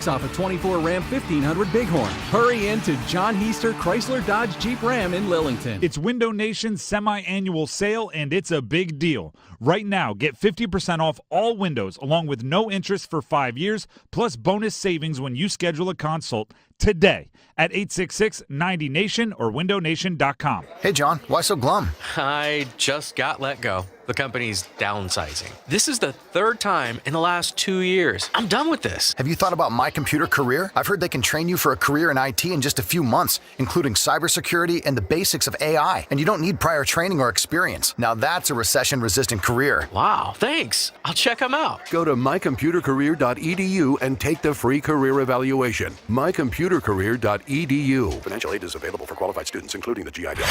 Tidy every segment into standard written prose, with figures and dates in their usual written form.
off a 24 Ram 1500 Bighorn. Hurry into John Heister Chrysler Dodge Jeep Ram in Lillington. It's Window Nation's semi-annual sale, and it's a big deal. Right now, get 50% off all windows, along with no interest for 5 years, plus bonus savings when you schedule a consult today at 866-90NATION or windownation.com. Hey, John, why so glum? I just got let go. The company's downsizing. This is the third time in the last 2 years. I'm done with this. Have you thought about My Computer Career? I've heard they can train you for a career in IT in just a few months, including cybersecurity and the basics of AI. And you don't need prior training or experience. Now that's a recession-resistant career. Wow, thanks. I'll check them out. Go to mycomputercareer.edu and take the free career evaluation. mycomputercareer.edu. Financial aid is available for qualified students, including the GI Bill.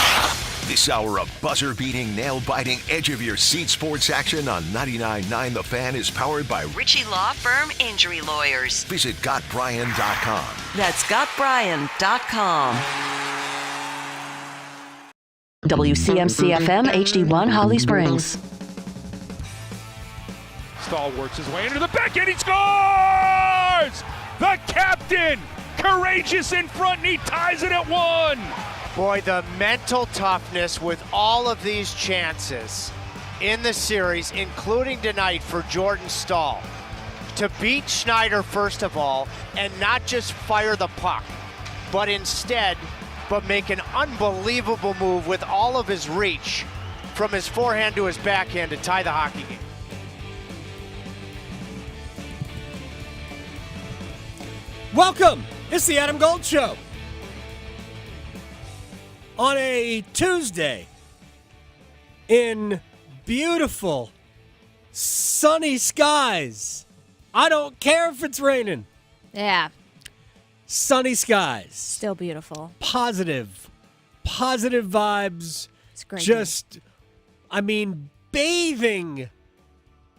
This hour of buzzer-beating, nail-biting, edge-of-your-seat sports action on 99.9 The Fan is powered by Ritchie Law Firm Injury Lawyers. Visit GotBryan.com. That's GotBryan.com. WCMC-FM HD1 Holly Springs. Stahl works his way into the back end. He scores! The captain, courageous in front, and he ties it at 1. Boy, the mental toughness with all of these chances in the series, including tonight for Jordan Stahl, to beat Schneider first of all, and not just fire the puck, but make an unbelievable move with all of his reach from his forehand to his backhand to tie the hockey game. Welcome. It's the Adam Gold Show. On a Tuesday in beautiful, sunny skies. I don't care if it's raining. Yeah. Sunny skies. Still beautiful. Positive vibes. It's great. Just, bathing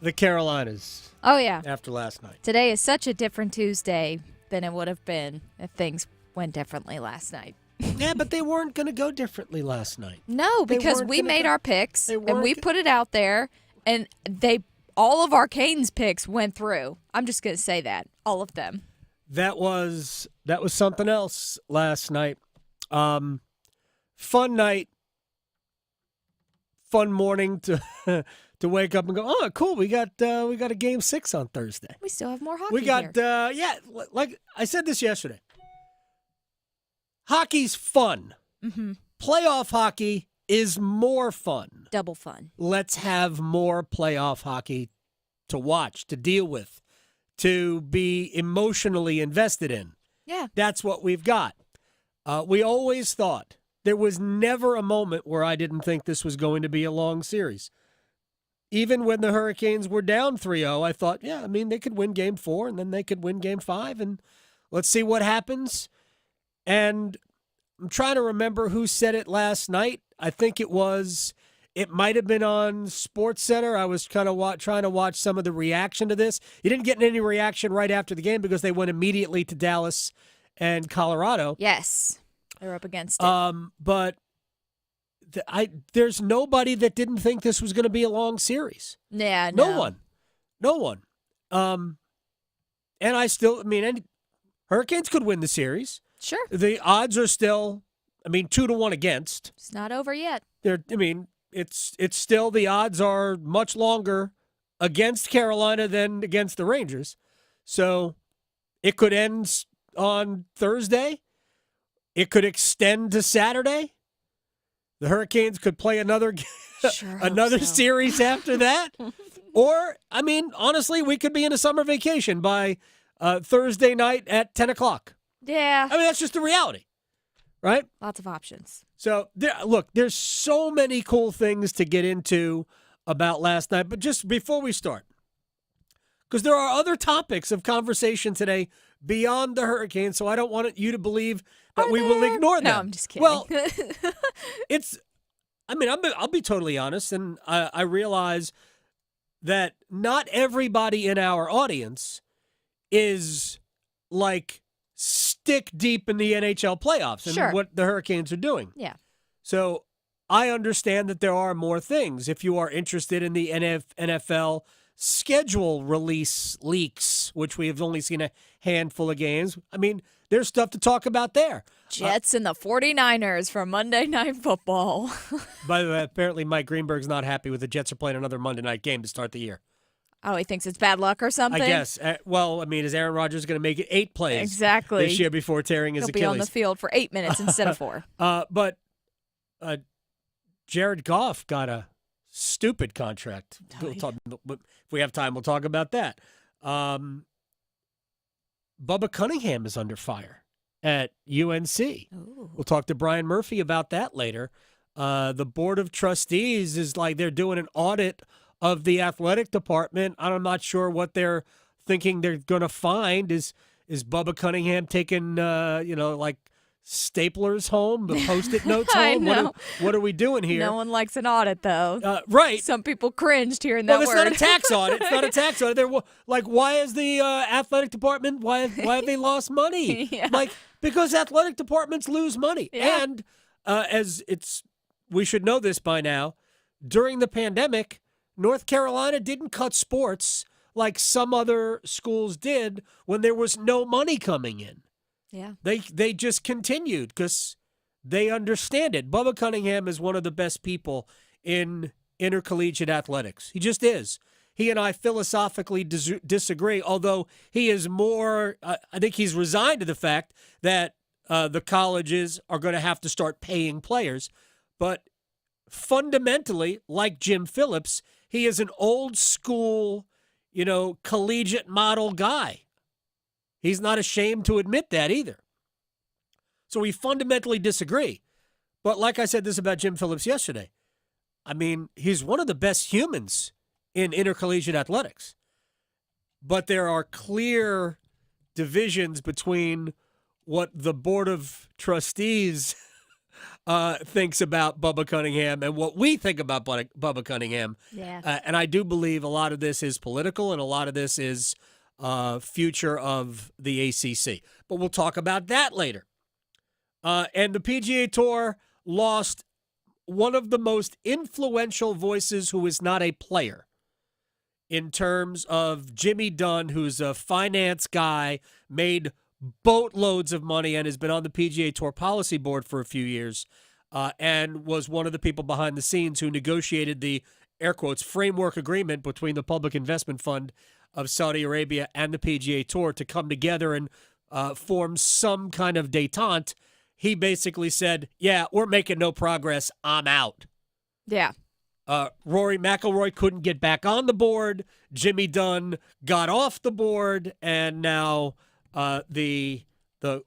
the Carolinas. Oh, yeah. After last night. Today is such a different Tuesday than it would have been if things went differently last night. Yeah, but they weren't going to go differently last night. No, because we made our picks and we put it out there, and all of our Canes picks went through. I'm just going to say that. All of them. That was something else last night. Fun night. Fun morning to to wake up and go, oh, cool, we got a game 6 on Thursday. We still have more hockey. We got like I said this yesterday. Hockey's fun. Mm-hmm. Playoff hockey is more fun. Double fun. Let's have more playoff hockey to watch, to deal with, to be emotionally invested in. Yeah. That's what we've got. We always thought, there was never a moment where I didn't think this was going to be a long series. Even when the Hurricanes were down 3-0, I thought, they could win Game 4, and then they could win Game 5, and let's see what happens. And I'm trying to remember who said it last night. I think it might have been on SportsCenter. I was kind of trying to watch some of the reaction to this. You didn't get any reaction right after the game because they went immediately to Dallas and Colorado. Yes, they're up against it. But there's nobody that didn't think this was going to be a long series. Yeah, no one. And I still, Hurricanes could win the series. Sure. The odds are still, 2-1 against. It's not over yet. It's still, the odds are much longer against Carolina than against the Rangers. So it could end on Thursday. It could extend to Saturday. The Hurricanes could play another series after that. Or, honestly, we could be in a summer vacation by Thursday night at 10 o'clock. Yeah. That's just the reality, right? Lots of options. So, there's so many cool things to get into about last night. But just before we start, because there are other topics of conversation today beyond the Hurricanes, so I don't want you to believe that we will ignore them. No, I'm just kidding. Well, I'll be totally honest, and I realize that not everybody in our audience is like stick deep in the NHL playoffs and what the Hurricanes are doing. Yeah. So I understand that there are more things. If you are interested in the NFL schedule release leaks, which we have only seen a handful of games. I mean, there's stuff to talk about there. Jets and the 49ers for Monday Night Football. By the way, apparently Mike Greenberg's not happy with the Jets are playing another Monday night game to start the year. Oh, he thinks it's bad luck or something? I guess. Well, I mean, is Aaron Rodgers going to make it 8 plays exactly this year before tearing his Achilles? He'll be on the field for 8 minutes instead of 4. But Jared Goff got a stupid contract. If we have time, we'll talk about that. Bubba Cunningham is under fire at UNC. Ooh. We'll talk to Brian Murphy about that later. The Board of Trustees is like they're doing an audit of the athletic department. I'm not sure what they're thinking they're going to find. Is Bubba Cunningham taking, like staplers home, the Post-it notes home? I know. What are we doing here? No one likes an audit, though. Right. Some people cringed hearing that word. Well, it's not a tax audit. It's not a tax audit. They're like, why is the athletic department, why have they lost money? Yeah. Like, because athletic departments lose money. Yeah. And we should know this by now, during the pandemic, North Carolina didn't cut sports like some other schools did when there was no money coming in. Yeah. They just continued because they understand it. Bubba Cunningham is one of the best people in intercollegiate athletics. He just is. He and I philosophically disagree, although he is more, I think he's resigned to the fact that the colleges are going to have to start paying players. But fundamentally, like Jim Phillips, he is an old school, collegiate model guy. He's not ashamed to admit that either. So we fundamentally disagree. But like I said this about Jim Phillips yesterday, I mean, he's one of the best humans in intercollegiate athletics. But there are clear divisions between what the Board of Trustees thinks about Bubba Cunningham and what we think about Bubba Cunningham. Yeah. And I do believe a lot of this is political and a lot of this is future of the ACC. But we'll talk about that later. And the PGA Tour lost one of the most influential voices who is not a player in terms of Jimmy Dunn, who's a finance guy, made boatloads of money and has been on the PGA Tour policy board for a few years, and was one of the people behind the scenes who negotiated the, air quotes, framework agreement between the Public Investment Fund of Saudi Arabia and the PGA Tour to come together and form some kind of détente. He basically said, yeah, we're making no progress. I'm out. Yeah. Rory McIlroy couldn't get back on the board. Jimmy Dunn got off the board, and now the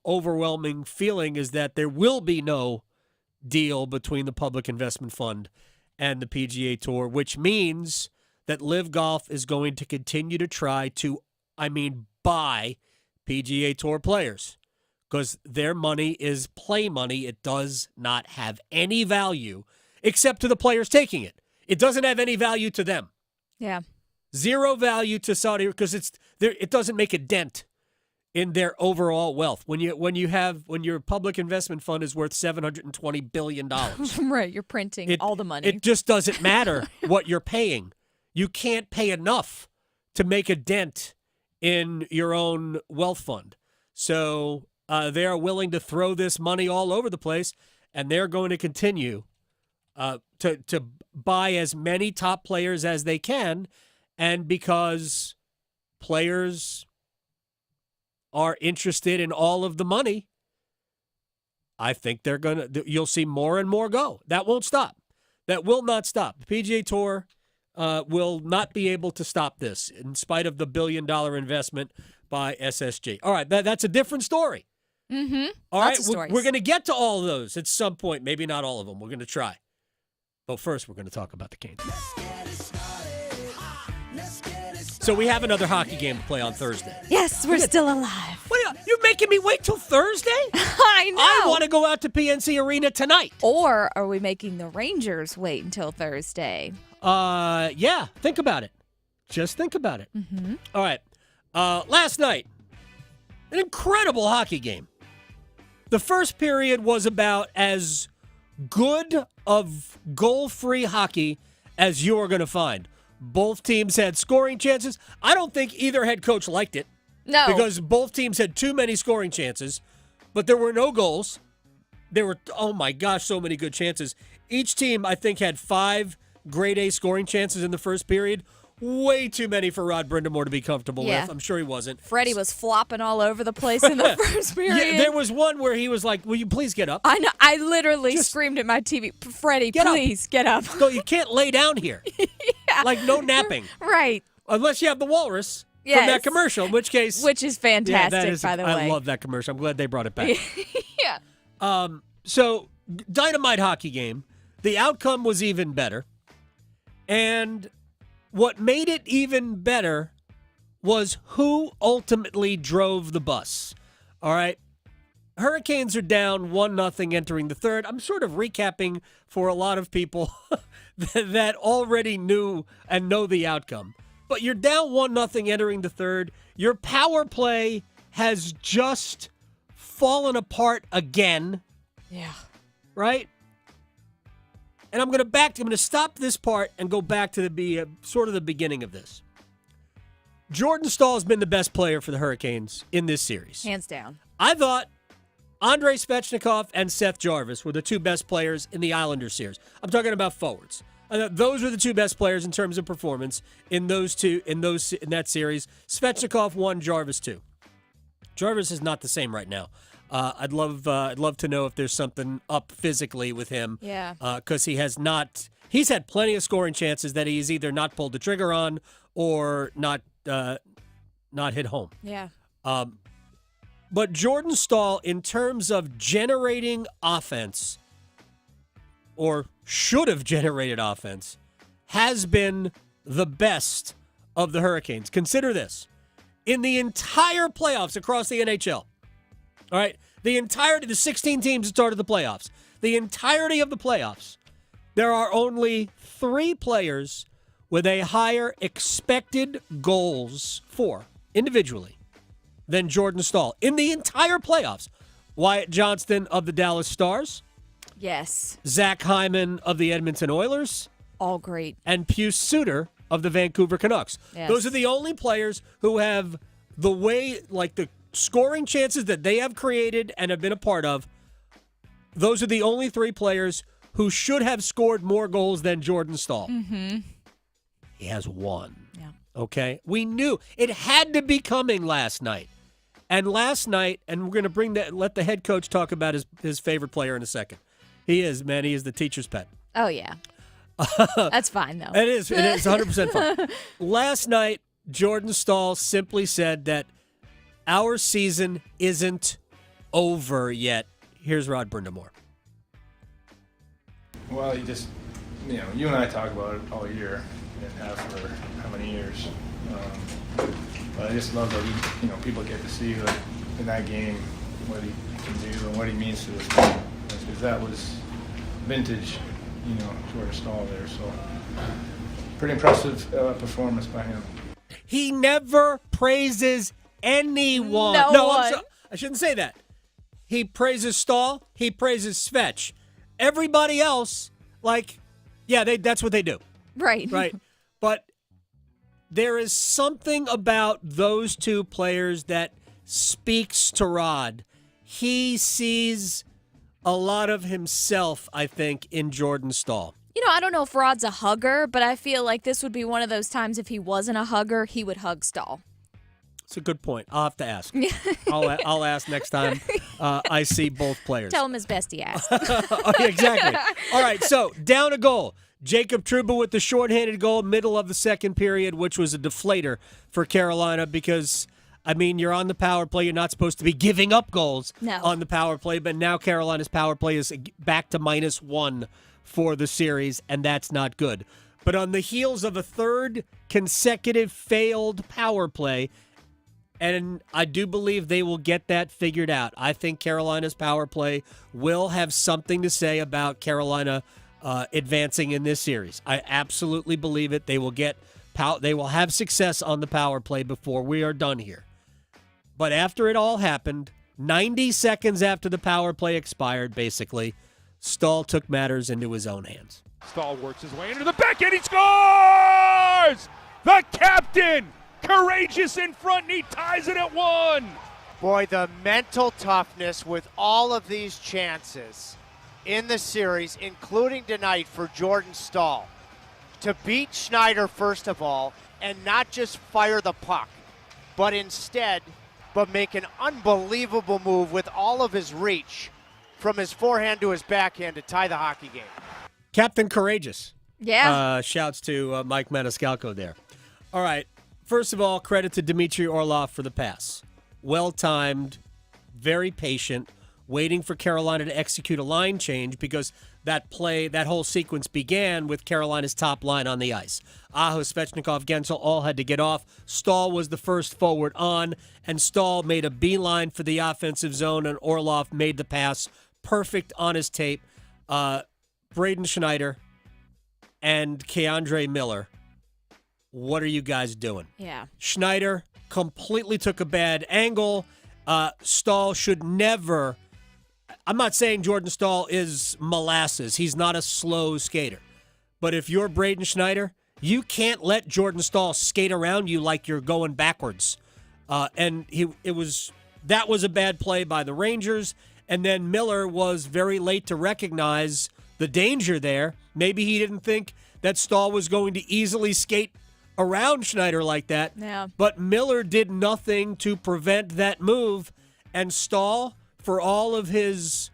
overwhelming feeling is that there will be no deal between the Public Investment Fund and the PGA Tour, which means that Live Golf is going to continue to try to, buy PGA Tour players because their money is play money. It does not have any value except to the players taking it. It doesn't have any value to them. Yeah. Zero value to Saudi because it doesn't make a dent in their overall wealth. When your public investment fund is worth $720 billion. Right, you're printing all the money. It just doesn't matter what you're paying. You can't pay enough to make a dent in your own wealth fund. So they are willing to throw this money all over the place, and they're going to continue to buy as many top players as they can. And because players are interested in all of the money, I think you'll see more and more go. That won't stop. That will not stop. The PGA Tour will not be able to stop this in spite of the $1 billion investment by SSG. All right, that's a different story. Mm-hmm. All Lots right, of stories. we're going to get to all of those at some point. Maybe not all of them. We're going to try. But first, we're going to talk about the Canes. So we have another hockey game to play on Thursday. Yes, we're still alive. You're making me wait till Thursday? I know. I want to go out to PNC Arena tonight. Or are we making the Rangers wait until Thursday? Yeah, think about it. Just think about it. Mm-hmm. All right. Last night, an incredible hockey game. The first period was about as good of goal-free hockey as you are going to find. Both teams had scoring chances. I don't think either head coach liked it. No. Because both teams had too many scoring chances, but there were no goals. There were, oh my gosh, so many good chances. Each team, I think, had 5 grade A scoring chances in the first period. Way too many for Rod Brindamore to be comfortable with. I'm sure he wasn't. Freddie was flopping all over the place in the first period. Yeah, there was one where he was like, will you please get up? I know. I literally screamed at my TV, Freddie, please get up. No, you can't lay down here. Like, no napping. Right. Unless you have the walrus from Yes. that commercial, in which case. Which is fantastic, that is, by the way. I love that commercial. I'm glad they brought it back. Yeah. So, dynamite hockey game. The outcome was even better. And what made it even better was who ultimately drove the bus. All right. Hurricanes are down 1-0 entering the third. I'm sort of recapping for a lot of people that already knew and know the outcome. But you're down 1-0 entering the third. Your power play has just fallen apart again. Yeah. Right? And I'm going to stop this part and go back to sort of the beginning of this. Jordan Staal has been the best player for the Hurricanes in this series. Hands down. I thought Andrei Svechnikov and Seth Jarvis were the 2 best players in the Islanders series. I'm talking about forwards. I thought those were the 2 best players in terms of performance in that series. Svechnikov 1, Jarvis 2. Jarvis is not the same right now. I'd love to know if there's something up physically with him. Yeah. Because he has not. He's had plenty of scoring chances that he's either not pulled the trigger on or not hit home. Yeah. But Jordan Staal, in terms of generating offense, or should have generated offense, has been the best of the Hurricanes. Consider this. In the entire playoffs across the NHL, all right, the 16 teams that started the playoffs, the entirety of the playoffs, there are only 3 players with a higher expected goals for, individually, than Jordan Staal. In the entire playoffs, Wyatt Johnston of the Dallas Stars. Yes. Zach Hyman of the Edmonton Oilers. All great. And Pius Suter of the Vancouver Canucks. Yes. Those are the only players who have the way, like the scoring chances that they have created and have been a part of. Those are the only 3 players who should have scored more goals than Jordan Staal. Mm-hmm. He has 1. Yeah. Okay? We knew it had to be coming last night. And last night, and we're going to let the head coach talk about his favorite player in a second. He is the teacher's pet. Oh, yeah. That's fine, though. It is 100% fine. Last night, Jordan Staal simply said that our season isn't over yet. Here's Rod Brindamore. Well, you and I talk about it all year and have for how many years. But I just love that people get to see in that game what he can do and what he means to this team. Because that was vintage, Jordan Staal there. So pretty impressive performance by him. He never praises anyone. No one. I shouldn't say that. He praises Staal. He praises Svech. Everybody else, that's what they do. Right. Right. But there is something about those 2 players that speaks to Rod. He sees a lot of himself, I think, in Jordan Staal. I don't know if Rod's a hugger, but I feel like this would be one of those times if he wasn't a hugger, he would hug Staal. It's a good point. I'll have to ask. I'll ask next time I see both players. Tell him his best he asked. Exactly. All right, so down a goal. Jacob Trouba with the shorthanded goal, middle of the second period, which was a deflator for Carolina because, you're on the power play. You're not supposed to be giving up goals on the power play, but now Carolina's power play is back to -1 for the series, and that's not good. But on the heels of a 3rd consecutive failed power play, and I do believe they will get that figured out. I think Carolina's power play will have something to say about Carolina advancing in this series. I absolutely believe it. They will have success on the power play before we are done here. But after it all happened, 90 seconds after the power play expired, basically, Staal took matters into his own hands. Stahl works his way into the back end. He scores! The captain, courageous in front, and he ties it at 1. Boy, the mental toughness with all of these chances in the series, including tonight for Jordan Stahl, to beat Schneider first of all, and not just fire the puck, but make an unbelievable move with all of his reach from his forehand to his backhand to tie the hockey game. Captain Courageous. Yeah. Shouts to Mike Maniscalco there. All right. First of all, credit to Dmitry Orlov for the pass. Well-timed, very patient, waiting for Carolina to execute a line change because that whole sequence began with Carolina's top line on the ice. Aho, Svechnikov, Gensel all had to get off. Stahl was the first forward on, and Stahl made a beeline for the offensive zone, and Orlov made the pass. Perfect on his tape. Braden Schneider and Keandre Miller, what are you guys doing? Yeah. Schneider completely took a bad angle. Stahl should never... I'm not saying Jordan Stahl is molasses. He's not a slow skater. But if you're Braden Schneider, you can't let Jordan Stahl skate around you like you're going backwards. That was a bad play by the Rangers. And then Miller was very late to recognize the danger there. Maybe he didn't think that Stahl was going to easily skate around Schneider like that. Yeah. But Miller did nothing to prevent that move. And Stahl, for all of his,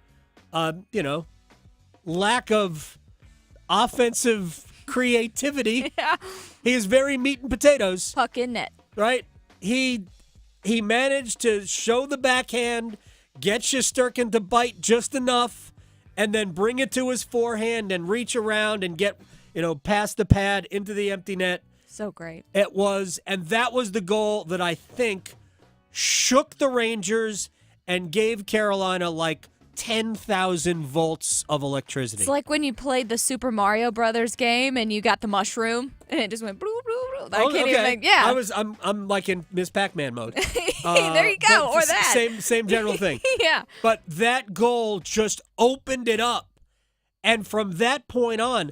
lack of offensive creativity, he is very meat and potatoes. Puck in net. Right? He managed to show the backhand, get Shesterkin to bite just enough, and then bring it to his forehand and reach around and get, past the pad into the empty net. So great. It was, and that was the goal that I think shook the Rangers and gave Carolina like 10,000 volts of electricity. It's like when you played the Super Mario Brothers game and you got the mushroom and it just went blue, blue, blue. I can't even make, yeah. I'm like in Miss Pac-Man mode. There you go, or that. Same general thing. Yeah. But that goal just opened it up. And from that point on,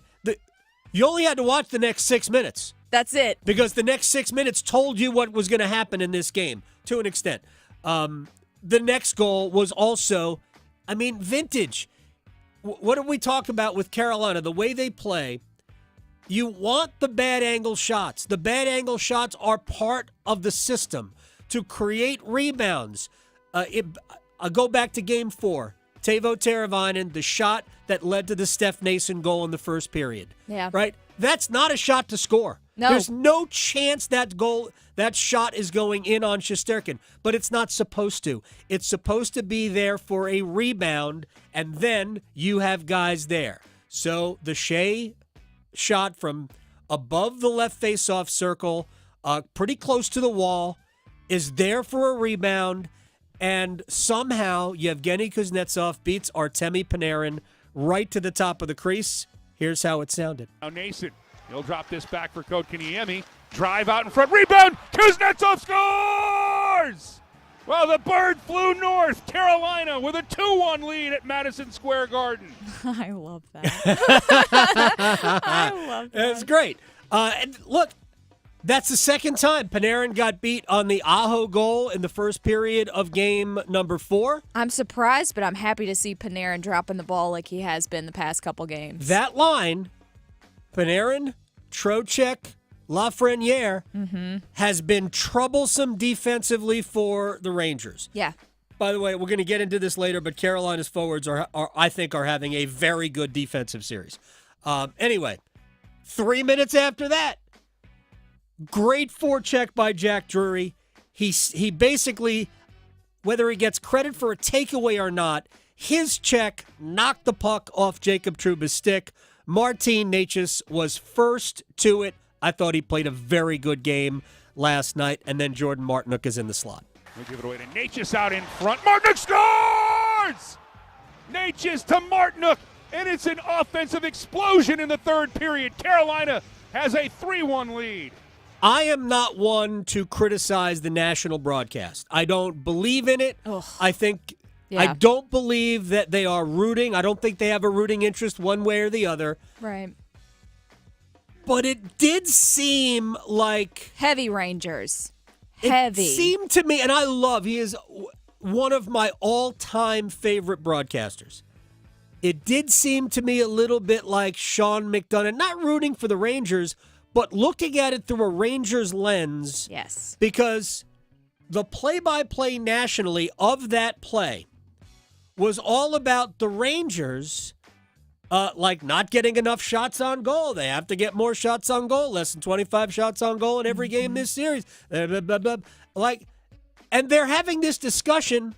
you only had to watch the next 6 minutes. That's it. Because the next 6 minutes told you what was going to happen in this game, to an extent. The next goal was also, vintage. What did we talk about with Carolina? The way they play, you want the bad angle shots. The bad angle shots are part of the system to create rebounds. I'll go back to Game 4. Teuvo Teravainen, the shot that led to the Steph Nason goal in the first period. Yeah. Right? That's not a shot to score. No. There's no chance that shot is going in on Shesterkin, but it's not supposed to. It's supposed to be there for a rebound, and then you have guys there. So the Shea shot from above the left face-off circle, pretty close to the wall, is there for a rebound, and somehow Yevgeny Kuznetsov beats Artemi Panarin right to the top of the crease. Here's how it sounded. Now Nason, he'll drop this back for Kotkaniemi. Drive out in front, rebound, Kuznetsov scores! Well, the bird flew north. Carolina with a 2-1 lead at Madison Square Garden. I love that. I love that. It's great. And look, that's the second time Panarin got beat on the Aho goal in the first period of game number 4. I'm surprised, but I'm happy to see Panarin dropping the ball like he has been the past couple games. That line, Panarin, Trocheck, Lafreniere, has been troublesome defensively for the Rangers. Yeah. By the way, we're going to get into this later, but Carolina's forwards are having a very good defensive series. Anyway, 3 minutes after that, great forecheck by Jack Drury. He basically, whether he gets credit for a takeaway or not, his check knocked the puck off Jacob Trouba's stick. Martin Necas was first to it. I thought he played a very good game last night, and then Jordan Martinook is in the slot. We'll give it away to Necas out in front. Martinook scores! Necas to Martinook, and it's an offensive explosion in the third period. Carolina has a 3-1 lead. I am not one to criticize the national broadcast. I don't believe in it. Ugh. I don't believe that they are rooting. I don't think they have a rooting interest one way or the other. Right. But it did seem like heavy Rangers. Heavy. It seemed to me, and he is one of my all-time favorite broadcasters. It did seem to me a little bit like Sean McDonough, not rooting for the Rangers, but looking at it through a Rangers lens. Yes. Because the play-by-play nationally of that play was all about the Rangers not getting enough shots on goal. They have to get more shots on goal, less than 25 shots on goal in every game this series. Blah, blah, blah. And they're having this discussion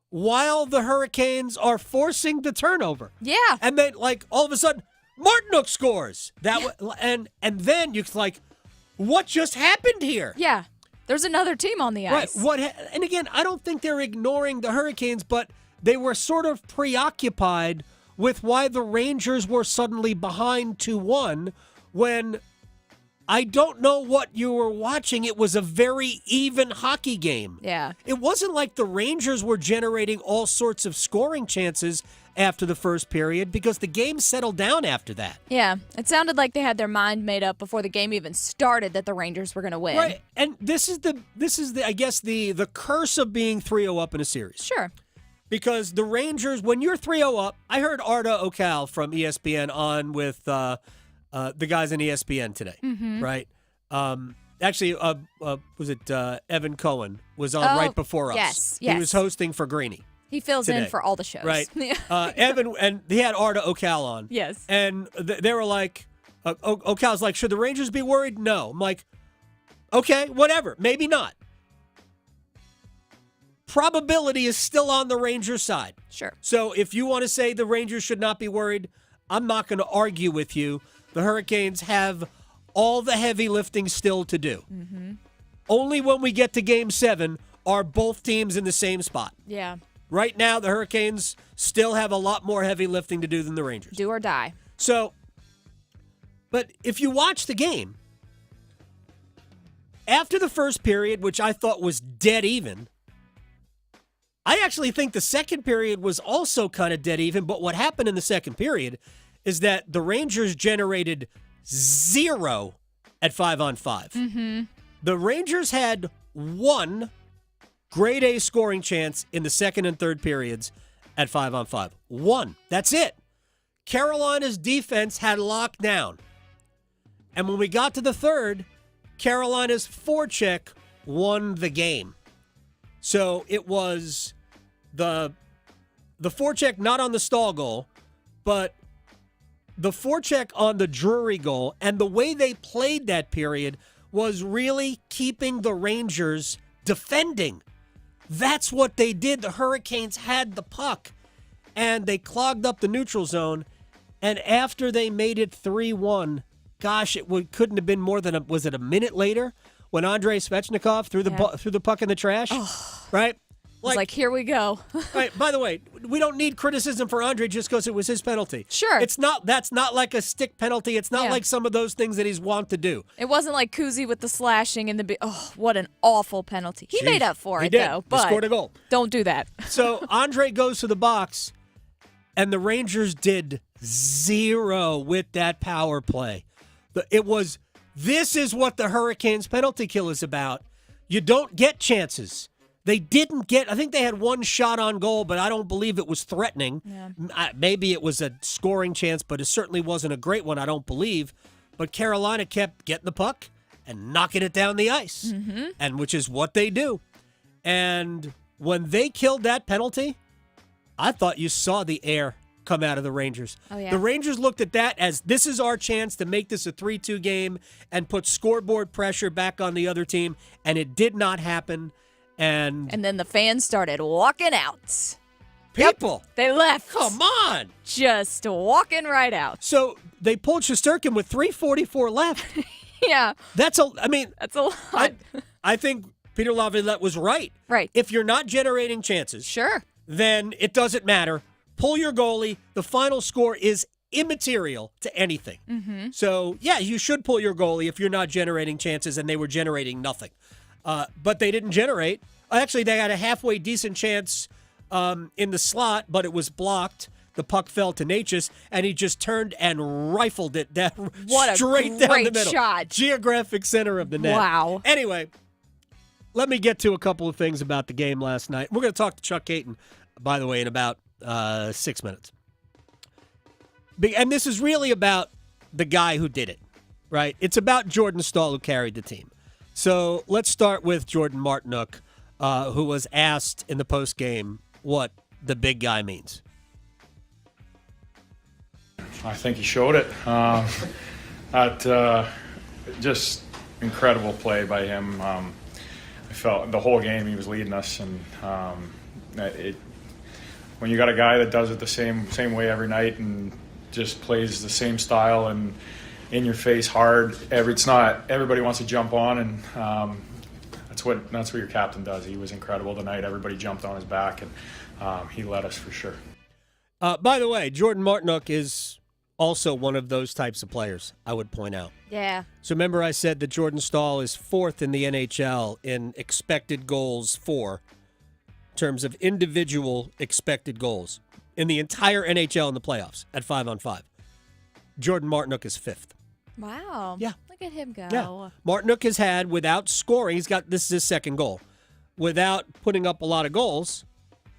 while the Hurricanes are forcing the turnover. Yeah. And then, all of a sudden, Martinook scores. And then you're like, what just happened here? Yeah. There's another team on the ice. Right. And again, I don't think they're ignoring the Hurricanes, but they were sort of preoccupied with why the Rangers were suddenly behind 2-1 when I don't know what you were watching. It was a very even hockey game. Yeah. It wasn't like the Rangers were generating all sorts of scoring chances after the first period because the game settled down after that. Yeah. It sounded like they had their mind made up before the game even started that the Rangers were going to win. Right. And this is the I guess the curse of being 3-0 up in a series. Sure. Because the Rangers, when you're 3-0 up, I heard Arda Ocal from ESPN on with the guys in ESPN today, right? Actually, was it Evan Cohen was on right before us? Yes. He was hosting for Greeny. He fills today. in for all the shows. Right. Evan, and he had Arda Ocal on. Yes. And they were like, Ocal's like, should the Rangers be worried? No. I'm like, okay, whatever. Maybe not. Probability is still on the Rangers' side. Sure. So if you want to say the Rangers should not be worried, I'm not going to argue with you. The Hurricanes have all the heavy lifting still to do. Mm-hmm. Only when we get to Game 7 are both teams in the same spot. Yeah. Right now, the Hurricanes still have a lot more heavy lifting to do than the Rangers. Do or die. So, but if you watch the game, after the first period, which I thought was dead even, I actually think the second period was also kind of dead even, but what happened in the second period is that the Rangers generated 0 at 5-on-5. Mm-hmm. The Rangers had 1 grade A scoring chance in the second and third periods at 5-on-5. 1. That's it. Carolina's defense had locked down. And when we got to the third, Carolina's forecheck won the game. So it was the forecheck not on the Stahl goal, but the forecheck on the Drury goal, and the way they played that period was really keeping the Rangers defending. That's what they did. The Hurricanes had the puck, and they clogged up the neutral zone, and after they made it 3-1, gosh, couldn't have been more than was it a minute later when Andrei Svechnikov threw the puck in the trash, right? Like, here we go. Right. By the way, we don't need criticism for Andre just because it was his penalty. Sure. That's not like a stick penalty. It's not like some of those things that he's wont to do. It wasn't like Kuzi with the slashing and what an awful penalty. He made up for it, though. He scored a goal. Don't do that. So Andre goes to the box, and the Rangers did 0 with that power play. This is what the Hurricanes penalty kill is about. You don't get chances. They didn't get, I think they had 1 shot on goal, but I don't believe it was threatening. Yeah. Maybe it was a scoring chance, but it certainly wasn't a great one, I don't believe. But Carolina kept getting the puck and knocking it down the ice, and which is what they do. And when they killed that penalty, I thought you saw the air come out of the Rangers. Oh, yeah. The Rangers looked at that as this is our chance to make this a 3-2 game and put scoreboard pressure back on the other team, and it did not happen. And then the fans started walking out. People. Yep, they left. Come on. Just walking right out. So they pulled Shesterkin with 3:44 left. Yeah. That's a lot. I think Peter Laviolette was right. Right. If you're not generating chances, sure, then it doesn't matter. Pull your goalie. The final score is immaterial to anything. Mm-hmm. So, yeah, you should pull your goalie if you're not generating chances, and they were generating nothing. But they didn't generate. Actually, they had a halfway decent chance in the slot, but it was blocked. the puck fell to Natchez, and he just turned and rifled it down, What straight a down great the middle. shot. Geographic center of the net. Wow. Anyway, let me get to a couple of things about the game last night. We're going to talk to Chuck Caton, by the way, in about 6 minutes. And this is really about the guy who did it, right? It's about Jordan Staal, who carried the team. So let's start with Jordan Martinook, who was asked in the postgame what the big guy means. I think he showed it. Just incredible play by him. I felt the whole game he was leading us, and when you got a guy that does it the same way every night and just plays the same style and in your face hard, it's not everybody wants to jump on, and that's what your captain does. He was incredible tonight. Everybody jumped on his back, and he led us for sure. By the way, Jordan Martinook is also one of those types of players, I would point out. Yeah. So remember I said that Jordan Staal is 4th in the NHL in expected goals for, in terms of individual expected goals, in the entire NHL in the playoffs at 5-on-5. Jordan Martinook is 5th. Wow. Yeah. Look at him go. Yeah. Martinook has had, without scoring, this is his second goal. Without putting up a lot of goals,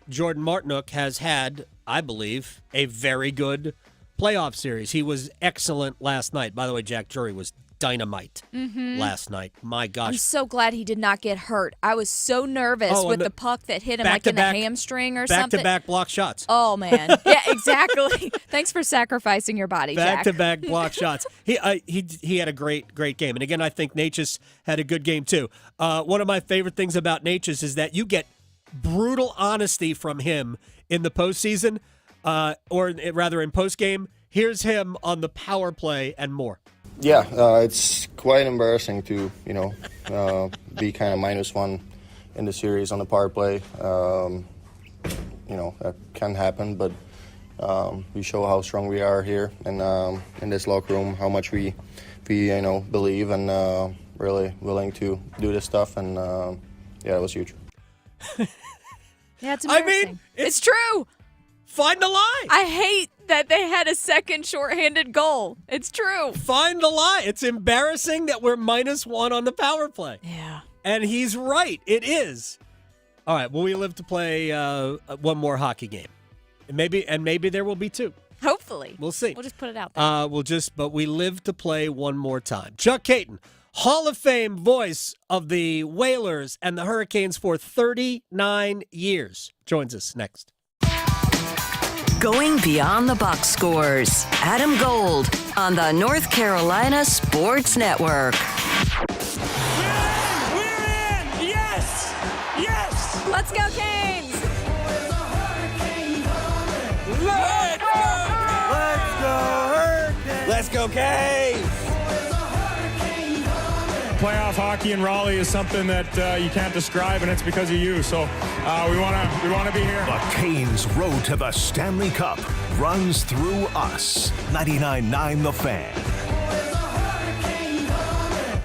Jordan Martinook has had, I believe, a very good playoff series. He was excellent last night. By the way, Jack Drury was dynamite last night. My gosh. I'm so glad he did not get hurt. I was so nervous with the puck that hit him like in the hamstring or something. Back-to-back block shots. Oh, man. Yeah, exactly. Thanks for sacrificing your body, Jack. Back-to-back block shots. He had a great game. And again, I think Natchez had a good game too. One of my favorite things about Natchez is that you get brutal honesty from him in the postseason, or rather in postgame. Here's him on the power play and more. Yeah, it's quite embarrassing to, be kind of -1 in the series on the power play. That can happen, but we show how strong we are here and in this locker room, how much we believe and really willing to do this stuff. And it was huge. Yeah, it's embarrassing. I mean, it's true. Find the lie. I hate that they had a second shorthanded goal. It's true. Find the lie. It's embarrassing that we're -1 on the power play. Yeah. And he's right. It is. All right. Well, we live to play one more hockey game. And maybe there will be 2. Hopefully. We'll see. We'll just put it out there. But we live to play one more time. Chuck Caton, Hall of Fame voice of the Whalers and the Hurricanes for 39 years, joins us next. Going beyond the box scores. Adam Gold on the North Carolina Sports Network. We're in! Yes! Yes! Let's go, Canes! Let's go! Hurricanes! Let's go, Canes! Playoff hockey in Raleigh is something that you can't describe, and it's because of you. So we want to be here. The Canes' road to the Stanley Cup runs through us. 99.9 The Fan.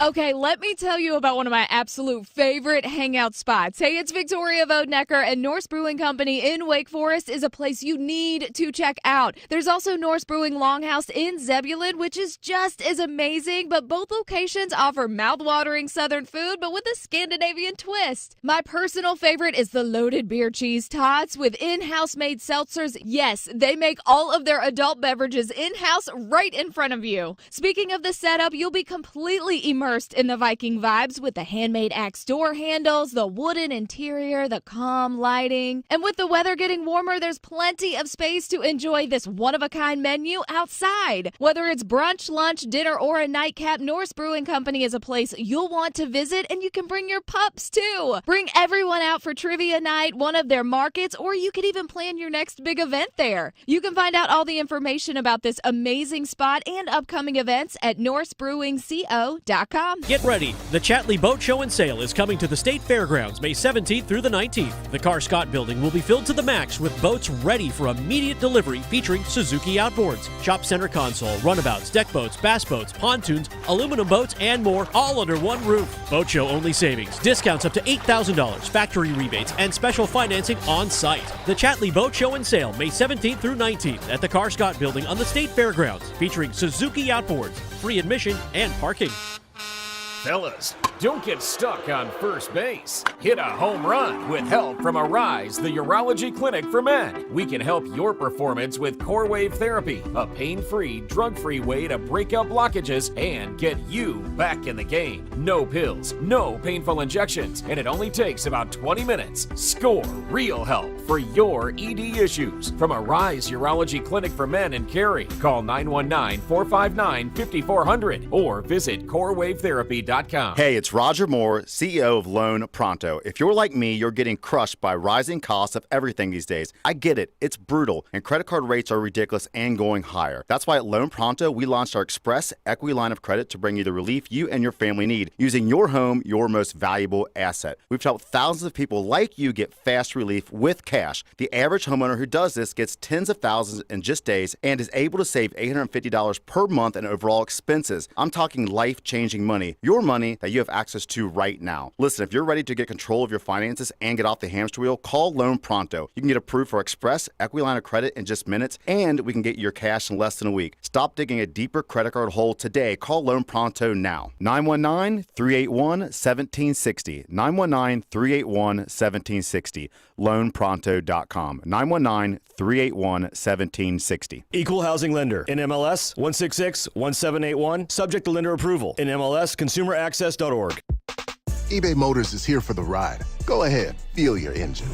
Okay, let me tell you about one of my absolute favorite hangout spots. Hey, it's Victoria Vodnecker, and Norse Brewing Company in Wake Forest is a place you need to check out. There's also Norse Brewing Longhouse in Zebulon, which is just as amazing, but both locations offer mouthwatering Southern food, but with a Scandinavian twist. My personal favorite is the loaded beer cheese tots with in-house made seltzers. Yes, they make all of their adult beverages in-house right in front of you. Speaking of the setup, you'll be completely immersed in the Viking vibes with the handmade axe door handles, the wooden interior, the calm lighting. And with the weather getting warmer, there's plenty of space to enjoy this one-of-a-kind menu outside. Whether it's brunch, lunch, dinner, or a nightcap, Norse Brewing Company is a place you'll want to visit, and you can bring your pups too. Bring everyone out for trivia night, one of their markets, or you could even plan your next big event there. You can find out all the information about this amazing spot and upcoming events at norsebrewingco.com. ChatlyBoatShow.com. Get ready. The Chatley Boat Show and Sale is coming to the State Fairgrounds May 17th through the 19th. The Car Scott building will be filled to the max with boats ready for immediate delivery featuring Suzuki outboards, shop center console, runabouts, deck boats, bass boats, pontoons, aluminum boats, and more, all under one roof. Boat Show only savings, discounts up to $8,000, factory rebates, and special financing on site. The Chatley Boat Show and Sale May 17th through 19th at the Car Scott building on the State Fairgrounds featuring Suzuki outboards, free admission and parking. Fellas, don't get stuck on first base. Hit a home run with help from Arise, the urology clinic for men. We can help your performance with Core Wave Therapy, a pain-free, drug-free way to break up blockages and get you back in the game. No pills, no painful injections, and it only takes about 20 minutes. Score real help for your ED issues from Arise Urology Clinic for Men in Cary. Call 919-459-5400 or visit corewavetherapy.com. Hey, it's Roger Moore, CEO of Loan Pronto. If you're like me, you're getting crushed by rising costs of everything these days. I get it. It's brutal, and credit card rates are ridiculous and going higher. That's why at Loan Pronto, we launched our Express Equity Line of Credit to bring you the relief you and your family need, using your home, your most valuable asset. We've helped thousands of people like you get fast relief with cash. The average homeowner who does this gets tens of thousands in just days and is able to save $850 per month in overall expenses. I'm talking life-changing money. Your money that you have access to right now. Listen, if you're ready to get control of your finances and get off the hamster wheel, call Loan Pronto. You can get approved for Express Equity Line of Credit in just minutes, and we can get your cash in less than a week. Stop digging a deeper credit card hole today. Call Loan Pronto now. 919-381-1760. 919-381-1760. LoanPronto.com. 919-381-1760. Equal housing lender. NMLS 166-1781. Subject to lender approval. NMLS ConsumerAccess.org. eBay Motors is here for the ride. Go ahead, feel your engine.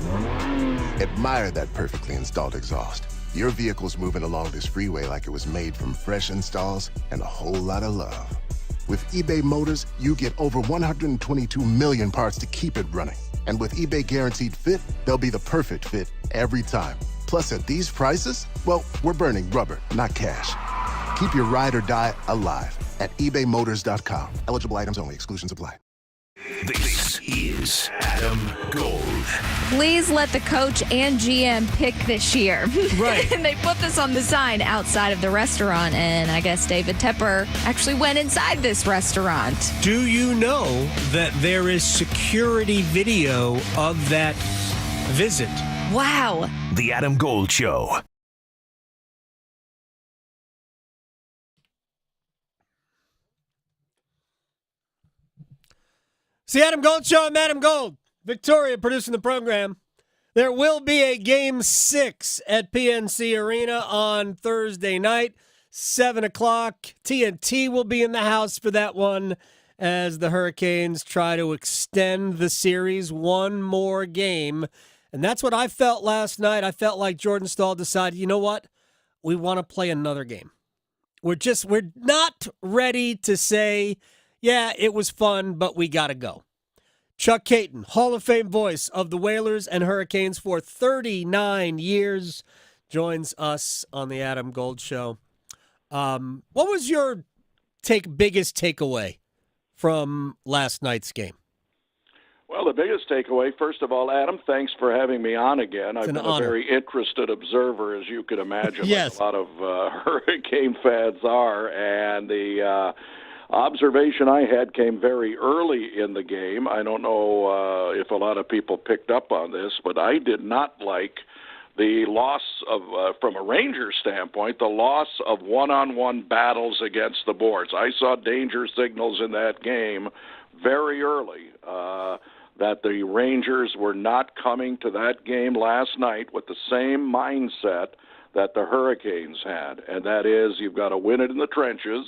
Admire that perfectly installed exhaust. Your vehicle's moving along this freeway like it was made from fresh installs and a whole lot of love. With eBay Motors, you get over 122 million parts to keep it running. And with eBay Guaranteed Fit, they'll be the perfect fit every time. Plus, at these prices, well, we're burning rubber, not cash. Keep your ride or die alive at ebaymotors.com. Eligible items only. Exclusions apply. This is Adam Gold. Please let the coach and GM pick this year. Right. And they put this on the sign outside of the restaurant, and I guess David Tepper actually went inside this restaurant. Do you know that there is security video of that visit? Wow. The Adam Gold Show. It's the Adam Gold Show. I'm Adam Gold. Victoria producing the program. There will be a Game 6 at PNC Arena on Thursday night, 7 o'clock. TNT will be in the house for that one as the Hurricanes try to extend the series one more game. And that's what I felt last night. I felt like Jordan Stahl decided, you know what? We want to play another game. We're not ready to say, yeah, it was fun, but we got to go. Chuck Caton, Hall of Fame voice of the Whalers and Hurricanes for 39 years, joins us on the Adam Gold Show. What was your biggest takeaway from last night's game? Well, the biggest takeaway, first of all, Adam, thanks for having me on again. I've been a very interested observer, as you could imagine, yes. like a lot of Hurricane fans are, and the observation I had came very early in the game. I don't know if a lot of people picked up on this, but I did not like the loss of, from a Ranger standpoint, the loss of one-on-one battles against the boards. I saw danger signals in that game very early. That the Rangers were not coming to that game last night with the same mindset that the Hurricanes had, and that is you've got to win it in the trenches,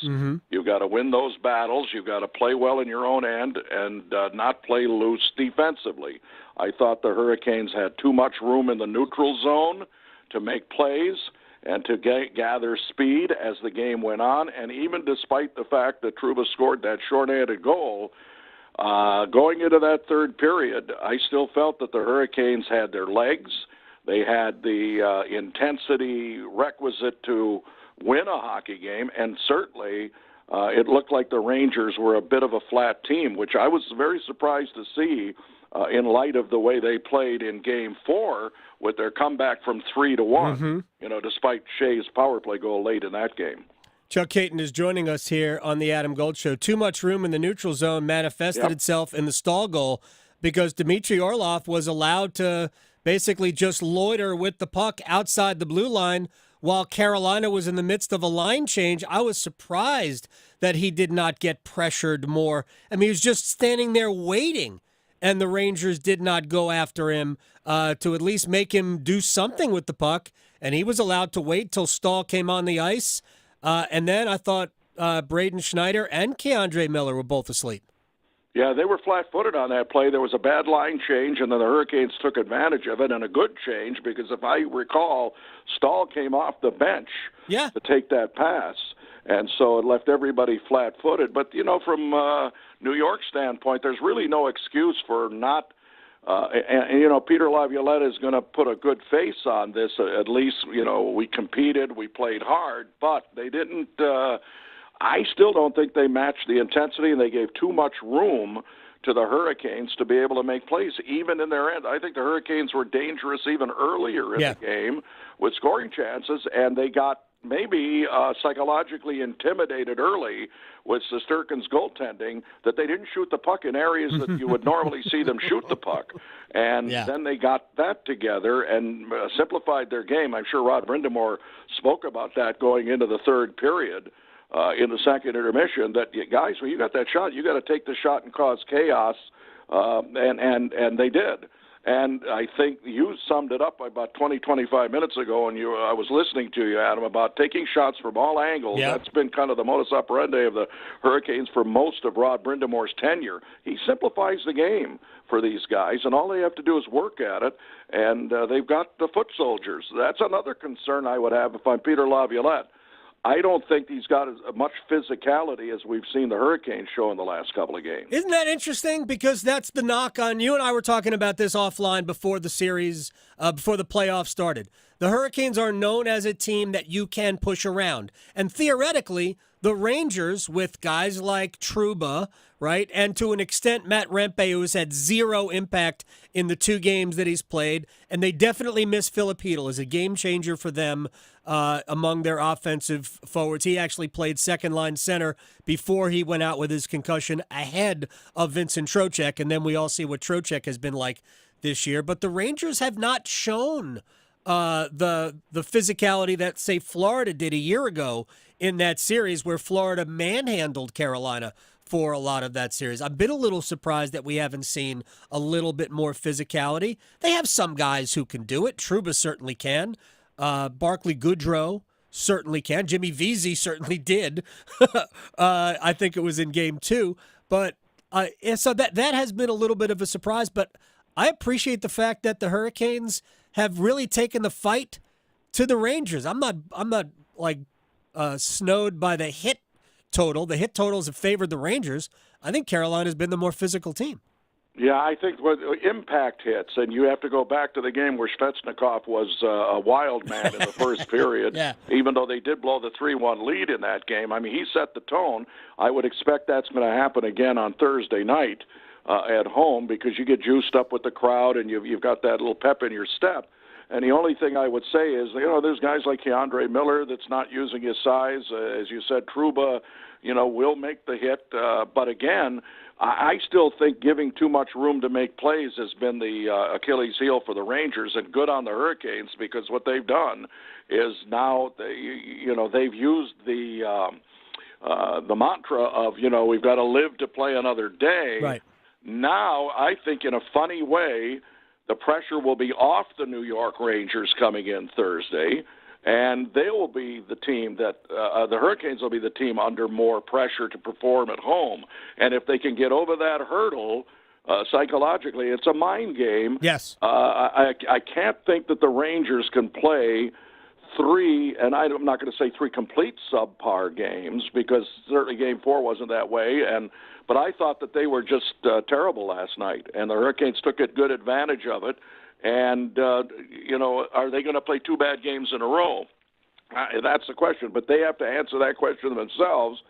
you've got to win those battles, you've got to play well in your own end and not play loose defensively. I thought the Hurricanes had too much room in the neutral zone to make plays and to gather speed as the game went on, and even despite the fact that Trouba scored that short-handed goal, going into that third period, I still felt that the Hurricanes had their legs. They had the intensity requisite to win a hockey game, and certainly it looked like the Rangers were a bit of a flat team, which I was very surprised to see in light of the way they played in Game 4 with their comeback from 3-1, despite Shea's power play goal late in that game. Chuck Caton is joining us here on the Adam Gold Show. Too much room in the neutral zone manifested itself in the stall goal because Dmitry Orlov was allowed to basically just loiter with the puck outside the blue line while Carolina was in the midst of a line change. I was surprised that he did not get pressured more. I mean, he was just standing there waiting, and the Rangers did not go after him to at least make him do something with the puck, and he was allowed to wait till Stahl came on the ice. And then I thought Braden Schneider and Keandre Miller were both asleep. Yeah, they were flat-footed on that play. There was a bad line change, and then the Hurricanes took advantage of it, and a good change because if I recall, Stahl came off the bench to take that pass, and so it left everybody flat-footed. But, from New York's standpoint, there's really no excuse for not and Peter Laviolette is going to put a good face on this. At least, we competed, we played hard, but they didn't I still don't think they matched the intensity, and they gave too much room to the Hurricanes to be able to make plays, even in their end. I think the Hurricanes were dangerous even earlier in the game with scoring chances, and they got maybe psychologically intimidated early with Shesterkin's goaltending that they didn't shoot the puck in areas that you would normally see them shoot the puck. And then they got that together and simplified their game. I'm sure Rod Brindamore spoke about that going into the third period. In the second intermission, that guys, when you got that shot, you got to take the shot and cause chaos, and they did. And I think you summed it up about 20, 25 minutes ago, and I was listening to you, Adam, about taking shots from all angles. Yeah. That's been kind of the modus operandi of the Hurricanes for most of Rod Brindamore's tenure. He simplifies the game for these guys, and all they have to do is work at it, and they've got the foot soldiers. That's another concern I would have if I'm Peter Laviolette. I don't think he's got as much physicality as we've seen the Hurricanes show in the last couple of games. Isn't that interesting? Because that's the knock on you, and I were talking about this offline before the series, before the playoffs started. The Hurricanes are known as a team that you can push around. And theoretically, the Rangers, with guys like Trouba, right, and to an extent Matt Rempe, who has had zero impact in the 2 games that he's played, and they definitely miss Filipino as a game changer for them among their offensive forwards. He actually played second-line center before he went out with his concussion ahead of Vincent Trocheck, and then we all see what Trocheck has been like this year. But the Rangers have not shown the physicality that, say, Florida did a year ago in that series where Florida manhandled Carolina for a lot of that series. I've been a little surprised that we haven't seen a little bit more physicality. They have some guys who can do it. Trouba certainly can. Barclay Goodrow certainly can. Jimmy Vesey certainly did. I think it was in Game 2. But so that has been a little bit of a surprise. But I appreciate the fact that the Hurricanes have really taken the fight to the Rangers. I'm not like snowed by the hit total. The hit totals have favored the Rangers. I think Carolina's been the more physical team. Yeah, I think with impact hits, and you have to go back to the game where Svechnikov was a wild man in the first period, even though they did blow the 3-1 lead in that game. I mean, he set the tone. I would expect that's going to happen again on Thursday night at home because you get juiced up with the crowd and you've got that little pep in your step. And the only thing I would say is, there's guys like Keandre Miller that's not using his size. As you said, Trouba, will make the hit. But again, I still think giving too much room to make plays has been the Achilles heel for the Rangers, and good on the Hurricanes because what they've done is now they've used the mantra of we've got to live to play another day. Right. Now I think in a funny way the pressure will be off the New York Rangers coming in Thursday. And they will be the team that the Hurricanes will be the team under more pressure to perform at home. And if they can get over that hurdle psychologically, it's a mind game. Yes. I can't think that the Rangers can play 3, and I'm not going to say 3 complete subpar games because certainly Game 4 wasn't that way. But I thought that they were just terrible last night, and the Hurricanes took good advantage of it. And, are they going to play 2 bad games in a row? That's the question. But they have to answer that question themselves.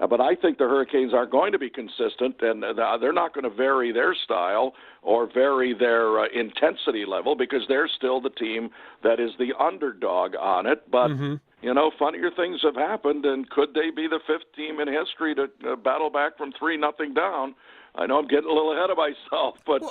But I think the Hurricanes are going to be consistent, and they're not going to vary their style or vary their intensity level because they're still the team that is the underdog on it. But, funnier things have happened, and could they be the fifth team in history to battle back from 3-0 down? I know I'm getting a little ahead of myself, but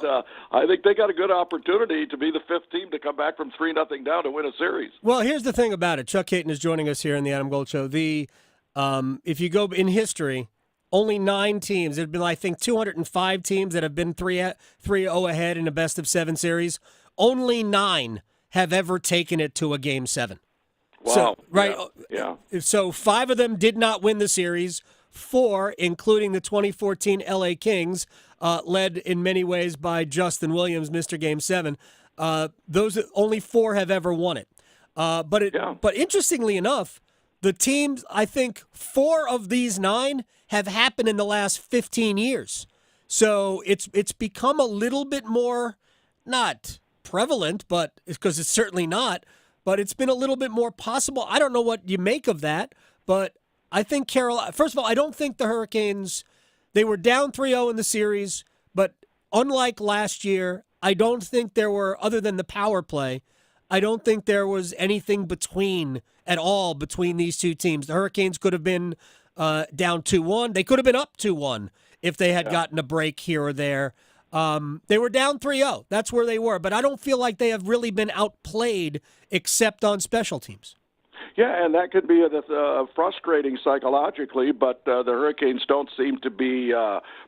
I think they got a good opportunity to be the fifth team to come back from 3-0 down to win a series. Well, here's the thing about it. Chuck Hayton is joining us here in the Adam Gold Show. If you go in history, only 9 teams. There have been, I think, 205 teams that have been 3-0 ahead in a best-of-7 series. Only 9 have ever taken it to a Game 7. Wow. So, right. Yeah. So 5 of them did not win the series. 4, including the 2014 LA Kings, led in many ways by Justin Williams, Mr. Game 7. Those only 4 have ever won it. But interestingly enough, the teams, I think 4 of these 9 have happened in the last 15 years. So it's become a little bit more, not prevalent, but because it's certainly not, but it's been a little bit more possible. I don't know what you make of that, but I think Carolina, first of all, I don't think the Hurricanes, they were down 3-0 in the series, but unlike last year, I don't think there were, other than the power play, I don't think there was anything at all between these two teams. The Hurricanes could have been down 2-1. They could have been up 2-1 if they had gotten a break here or there. They were down 3-0. That's where they were. But I don't feel like they have really been outplayed except on special teams. Yeah, and that could be frustrating psychologically, but the Hurricanes don't seem to be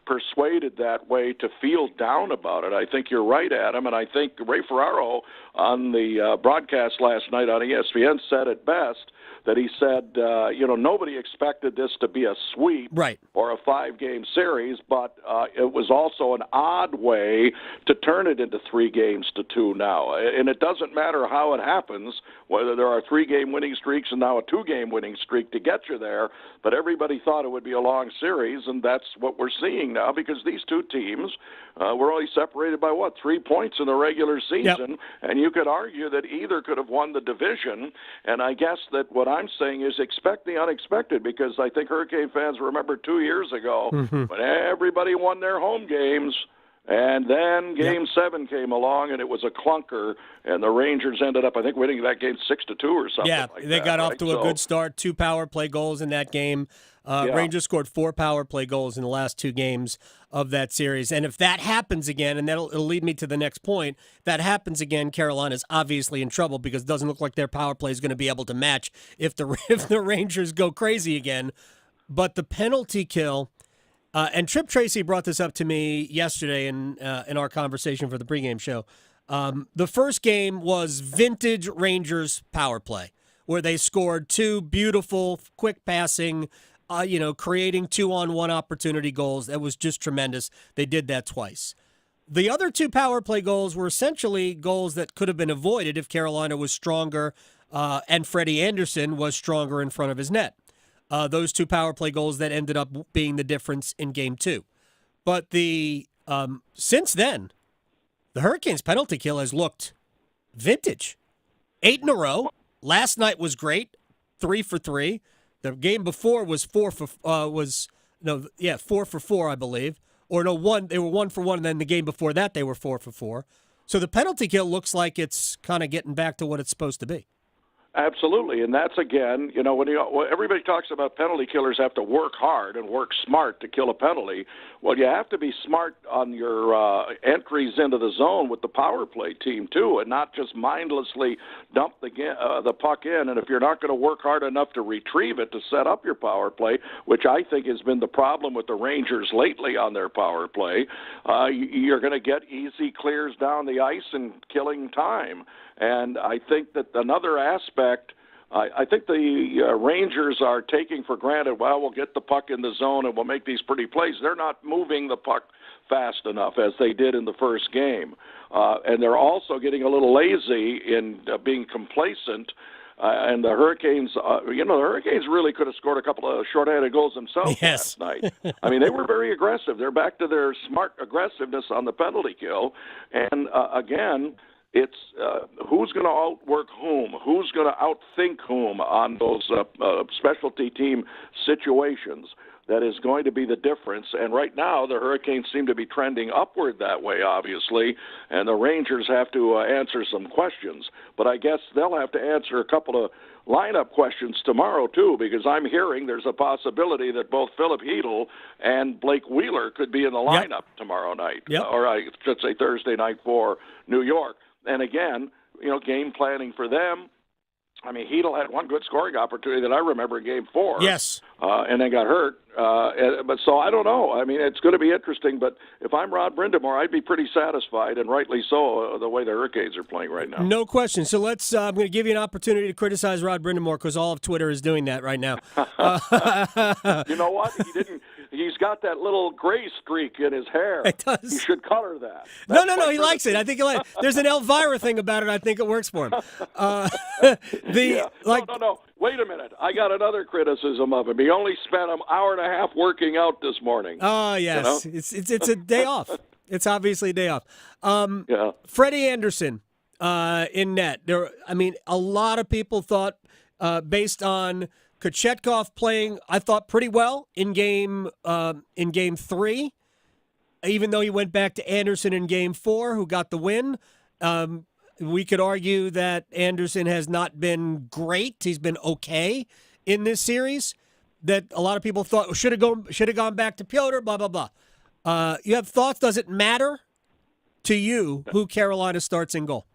persuaded that way to feel down about it. I think you're right, Adam, and I think Ray Ferraro on the broadcast last night on ESPN said it best, that he said, nobody expected this to be a sweep or a 5-game series, but it was also an odd way to turn it into 3 games to 2 now. And it doesn't matter how it happens, whether there are 3-game winning streaks and now a 2-game winning streak to get you there, but everybody thought it would be a long series, and that's what we're seeing now because these two teams were only separated by, 3 points in the regular season, and you could argue that either could have won the division, and I guess that what I'm saying is expect the unexpected because I think Hurricane fans remember 2 years ago when everybody won their home games, and then Game 7 came along, and it was a clunker, and the Rangers ended up, I think, winning that game 6-2 or something like that. Yeah, they got off to a good start, 2 power play goals in that game. Rangers scored 4 power play goals in the last 2 games of that series. And if that happens again, and it'll lead me to the next point, if that happens again, Carolina's obviously in trouble because it doesn't look like their power play is going to be able to match if the Rangers go crazy again. But the penalty kill, and Trip Tracy brought this up to me yesterday in our conversation for the pregame show. The first game was vintage Rangers power play, where they scored 2 beautiful, quick passing, creating 2-on-1 opportunity goals. That was just tremendous. They did that twice. The other 2 power play goals were essentially goals that could have been avoided if Carolina was stronger and Freddie Anderson was stronger in front of his net. Those 2 power play goals that ended up being the difference in Game 2. But since then, the Hurricanes' penalty kill has looked vintage. 8 in a row. Last night was great, 3 for 3. The game before was 4 for 4, I believe. Or no, 1. They were 1 for 1, and then the game before that they were 4 for 4. So the penalty kill looks like it's kind of getting back to what it's supposed to be. Absolutely, and that's again, when everybody talks about penalty killers have to work hard and work smart to kill a penalty. Well, you have to be smart on your entries into the zone with the power play team too, and not just mindlessly dump the puck in. And if you're not going to work hard enough to retrieve it to set up your power play, which I think has been the problem with the Rangers lately on their power play, you're going to get easy clears down the ice and killing time. And I think that another aspect, I think the Rangers are taking for granted, we'll get the puck in the zone and we'll make these pretty plays. They're not moving the puck fast enough as they did in the first game. And they're also getting a little lazy in being complacent. And the Hurricanes, the Hurricanes really could have scored a couple of shorthanded goals themselves last night. I mean, they were very aggressive. They're back to their smart aggressiveness on the penalty kill. And again, it's who's going to outwork whom, who's going to outthink whom on those specialty team situations. that is going to be the difference. And right now, the Hurricanes seem to be trending upward that way, obviously, and the Rangers have to answer some questions. But I guess they'll have to answer a couple of lineup questions tomorrow, too, because I'm hearing there's a possibility that both Philip Hedl and Blake Wheeler could be in the lineup tomorrow night, or I should say Thursday night for New York. And again, game planning for them. I mean, Hedl had one good scoring opportunity that I remember in Game 4. Yes. And then got hurt. But so I don't know. I mean, it's going to be interesting. But if I'm Rod Brindamore, I'd be pretty satisfied, and rightly so, the way the Hurricanes are playing right now. No question. So let's. I'm going to give you an opportunity to criticize Rod Brindamore because all of Twitter is doing that right now. You know what? He didn't. He's got that little gray streak in his hair. It does. He should color that. No. He likes it. I think he likes it. There's an Elvira thing about it. I think it works for him. No. Wait a minute. I got another criticism of him. He only spent an hour and a half working out this morning. Oh, yes. It's a day off. It's obviously a day off. Freddie Anderson in net. A lot of people thought, based on Kochetkov playing, I thought pretty well in game 3, even though he went back to Anderson in game 4, who got the win. We could argue that Anderson has not been great. He's been okay in this series. That a lot of people thought should have gone back to Piotr. Blah blah blah. You have thoughts? Does it matter to you who Carolina starts in goal?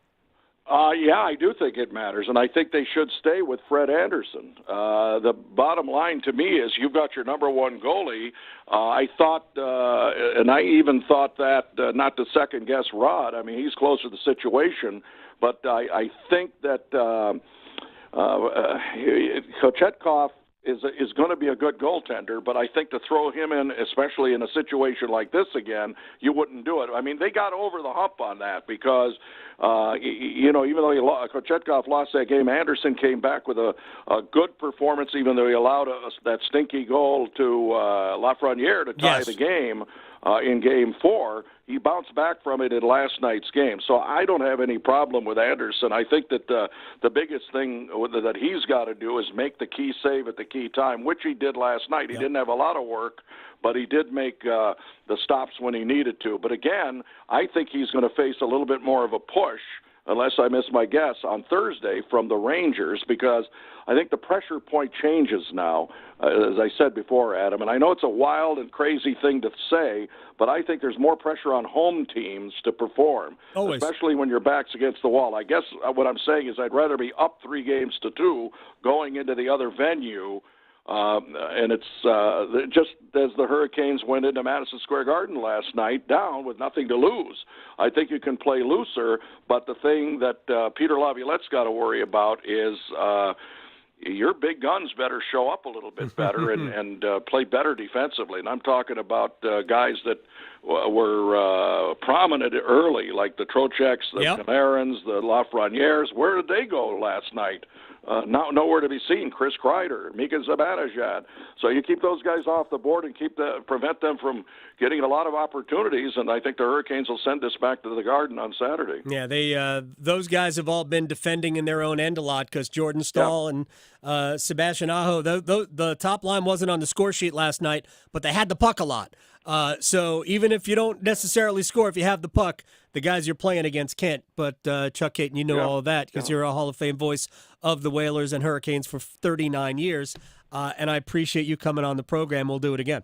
Yeah, I do think it matters, and I think they should stay with Fred Anderson. The bottom line to me is you've got your number one goalie. I thought, and I even thought that, not to second-guess Rod, I mean, he's closer to the situation, but I think that Kochetkov is going to be a good goaltender, but I think to throw him in, especially in a situation like this again, you wouldn't do it. I mean, they got over the hump on that because, even though Kochetkov lost that game, Anderson came back with a good performance, even though he allowed that stinky goal to Lafreniere to tie the game in Game 4. He bounced back from it in last night's game. So I don't have any problem with Anderson. I think that the biggest thing that he's got to do is make the key save at the key time, which he did last night. He didn't have a lot of work, but he did make the stops when he needed to. But again, I think he's going to face a little bit more of a push, unless I miss my guess, on Thursday from the Rangers, because I think the pressure point changes now, as I said before, Adam. And I know it's a wild and crazy thing to say, but I think there's more pressure on home teams to perform, especially when your back's against the wall. I guess what I'm saying is I'd rather be up 3-2 going into the other venue. And it's just as the Hurricanes went into Madison Square Garden last night, down with nothing to lose. I think you can play looser, but the thing that Peter Laviolette's got to worry about is your big guns better show up a little bit better and play better defensively. And I'm talking about guys that were prominent early, like the Trocheks, the Kanarins, the Lafrenieres. Where did they go last night? Nowhere to be seen. Chris Kreider, Mika Zibanejad. So you keep those guys off the board and prevent them from getting a lot of opportunities, and I think the Hurricanes will send this back to the Garden on Saturday. Yeah, those guys have all been defending in their own end a lot because Jordan Staal and Sebastian Aho, the top line wasn't on the score sheet last night, but they had the puck a lot. So even if you don't necessarily score, if you have the puck, the guys you're playing against can't. But Chuck Caton, you know all of that because you're a Hall of Fame voice of the Whalers and Hurricanes for 39 years. And I appreciate you coming on the program. We'll do it again.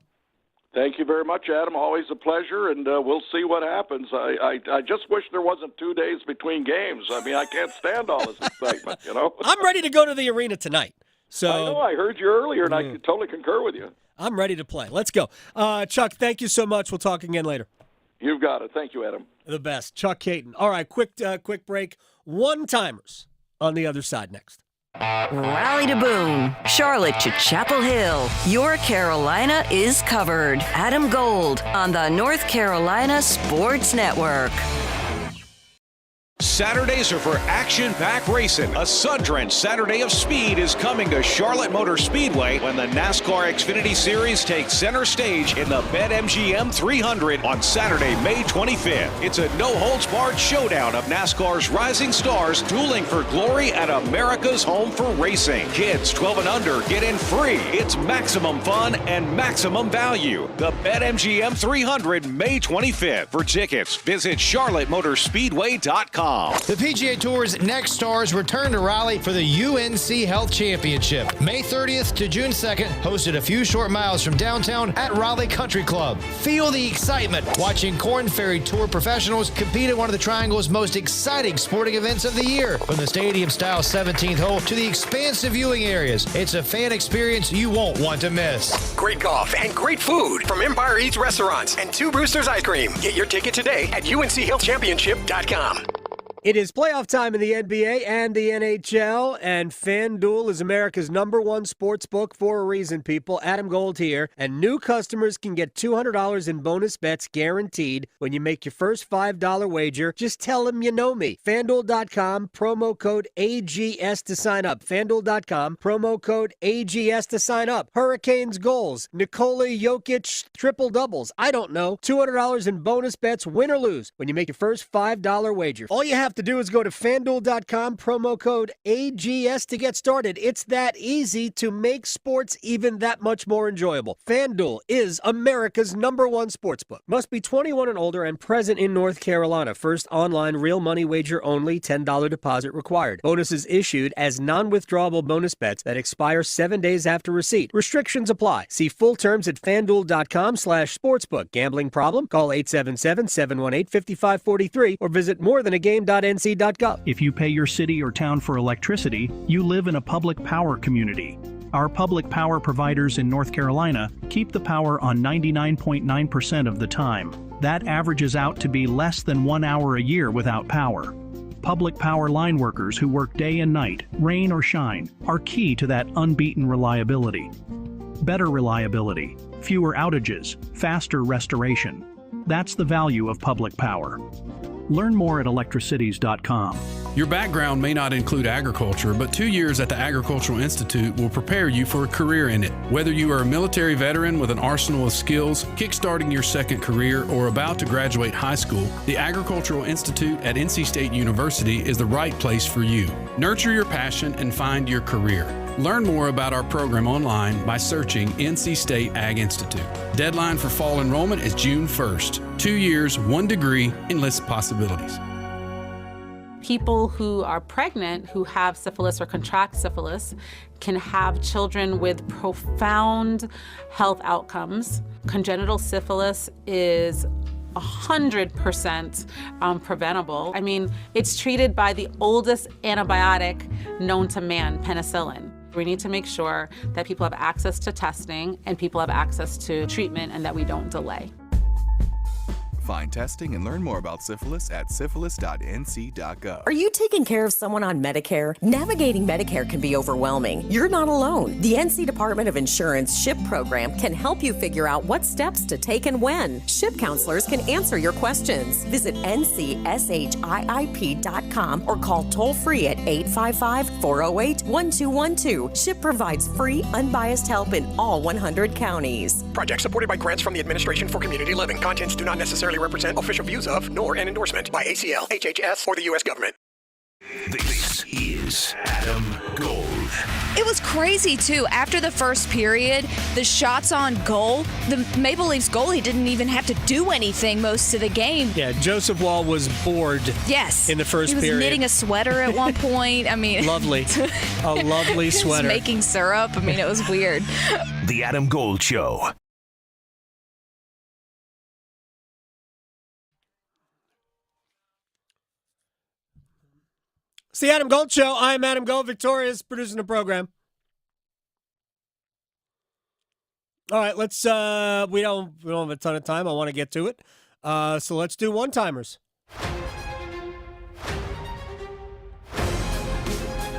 Thank you very much, Adam. Always a pleasure, and we'll see what happens. I just wish there wasn't 2 days between games. I mean, I can't stand all this excitement, I'm ready to go to the arena tonight. So I know. I heard you earlier, and I totally concur with you. I'm ready to play. Let's go. Chuck, thank you so much. We'll talk again later. You've got it. Thank you, Adam. The best. Chuck Caton. All right, quick break. One-timers on the other side next. Raleigh to Boone, Charlotte to Chapel Hill. Your Carolina is covered. Adam Gold on the North Carolina Sports Network. Saturdays are for action-packed racing. A sun-drenched Saturday of speed is coming to Charlotte Motor Speedway when the NASCAR Xfinity Series takes center stage in the BetMGM 300 on Saturday, May 25th. It's a no-holds-barred showdown of NASCAR's rising stars dueling for glory at America's home for racing. Kids 12 and under get in free. It's maximum fun and maximum value. The BetMGM 300, May 25th. For tickets, visit charlottemotorspeedway.com. The PGA Tour's next stars return to Raleigh for the UNC Health Championship. May 30th to June 2nd, hosted a few short miles from downtown at Raleigh Country Club. Feel the excitement watching Korn Ferry Tour professionals compete at one of the Triangle's most exciting sporting events of the year. From the stadium-style 17th hole to the expansive viewing areas, it's a fan experience you won't want to miss. Great golf and great food from Empire Eats Restaurants and Two Roosters Ice Cream. Get your ticket today at UNCHealthChampionship.com. It is playoff time in the NBA and the NHL, and FanDuel is America's #1 sports book for a reason, people. Adam Gold here, and new customers can get $200 in bonus bets guaranteed when you make your first $5 wager. Just tell them you know me. FanDuel.com, promo code AGS to sign up. FanDuel.com, promo code AGS to sign up. Hurricanes goals, Nikola Jokic triple-doubles. I don't know. $200 in bonus bets, win or lose, when you make your first $5 wager. All you have to do is go to FanDuel.com, promo code AGS to get started. It's that easy to make sports even that much more enjoyable. FanDuel is America's #1 sportsbook. Must be 21 and older and present in North Carolina. First online real money wager only, $10 deposit required. Bonuses issued as non-withdrawable bonus bets that expire 7 days after receipt. Restrictions apply. See full terms at FanDuel.com/sportsbook. Gambling problem? Call 877-718-5543 or visit morethanagame.nc.gov. If you pay your city or town for electricity, you live in a public power community. Our public power providers in North Carolina keep the power on 99.9% of the time. That averages out to be less than 1 hour a year without power. Public power line workers who work day and night, rain or shine, are key to that unbeaten reliability. Better reliability, fewer outages, faster restoration. That's the value of public power. Learn more at electricities.com. Your background may not include agriculture, but 2 years at the Agricultural Institute will prepare you for a career in it. Whether you are a military veteran with an arsenal of skills, kickstarting your second career, or about to graduate high school, the Agricultural Institute at NC State University is the right place for you. Nurture your passion and find your career. Learn more about our program online by searching NC State Ag Institute. Deadline for fall enrollment is June 1st. 2 years, 1 degree, endless possibilities. People who are pregnant who have syphilis or contract syphilis can have children with profound health outcomes. Congenital syphilis is 100% preventable. I mean, it's treated by the oldest antibiotic known to man, penicillin. We need to make sure that people have access to testing and people have access to treatment and that we don't delay. Find testing and learn more about syphilis at syphilis.nc.gov. Are you taking care of someone on Medicare? Navigating Medicare can be overwhelming. You're not alone. The NC Department of Insurance SHIP program can help you figure out what steps to take and when. SHIP counselors can answer your questions. Visit ncshiip.com or call toll-free at 855-408-1212. SHIP provides free, unbiased help in all 100 counties. Project supported by grants from the Administration for Community Living. Contents do not necessarily represent official views of, nor an endorsement by ACL, HHS, or the U.S. government. This is Adam Gold. It was crazy, too. After the first period, the shots on goal, the Maple Leafs goalie didn't even have to do anything most of the game. Yeah, Joseph Wall was bored. Yes. In the first period. He was knitting a sweater at one point. I mean, lovely. A lovely sweater. He was making syrup. I mean, it was weird. The Adam Gold Show. It's the Adam Gold Show. I'm Adam Gold, Victoria's producing the program. All right, let's. We don't have a ton of time. I want to get to it. So let's do one-timers.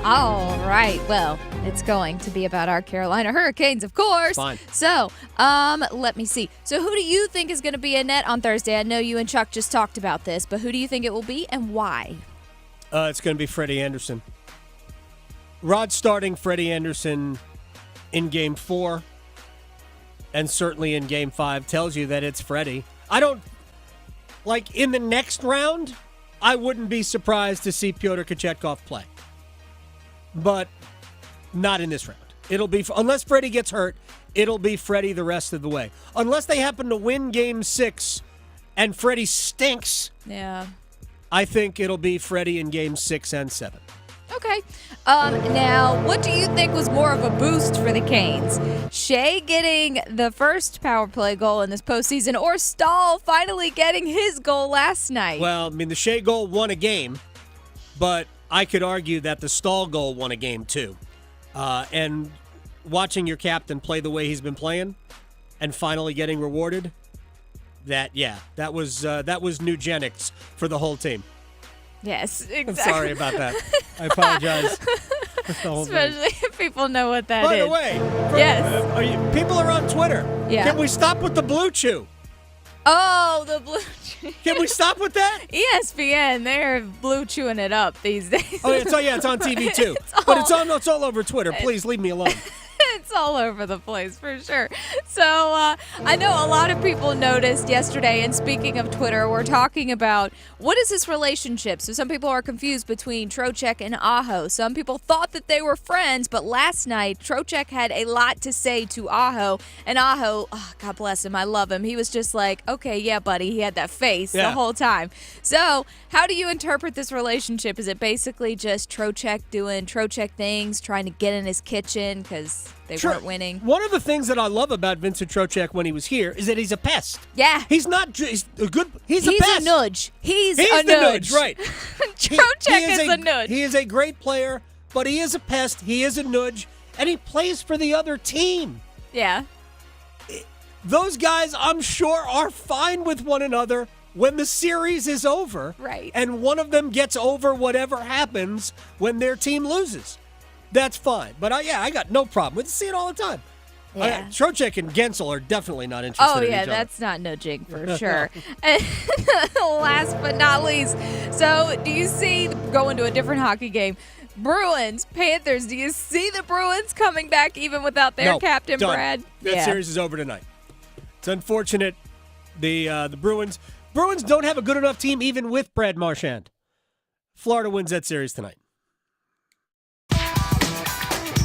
All right. Well, it's going to be about our Carolina Hurricanes, of course. Fine. So, let me see. So, who do you think is going to be in net on Thursday? I know you and Chuck just talked about this, but who do you think it will be and why? It's going to be Freddie Anderson. Rod starting Freddie Anderson in Game 4 and certainly in Game 5 tells you that it's Freddie. In the next round, I wouldn't be surprised to see Pyotr Kochetkov play. But not in this round. It'll be, unless Freddie gets hurt, it'll be Freddie the rest of the way. Unless they happen to win Game 6 and Freddie stinks. Yeah. I think it'll be Freddie in Game 6 and 7. Okay. Now, what do you think was more of a boost for the Canes? Shea getting the first power play goal in this postseason, or Stahl finally getting his goal last night? Well, the Shea goal won a game, but I could argue that the Stahl goal won a game too. And watching your captain play the way he's been playing and finally getting rewarded, that was Nugenics for the whole team. Yes, exactly. I'm sorry about that. I apologize. Especially if people know what that is. By the way, yes. People are on Twitter. Yeah. Can we stop with the Blue Chew? Oh, the Blue Chew. Can we stop with that? ESPN, they're blue chewing it up these days. Oh, it's on TV too. It's all over Twitter. Please leave me alone. It's all over the place for sure. So I know a lot of people noticed yesterday, and speaking of Twitter, we're talking about what is this relationship? So some people are confused between Trocheck and Aho. Some people thought that they were friends, but last night Trocheck had a lot to say to Aho, and Aho, God bless him, I love him. He was just like, okay, yeah, buddy. He had that face the whole time. So how do you interpret this relationship? Is it basically just Trocheck doing Trocheck things, trying to get in his kitchen because they weren't winning? One of the things that I love about Vincent Trocheck when he was here is that he's a pest. Yeah. He's not he's a good he's a He's pest. a nudge. He's the a nudge. right. Trocheck is a nudge. He is a great player, but he is a pest. He is a nudge, and he plays for the other team. Yeah. Those guys, I'm sure, are fine with one another when the series is over. Right. And one of them gets over whatever happens when their team loses. That's fine. But I got no problem. We see it all the time. Yeah. Trocheck and Gensel are definitely not interested in each other. That's not nudging for sure. And last but not least, so do you see, going to a different hockey game, Bruins, Panthers, do you see the Bruins coming back even without their captain, done. Brad? That series is over tonight. It's unfortunate. The Bruins don't have a good enough team even with Brad Marchand. Florida wins that series tonight.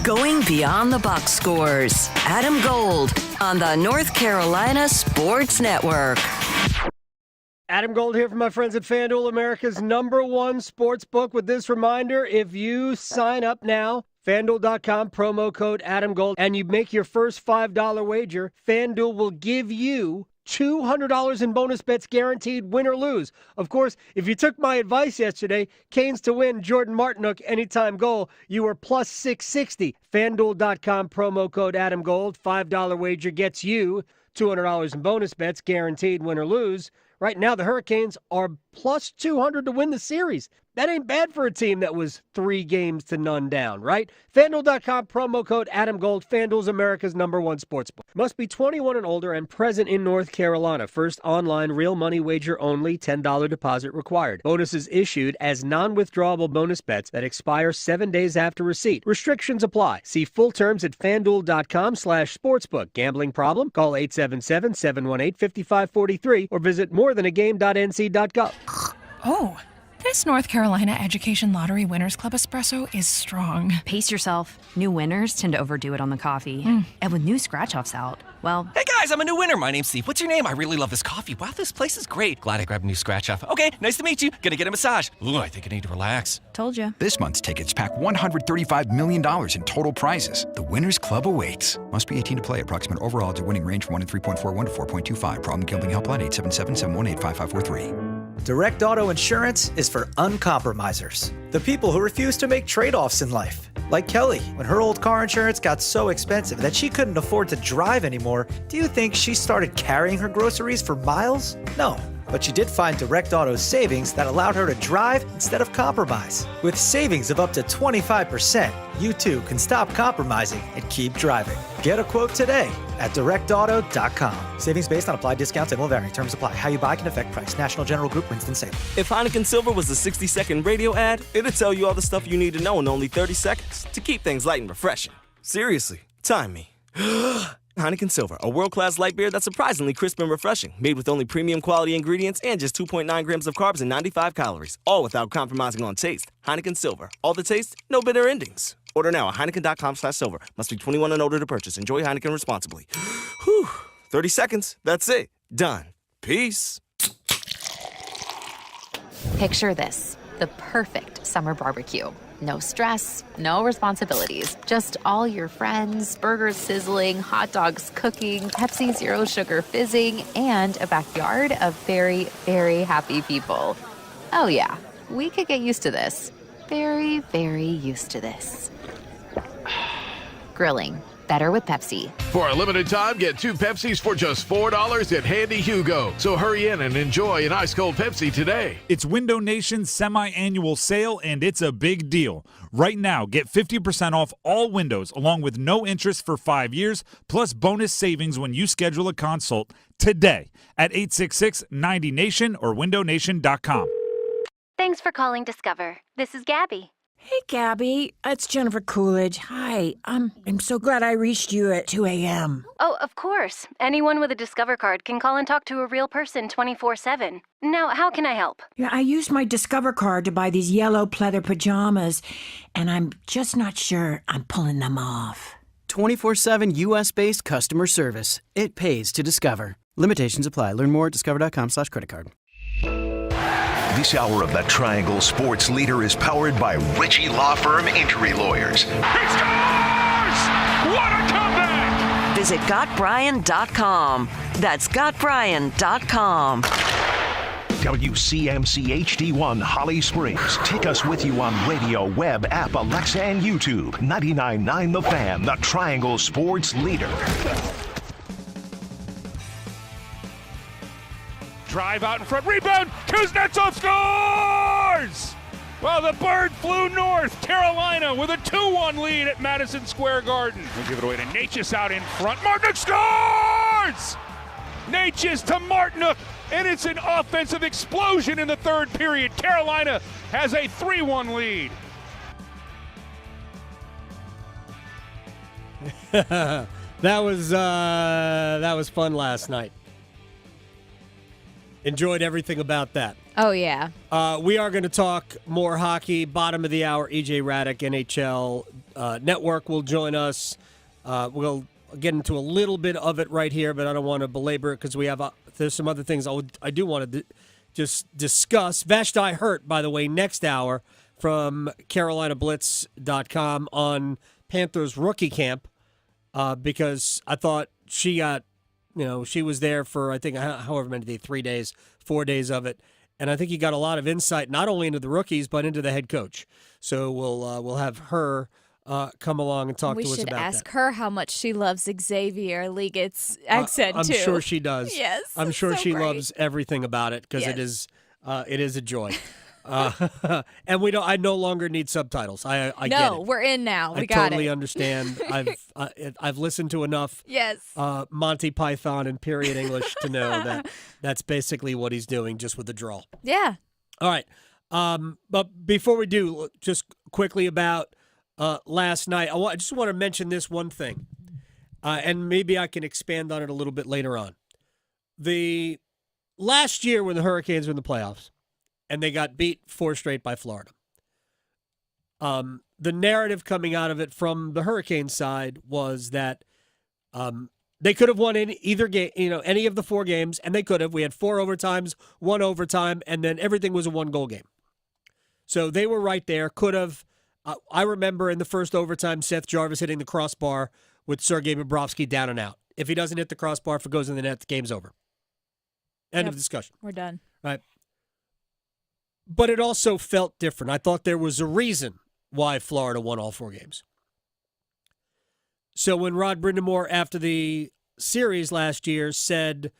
Going beyond the box scores. Adam Gold on the North Carolina Sports Network. Adam Gold here from my friends at FanDuel, America's #1 sports book, with this reminder: if you sign up now, FanDuel.com, promo code Adam Gold, and you make your first $5 wager, FanDuel will give you $200 in bonus bets guaranteed, win or lose. Of course, if you took my advice yesterday, Canes to win, Jordan Martinook anytime goal, you were plus 660. FanDuel.com, promo code Adam Gold. $5 wager gets you $200 in bonus bets guaranteed, win or lose. Right now, the Hurricanes are plus 200 to win the series. That ain't bad for a team that was 3-0 down, right? FanDuel.com, promo code Adam Gold. FanDuel's America's #1 sportsbook. Must be 21 and older and present in North Carolina. First online real money wager only. $10 deposit required. Bonuses issued as non-withdrawable bonus bets that expire 7 days after receipt. Restrictions apply. See full terms at FanDuel.com/sportsbook. Gambling problem? Call 877-718-5543 or visit morethanagame.nc.gov. Oh, this North Carolina Education Lottery Winners Club espresso is strong. Pace yourself. New winners tend to overdo it on the coffee. And with new scratch-offs out, well... Hey guys, I'm a new winner. My name's Steve. What's your name? I really love this coffee. Wow, this place is great. Glad I grabbed a new scratch-off. Okay, nice to meet you. Gonna get a massage. Ooh, I think I need to relax. Told you. This month's tickets pack $135 million in total prizes. The Winners Club awaits. Must be 18 to play. Approximate overall odds of winning range from 1 in 3.41 to 4.25. Problem gambling helpline 877-718-5543. Direct Auto Insurance is for uncompromisers. The people who refuse to make trade-offs in life. Like Kelly, when her old car insurance got so expensive that she couldn't afford to drive anymore, do you think she started carrying her groceries for miles? No. But she did find Direct Auto's savings that allowed her to drive instead of compromise. With savings of up to 25%, you too can stop compromising and keep driving. Get a quote today at directauto.com. Savings based on applied discounts and will vary. Terms apply. How you buy can affect price. National General Group, Winston-Salem. If Heineken Silver was a 60-second radio ad, it'd tell you all the stuff you need to know in only 30 seconds to keep things light and refreshing. Seriously, time me. Heineken Silver, a world-class light beer that's surprisingly crisp and refreshing, made with only premium quality ingredients and just 2.9 grams of carbs and 95 calories, all without compromising on taste. Heineken Silver, all the taste, no bitter endings. Order now at Heineken.com/silver. Must be 21 and older to purchase. Enjoy Heineken responsibly. Whew, 30 seconds, that's it. Done. Peace. Picture this, the perfect summer barbecue. No stress, no responsibilities, just all your friends, burgers sizzling, hot dogs cooking, Pepsi Zero Sugar fizzing, and a backyard of very, very happy people. Oh yeah, we could get used to this. Very, very used to this. Grilling, better with Pepsi. For a limited time, get 2 Pepsis for just $4 at Handy Hugo. So hurry in and enjoy an ice-cold Pepsi today. It's Window Nation's semi-annual sale, and it's a big deal. Right now, get 50% off all windows, along with no interest for 5 years, plus bonus savings when you schedule a consult today at 866-90-NATION or windownation.com. Thanks for calling Discover. This is Gabby. Hey, Gabby. It's Jennifer Coolidge. Hi. I'm so glad I reached you at 2 a.m. Oh, of course. Anyone with a Discover card can call and talk to a real person 24/7. Now, how can I help? Yeah, I used my Discover card to buy these yellow pleather pajamas, and I'm just not sure I'm pulling them off. 24/7 U.S.-based customer service. It pays to Discover. Limitations apply. Learn more at discover.com/creditcard. This hour of the Triangle Sports Leader is powered by Ritchie Law Firm Injury Lawyers. He scores! What a comeback! Visit GotBryan.com. That's GotBryan.com. WCMC HD1 Holly Springs. Take us with you on radio, web, app, Alexa, and YouTube. 99.9 The Fan, the Triangle Sports Leader. Drive out in front, rebound, Kuznetsov scores! Well, the bird flew north. Carolina with a 2-1 lead at Madison Square Garden. We'll give it away to Natchez out in front. Martinook scores! Natchez to Martinook, and it's an offensive explosion in the third period. Carolina has a 3-1 lead. That was fun last night. Enjoyed everything about that. Oh, yeah. We are going to talk more hockey. Bottom of the hour, EJ Raddick, NHL Network will join us. We'll get into a little bit of it right here, but I don't want to belabor it because we have there's some other things I do want to just discuss. Vashti Hurt, by the way, next hour from CarolinaBlitz.com on Panthers rookie camp because I thought she got she was there for, I think, however many days, 3 days, 4 days of it. And I think you got a lot of insight, not only into the rookies, but into the head coach. So we'll have her come along and talk to us about that. We should ask her how much she loves Xavier Leggett's accent, I'm too. I'm sure she does. Yes. I'm sure so she great. loves everything about it because Yes. it is a joy. And I no longer need subtitles. I get it. No, we're in now. We I got totally it. understand. I've listened to enough Yes. Monty Python and period English to know that that's basically what he's doing, just with the drawl. Yeah. All right. But before we do, just quickly about last night, I just want to mention this one thing, and maybe I can expand on it a little bit later on. The last year when the Hurricanes were in the playoffs, and they got beat 4 straight by Florida. The narrative coming out of it from the Hurricane side was that they could have won in either game, any of the 4 games, and they could have. We had 4 overtimes, 1 overtime, and then everything was a 1-goal game. So they were right there. Could have. I remember in the first overtime, Seth Jarvis hitting the crossbar with Sergei Bobrovsky down and out. If he doesn't hit the crossbar, if it goes in the net, the game's over. End of discussion. We're done. Right. But it also felt different. I thought there was a reason why Florida won all 4 games. So when Rod Brindamore, after the series last year, said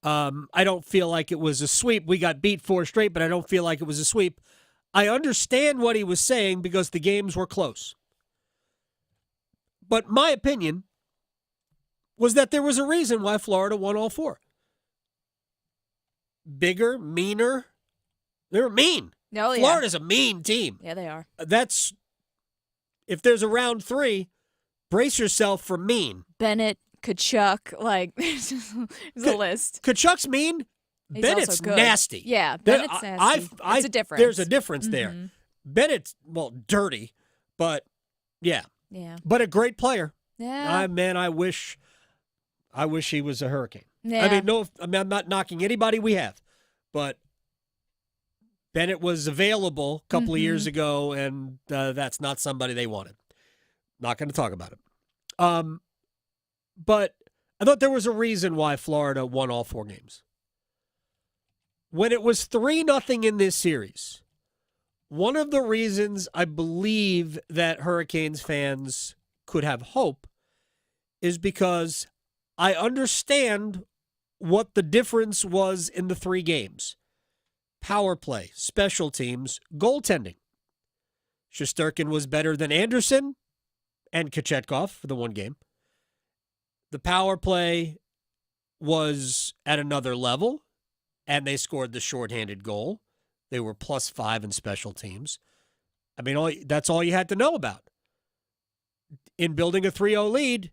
I don't feel like it was a sweep. We got beat 4 straight, but I don't feel like it was a sweep. I understand what he was saying because the games were close. But my opinion was that there was a reason why Florida won all 4. Bigger, meaner. They're mean. Oh, yeah. Florida's a mean team. Yeah, they are. That's, if there's a round 3, brace yourself for mean. Bennett, Kachuk, like, there's a list. Kachuk's mean. He's Bennett's also good. nasty. Yeah, Bennett's nasty. It's a difference. There's a difference there. Bennett's, dirty, but yeah. Yeah. But a great player. Yeah. I wish he was a Hurricane. Yeah. I'm not knocking anybody we have, but Bennett was available a couple of years ago, and that's not somebody they wanted. Not going to talk about it. But I thought there was a reason why Florida won all 4 games. When it was 3-0 in this series, one of the reasons I believe that Hurricanes fans could have hope is because I understand what the difference was in the 3 games. Power play, special teams, goaltending. Shesterkin was better than Anderson and Kochetkov for the 1 game. The power play was at another level, and they scored the shorthanded goal. They were +5 in special teams. I mean, that's all you had to know about. In building a 3-0 lead,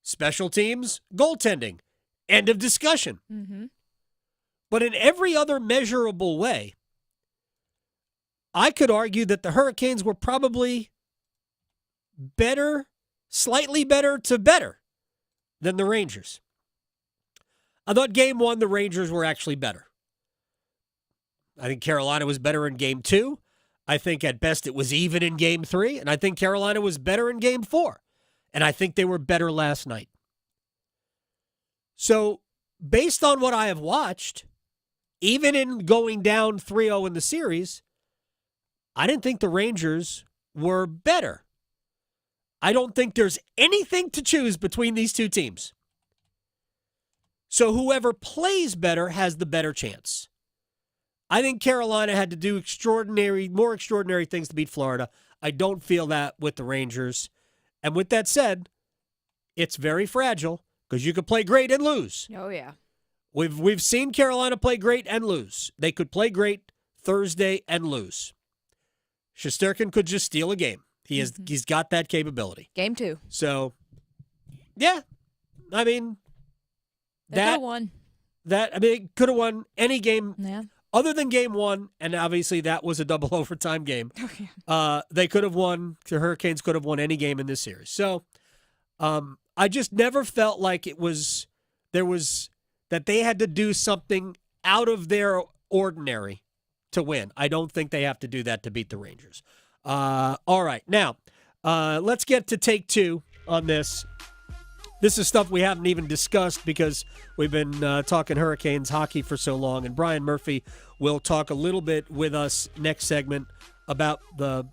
special teams, goaltending. End of discussion. Mm-hmm. But in every other measurable way, I could argue that the Hurricanes were probably better, slightly better to better than the Rangers. I thought Game 1, the Rangers were actually better. I think Carolina was better in Game 2. I think at best it was even in Game 3. And I think Carolina was better in Game 4. And I think they were better last night. So, based on what I have watched, even in going down 3-0 in the series, I didn't think the Rangers were better. I don't think there's anything to choose between these 2 teams. So whoever plays better has the better chance. I think Carolina had to do more extraordinary things to beat Florida. I don't feel that with the Rangers. And with that said, it's very fragile because you could play great and lose. Oh, yeah. We've seen Carolina play great and lose. They could play great Thursday and lose. Shesterkin could just steal a game. He's got that capability. Game 2. So, yeah. I mean, They could have won. It could have won any game Yeah. other than Game 1, and obviously that was a double overtime game. They could have won. The Hurricanes could have won any game in this series. So, I just never felt like that they had to do something out of their ordinary to win. I don't think they have to do that to beat the Rangers. All right. Now, let's get to take 2 on this. This is stuff we haven't even discussed because we've been talking Hurricanes hockey for so long. And Brian Murphy will talk a little bit with us next segment about the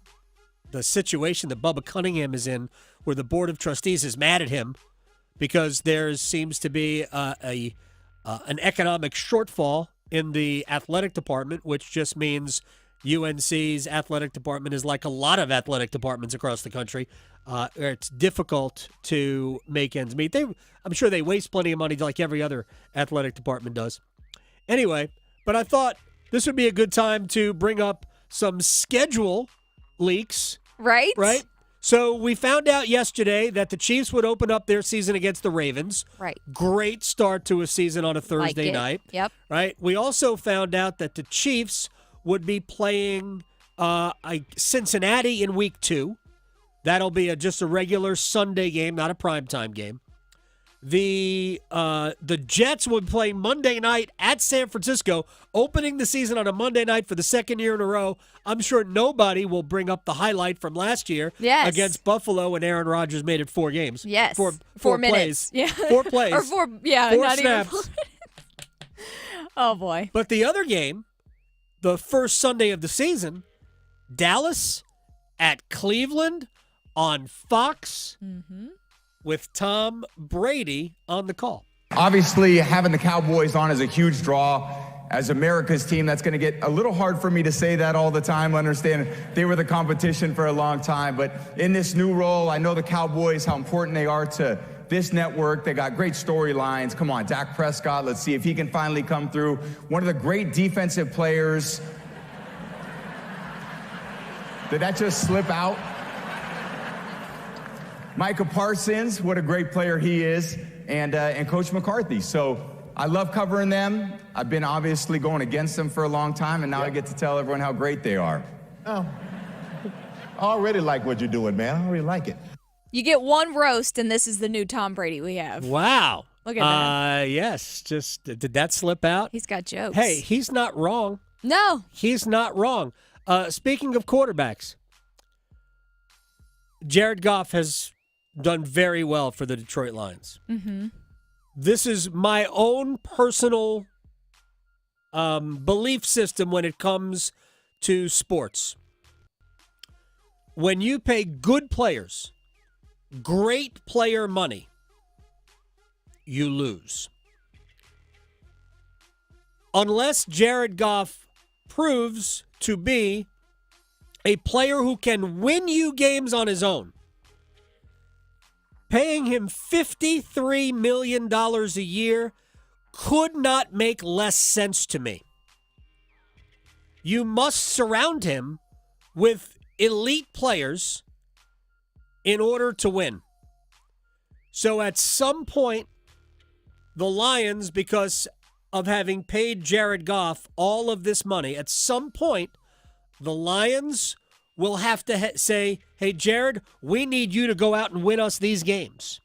situation that Bubba Cunningham is in, where the Board of Trustees is mad at him because there seems to be an economic shortfall in the athletic department, which just means UNC's athletic department is like a lot of athletic departments across the country. It's difficult to make ends meet. I'm sure they waste plenty of money like every other athletic department does. Anyway, but I thought this would be a good time to bring up some schedule leaks. Right? Right? So we found out yesterday that the Chiefs would open up their season against the Ravens. Right. Great start to a season on a Thursday night. Yep. Right? We also found out that the Chiefs would be playing Cincinnati in Week 2. That'll be just a regular Sunday game, not a primetime game. The Jets will be playing Monday night at San Francisco, opening the season on a Monday night for the second year in a row. I'm sure nobody will bring up the highlight from last year against Buffalo when Aaron Rodgers made it 4 games. Yes. Four minutes. plays. Yeah. 4 plays. Or 4, yeah. 4 not snaps. Even. Oh, boy. But the other game, the first Sunday of the season, Dallas at Cleveland on Fox with Tom Brady on the call. Obviously, having the Cowboys on is a huge draw. As America's team, that's going to get a little hard for me to say that all the time. I understand they were the competition for a long time. But in this new role, I know the Cowboys, how important they are to this network. They got great storylines. Come on, Dak Prescott, let's see if he can finally come through. One of the great defensive players. Did that just slip out? Micah Parsons, what a great player he is, and Coach McCarthy. So I love covering them. I've been obviously going against them for a long time, and now I get to tell everyone how great they are. Oh, I already like what you're doing, man. I already like it. You get one roast, and this is the new Tom Brady we have. Wow. Look at that. Yes, just did that slip out? He's got jokes. Hey, he's not wrong. No. He's not wrong. Speaking of quarterbacks, Jared Goff has done very well for the Detroit Lions. Mm-hmm. This is my own personal belief system when it comes to sports. When you pay good players great player money, you lose. Unless Jared Goff proves to be a player who can win you games on his own, paying him $53 million a year could not make less sense to me. You must surround him with elite players in order to win. So at some point, the Lions, because of having paid Jared Goff all of this money, at some point, the Lions will have to say, hey, Jared, we need you to go out and win us these games.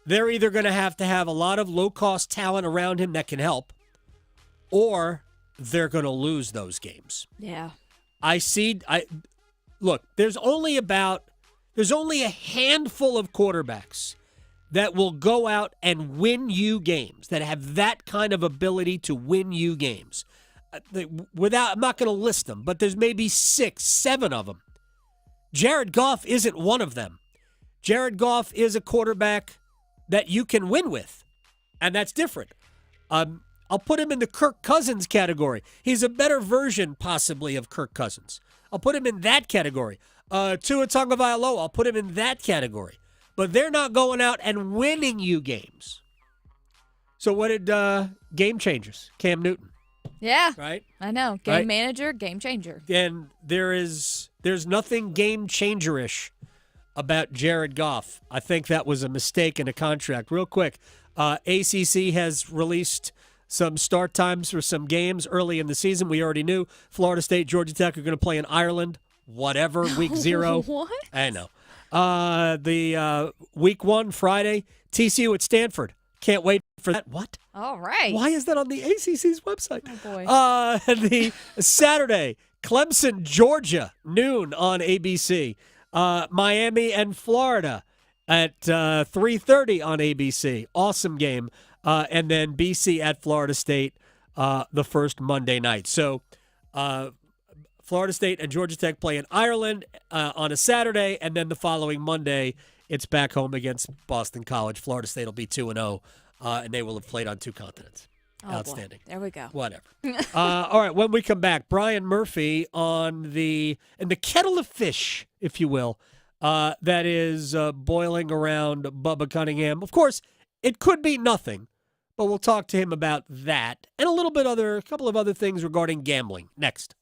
They're either going to have a lot of low-cost talent around him that can help, or they're going to lose those games. Yeah. Look, there's only a handful of quarterbacks that will go out and win you games, that have that kind of ability to win you games. I'm not going to list them, but there's maybe 6, 7 of them. Jared Goff isn't one of them. Jared Goff is a quarterback that you can win with, and that's different. I'll put him in the Kirk Cousins category. He's a better version, possibly, of Kirk Cousins. I'll put him in that category. Tua Tagovailoa, I'll put him in that category. But they're not going out and winning you games. So what did Game Changers, Cam Newton? Yeah. Right? I know. Game Right? manager, game changer. And there's nothing game changer-ish about Jared Goff. I think that was a mistake in a contract. Real quick, ACC has released some start times for some games early in the season. We already knew Florida State, Georgia Tech are going to play in Ireland, whatever, week 0. What? I know. The week 1, Friday, TCU at Stanford. Can't wait for that. What? All right. Why is that on the ACC's website? Oh, boy. The Saturday, Clemson, Georgia, noon on ABC. Miami and Florida at 3:30 on ABC. Awesome game. And then BC at Florida State the first Monday night. So Florida State and Georgia Tech play in Ireland on a Saturday, and then the following Monday, it's back home against Boston College. Florida State will be 2-0, and they will have played on 2 continents. Oh, Outstanding. Boy. There we go. Whatever. All right, when we come back, Brian Murphy in the kettle of fish, if you will, that is boiling around Bubba Cunningham. Of course, it could be nothing, but we'll talk to him about that and a couple of other things regarding gambling next.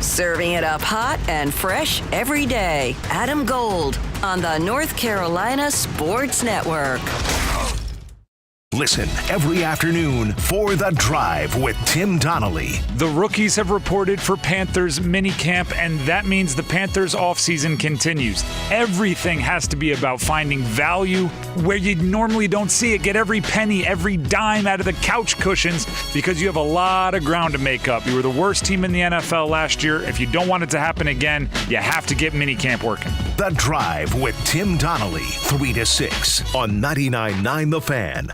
Serving it up hot and fresh every day. Adam Gold on the North Carolina Sports Network. Listen every afternoon for The Drive with Tim Donnelly. The rookies have reported for Panthers minicamp, and that means the Panthers offseason continues. Everything has to be about finding value where you normally don't see it. Get every penny, every dime out of the couch cushions because you have a lot of ground to make up. You were the worst team in the NFL last year. If you don't want it to happen again, you have to get minicamp working. The Drive with Tim Donnelly, 3 to 6 on 99.9 The Fan.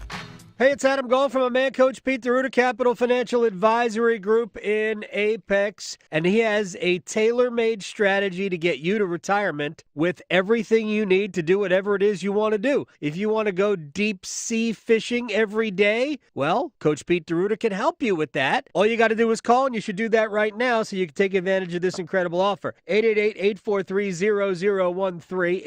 Hey, it's Adam Gold from a man, Coach Pete DeRuta, Capital Financial Advisory Group in Apex. And he has a tailor-made strategy to get you to retirement with everything you need to do whatever it is you want to do. If you want to go deep sea fishing every day, well, Coach Pete DeRuta can help you with that. All you got to do is call, and you should do that right now so you can take advantage of this incredible offer. 888-843-0013,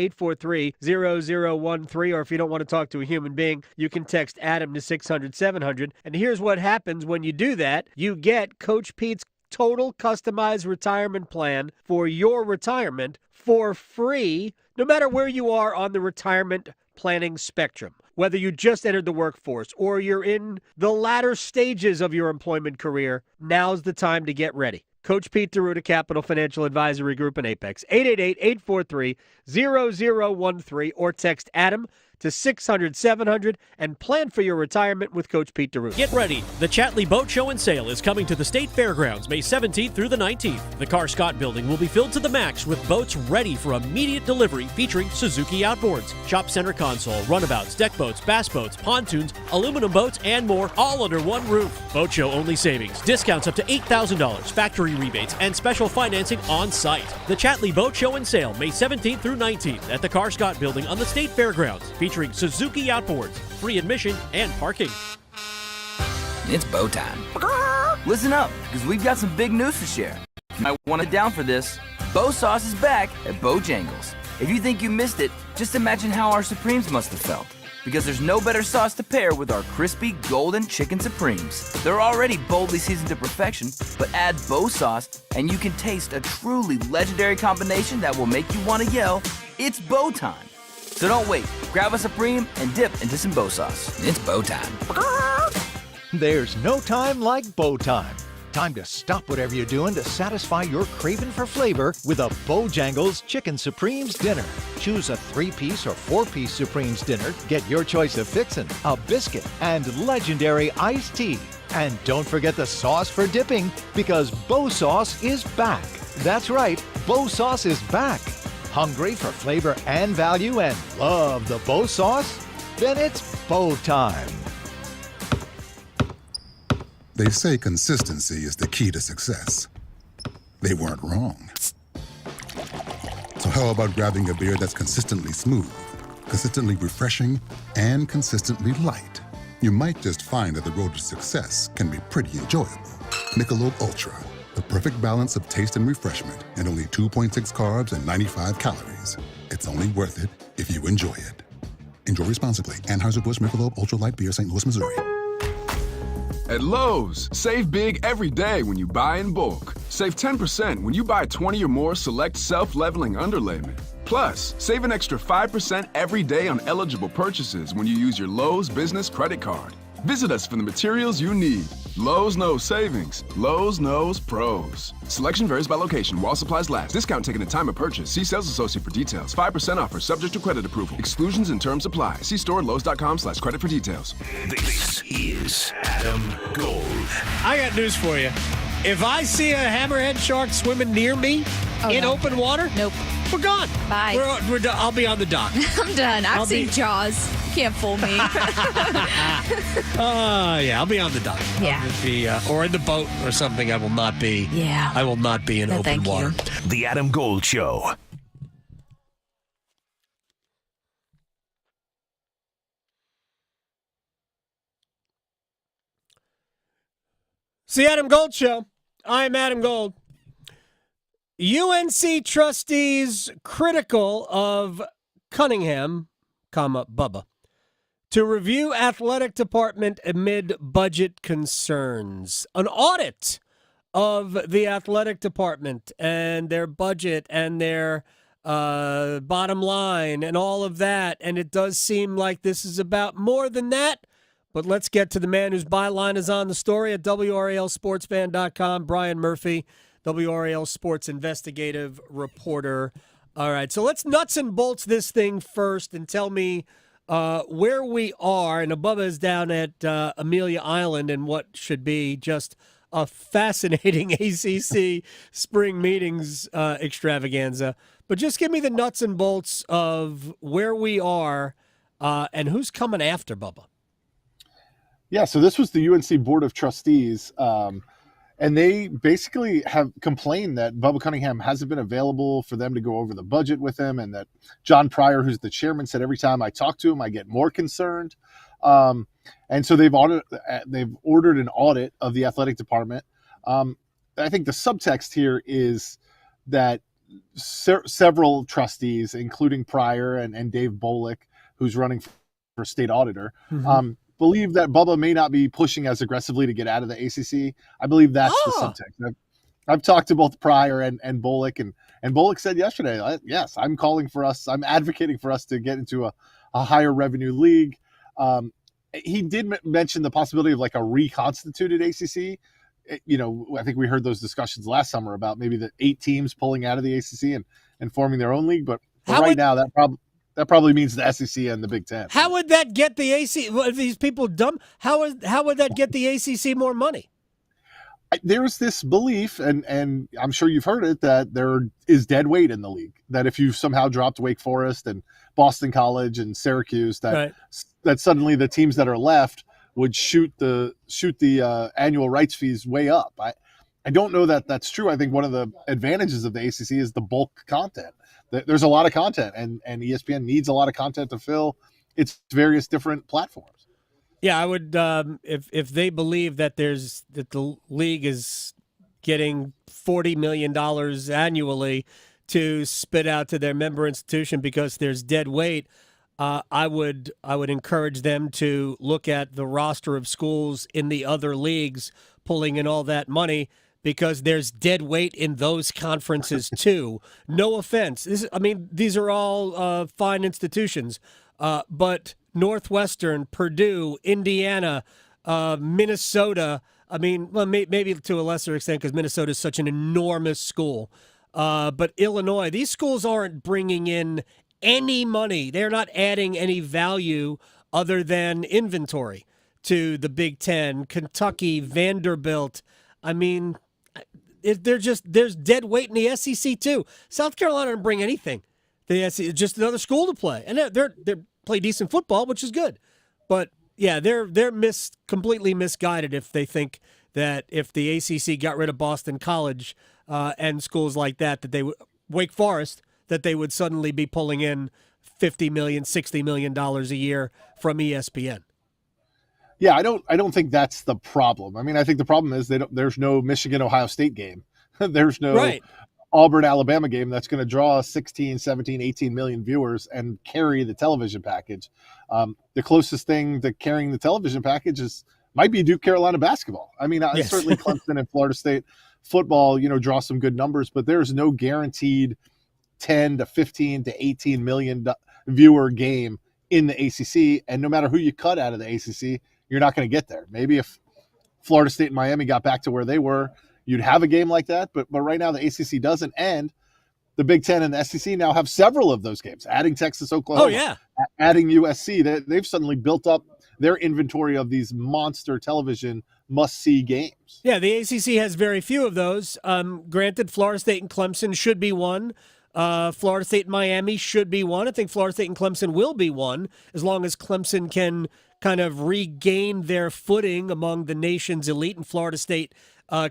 888-843-0013, or if you don't want to talk to a human being, you can text Adam to 600-700. And here's what happens when you do that. You get Coach Pete's total customized retirement plan for your retirement for free, no matter where you are on the retirement planning spectrum. Whether you just entered the workforce or you're in the latter stages of your employment career, now's the time to get ready. Coach Pete DeRuta, Capital Financial Advisory Group in Apex, 888-843-0013, or text Adam to 600-700 and plan for your retirement with Coach Pete DeRuta. Get ready. The Chatley Boat Show and Sale is coming to the State Fairgrounds May 17th through the 19th. The Car Scott building will be filled to the max with boats ready for immediate delivery featuring Suzuki outboards, shop center console, runabouts, deck boats, bass boats, pontoons, aluminum boats, and more, all under one roof. Boat show only savings, discounts up to $8,000, factory rebates, and special financing on site. The Chatley Boat Show and Sale May 17th through 19th at the Car Scott building on the State Fairgrounds, featuring Suzuki outboards, free admission, and parking. It's bow time. Listen up, because we've got some big news to share. You might want it down for this. Bow Sauce is back at Bojangles. If you think you missed it, just imagine how our Supremes must have felt. Because there's no better sauce to pair with our crispy golden chicken Supremes. They're already boldly seasoned to perfection, but add Bow Sauce and you can taste a truly legendary combination that will make you want to yell, "It's bow time." So don't wait. Grab a Supreme and dip into some Bow Sauce. It's bow time. There's no time like bow time. Time to stop whatever you're doing to satisfy your craving for flavor with a Bojangles Chicken Supremes dinner. Choose a 3-piece or 4-piece Supremes dinner. Get your choice of fixin', a biscuit, and legendary iced tea. And don't forget the sauce for dipping, because Bow Sauce is back. That's right, Bow Sauce is back. Hungry for flavor and value and love the Bow Sauce? Then it's bow time. They say consistency is the key to success. They weren't wrong. So how about grabbing a beer that's consistently smooth, consistently refreshing, and consistently light? You might just find that the road to success can be pretty enjoyable. Michelob Ultra, the perfect balance of taste and refreshment, and only 2.6 carbs and 95 calories. It's only worth it if you enjoy it. Enjoy responsibly. Anheuser-Busch Michelob Ultra Light Beer, St. Louis, Missouri. At Lowe's, save big every day when you buy in bulk. Save 10% when you buy 20 or more select self-leveling underlayment. Plus, save an extra 5% every day on eligible purchases when you use your Lowe's Business Credit Card. Visit us for the materials you need. Lowe's knows savings. Lowe's knows pros. Selection varies by location while supplies last. Discount taken at time of purchase. See sales associate for details. 5% offer subject to credit approval. Exclusions and terms apply. See store at lowes.com/credit for details. This is Adam Gold. I got news for you. If I see a hammerhead shark swimming near me in open water, nope, we're gone. Bye. We're done. I'll be on the dock. I'm done. I've seen Jaws. You can't fool me. Yeah, I'll be on the dock. Yeah. I'll be, or in the boat or something. I will not be. Yeah. I will not be in No, open thank you. water. The Adam Gold Show. It's the Adam Gold Show. I'm Adam Gold. UNC trustees critical of Cunningham, Bubba, to review athletic department amid budget concerns. An audit of the athletic department and their budget and their bottom line and all of that. And it does seem like this is about more than that. But let's get to the man whose byline is on the story at WRALSportsFan.com, Brian Murphy, WRAL Sports investigative reporter. All right, so let's nuts and bolts this thing first and tell me where we are. And Bubba is down at Amelia Island in what should be just a fascinating ACC spring meetings extravaganza. But just give me the nuts and bolts of where we are and who's coming after Bubba. Yeah, so this was the UNC Board of Trustees, and they basically have complained that Bubba Cunningham hasn't been available for them to go over the budget with him, and that John Pryor, who's the chairman, said every time I talk to him, I get more concerned. And so they've ordered an audit of the athletic department. I think the subtext here is that several trustees, including Pryor and Dave Bolick, who's running for state auditor, believe that Bubba may not be pushing as aggressively to get out of the ACC. I believe that's the subtext. I've talked to both Pryor and Bolick, and Bolick said yesterday, yes, I'm calling for us. I'm advocating for us to get into a higher revenue league. He did mention the possibility of like a reconstituted ACC. I think we heard those discussions last summer about maybe the 8 teams pulling out of the ACC and forming their own league. But now that probably means the SEC and the Big Ten. How would that get the ACC? Are these people dumb? How would that get the ACC more money? There's this belief, and I'm sure you've heard it, that there is dead weight in the league. That if you somehow dropped Wake Forest and Boston College and Syracuse, that suddenly the teams that are left would shoot the annual rights fees way up. I don't know that that's true. I think one of the advantages of the ACC is the bulk content. There's a lot of content, and ESPN needs a lot of content to fill its various different platforms. Yeah, I would if they believe that the league is getting $40 million annually to spit out to their member institution because there's dead weight. I would encourage them to look at the roster of schools in the other leagues pulling in all that money, because there's dead weight in those conferences too. No offense. These are all fine institutions, but Northwestern, Purdue, Indiana, Minnesota, maybe to a lesser extent because Minnesota is such an enormous school, but Illinois, these schools aren't bringing in any money. They're not adding any value other than inventory to the Big Ten. Kentucky, Vanderbilt. There's dead weight in the SEC too. South Carolina didn't bring anything. The SEC, just another school to play, and they play decent football, which is good. But yeah, they're completely misguided if they think that if the ACC got rid of Boston College and schools like that they would, Wake Forest, that they would suddenly be pulling in $50 million, $60 million a year from ESPN. Yeah, I don't think that's the problem. I think the problem is there's no Michigan-Ohio State game. There's no Auburn-Alabama game that's going to draw 16, 17, 18 million viewers and carry the television package. The closest thing to carrying the television package might be Duke-Carolina basketball. Certainly Clemson and Florida State football, draw some good numbers, but there's no guaranteed 10 to 15 to 18 million viewer game in the ACC. And no matter who you cut out of the ACC, you're not going to get there. Maybe if Florida State and Miami got back to where they were, you'd have a game like that. But right now the ACC doesn't. And the Big Ten and the SEC now have several of those games, adding Texas, Oklahoma, adding USC. They've suddenly built up their inventory of these monster television must-see games. Yeah, the ACC has very few of those. Granted, Florida State and Clemson should be one. Florida State and Miami should be one. I think Florida State and Clemson will be one, as long as Clemson can kind of regain their footing among the nation's elite, and Florida State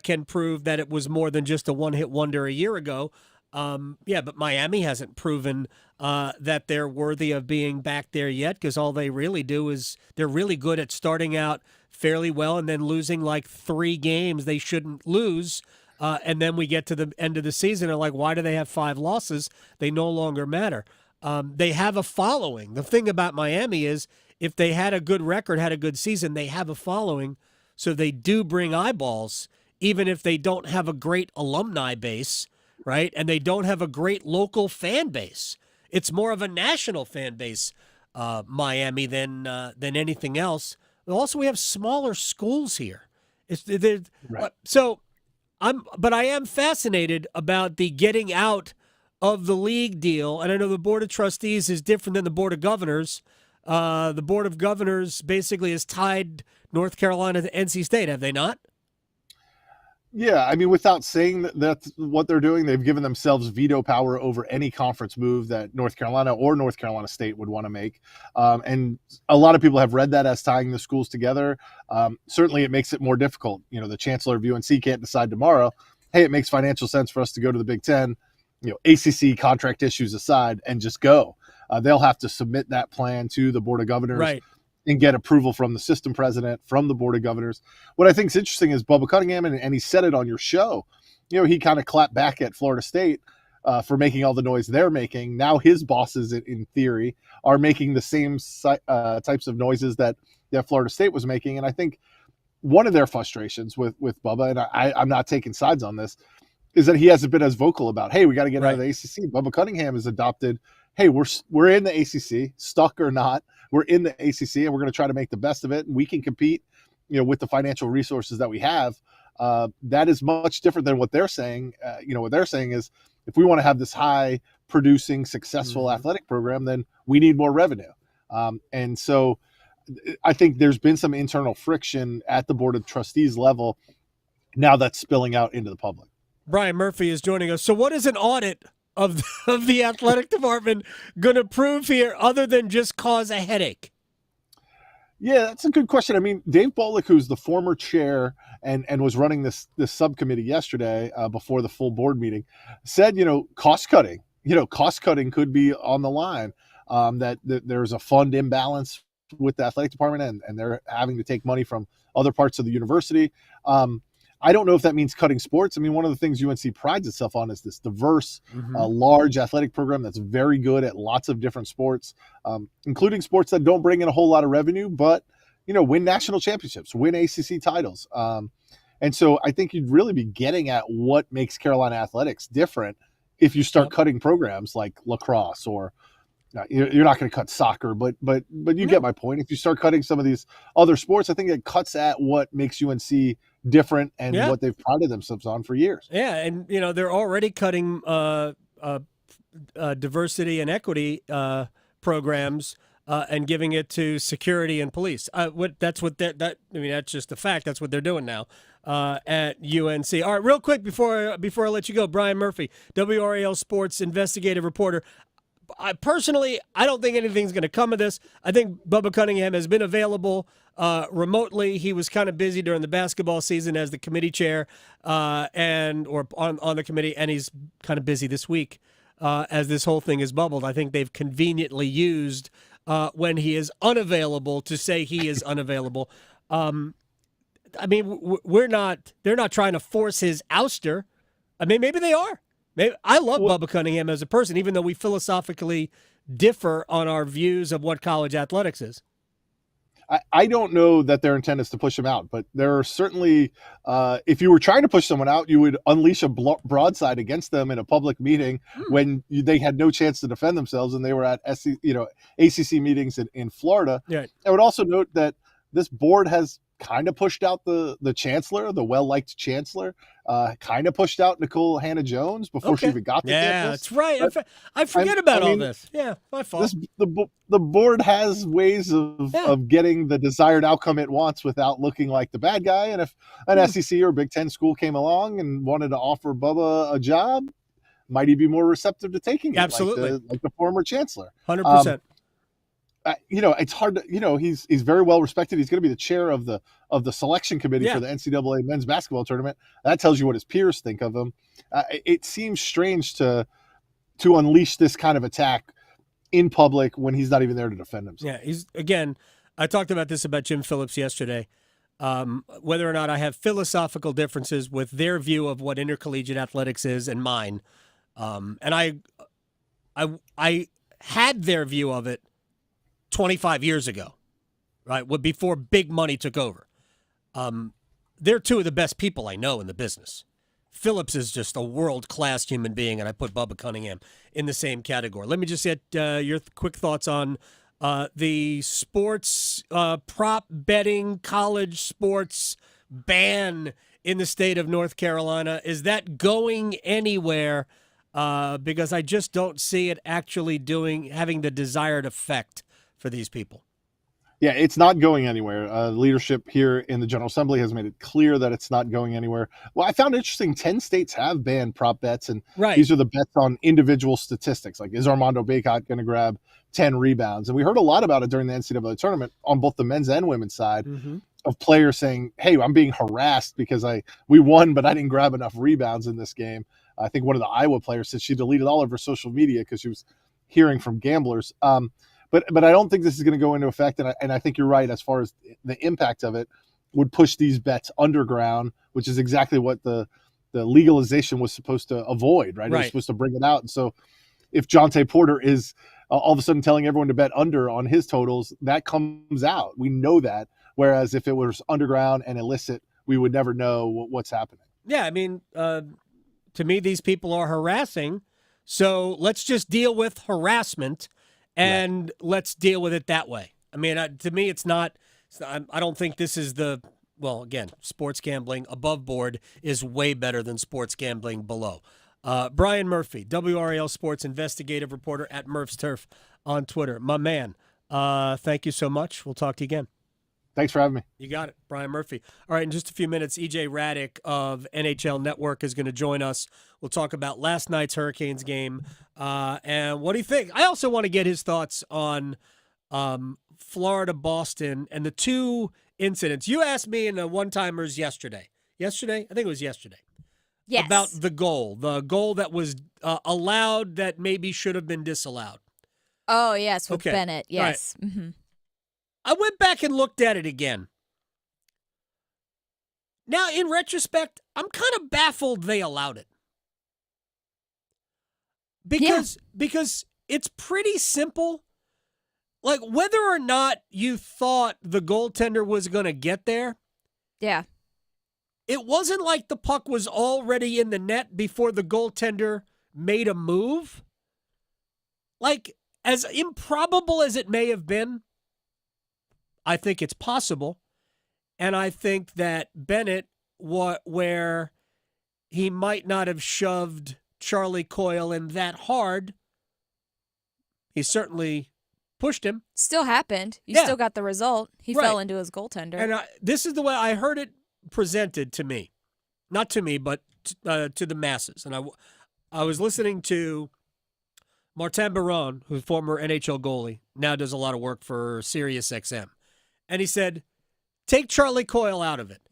can prove that it was more than just a one-hit wonder a year ago. But Miami hasn't proven that they're worthy of being back there yet, because all they really do is they're really good at starting out fairly well and then losing like 3 games they shouldn't lose. And then we get to the end of the season and like, why do they have 5 losses? They no longer matter. They have a following. The thing about Miami is if they had a good record, had a good season, they have a following. So they do bring eyeballs, even if they don't have a great alumni base, right? And they don't have a great local fan base. It's more of a national fan base, Miami, than anything else. Also, we have smaller schools here. Right. So I am fascinated about the getting out of the league deal. And I know the Board of Trustees is different than the Board of Governors. The Board of Governors basically has tied North Carolina to NC State, have they not? Yeah, I mean, without saying that that's what they're doing, they've given themselves veto power over any conference move that North Carolina or North Carolina State would want to make. And a lot of people have read that as tying the schools together. Certainly, it makes it more difficult. You know, the chancellor of UNC can't decide tomorrow, hey, it makes financial sense for us to go to the Big Ten, you know, ACC contract issues aside, and just go. They'll have to submit that plan to the Board of Governors. Right. And get approval from the system president, from the Board of Governors. What I think is interesting is Bubba Cunningham, and he said it on your show, you know, he kind of clapped back at Florida State for making all the noise they're making. Now his bosses, in theory, are making the same types of noises that Florida State was making. And I think one of their frustrations with Bubba, and I'm not taking sides on this, is that he hasn't been as vocal about, hey, we got to get out of the ACC. Bubba Cunningham has adopted, hey, we're in the ACC, stuck or not. We're in the ACC, and we're going to try to make the best of it. And we can compete, you know, with the financial resources that we have. That is much different than what they're saying. You know, what they're saying is, if we want to have this high-producing, successful athletic program, then we need more revenue. And so, I think there's been some internal friction at the Board of Trustees level. Now that's spilling out into the public. Brian Murphy is joining us. So, what is an audit of the athletic department going to prove here other than just cause a headache? Yeah, that's a good question. I mean, Dave Bolick, who's the former chair and was running this subcommittee yesterday before the full board meeting, said, you know, cost cutting could be on the line, that there's a fund imbalance with the athletic department and they're having to take money from other parts of the university. I don't know if that means cutting sports. I mean, one of the things UNC prides itself on is this diverse, large athletic program that's very good at lots of different sports, including sports that don't bring in a whole lot of revenue, but, you know, win national championships, win ACC titles. And so I think you'd really be getting at what makes Carolina athletics different if you start cutting programs like lacrosse or you're not going to cut soccer, but you get my point. If you start cutting some of these other sports, I think it cuts at what makes UNC different and what they've prided themselves on for years. Yeah, and you know they're already cutting diversity and equity programs and giving it to security and police. That's just a fact. That's what they're doing now at UNC. All right, real quick before I let you go, Brian Murphy, WRAL Sports investigative reporter. I don't think anything's going to come of this. I think Bubba Cunningham has been available remotely. He was kind of busy during the basketball season as the committee chair or on the committee, and he's kind of busy this week as this whole thing is bubbled. I think they've conveniently used when he is unavailable to say he is unavailable. I mean, they're not trying to force his ouster. I mean, maybe they are. I love Bubba Cunningham as a person, even though we philosophically differ on our views of what college athletics is. I don't know that their intent is to push him out, but there are certainly, if you were trying to push someone out, you would unleash a broadside against them in a public meeting when they had no chance to defend themselves and they were at ACC meetings in Florida. Yeah. I would also note that this board has kind of pushed out the chancellor, the well-liked chancellor, kind of pushed out Nicole Hannah-Jones before she even got to campus. Yeah, that's right. I forget about all this. Yeah, my fault. The board has ways of getting the desired outcome it wants without looking like the bad guy. And if an SEC or Big Ten school came along and wanted to offer Bubba a job, might he be more receptive to taking it? Absolutely. Like the former chancellor. 100%. It's hard to, he's very well respected. He's going to be the chair of the selection committee for the NCAA men's basketball tournament. That tells you what his peers think of him. It seems strange to unleash this kind of attack in public when he's not even there to defend himself. Yeah, I talked about this about Jim Phillips yesterday. Whether or not I have philosophical differences with their view of what intercollegiate athletics is and mine, and I had their view of it 25 years ago, right? Before big money took over. They're two of the best people I know in the business. Phillips is just a world-class human being, and I put Bubba Cunningham in the same category. Let me just get your quick thoughts on the sports prop betting, college sports ban in the state of North Carolina. Is that going anywhere? Because I just don't see it actually having the desired effect for these people. Yeah, it's not going anywhere. Leadership here in the General Assembly has made it clear that it's not going anywhere. Well, I found interesting 10 states have banned prop bets, and Right. these are the bets on individual statistics. Like, is Armando Bacot going to grab 10 rebounds? And we heard a lot about it during the NCAA tournament on both the men's and women's side of players saying, hey, I'm being harassed because we won, but I didn't grab enough rebounds in this game. I think one of the Iowa players said she deleted all of her social media because she was hearing from gamblers. But I don't think this is going to go into effect, and I think you're right as far as the impact of it would push these bets underground, which is exactly what the legalization was supposed to avoid, right? It was supposed to bring it out. And so if Jonte Porter is all of a sudden telling everyone to bet under on his totals, that comes out. We know that. Whereas if it was underground and illicit, we would never know what's happening. Yeah, I mean, to me, these people are harassing, so let's just deal with harassment. And let's deal with it that way. I mean, to me, it's not. I don't think this is again, sports gambling above board is way better than sports gambling below. Brian Murphy, WRAL Sports investigative reporter at Murph's Turf on Twitter. My man, thank you so much. We'll talk to you again. Thanks for having me. You got it, Brian Murphy. All right, in just a few minutes, EJ Radick of NHL Network is going to join us. We'll talk about last night's Hurricanes game and what do you think? I also want to get his thoughts on Florida-Boston and the two incidents. You asked me in the one-timers yesterday. Yesterday? I think it was yesterday. Yes. About the goal that was allowed that maybe should have been disallowed. Oh, yes, with Okay. Bennett. Yes. Right. I went back and looked at it again. Now, in retrospect, I'm kind of baffled they allowed it. Because it's pretty simple. Like, whether or not you thought the goaltender was going to get there. Yeah. It wasn't like the puck was already in the net before the goaltender made a move. Like, as improbable as it may have been, I think it's possible. And I think that Bennett, where he might not have shoved Charlie Coyle in that hard, he certainly pushed him. Still happened. You Yeah. still got the result. He Right. fell into his goaltender. And this is the way I heard it presented to me. Not to me, but to the masses. And I was listening to Martin Biron, who's a former NHL goalie, now does a lot of work for Sirius XM. And he said, take Charlie Coyle out of it.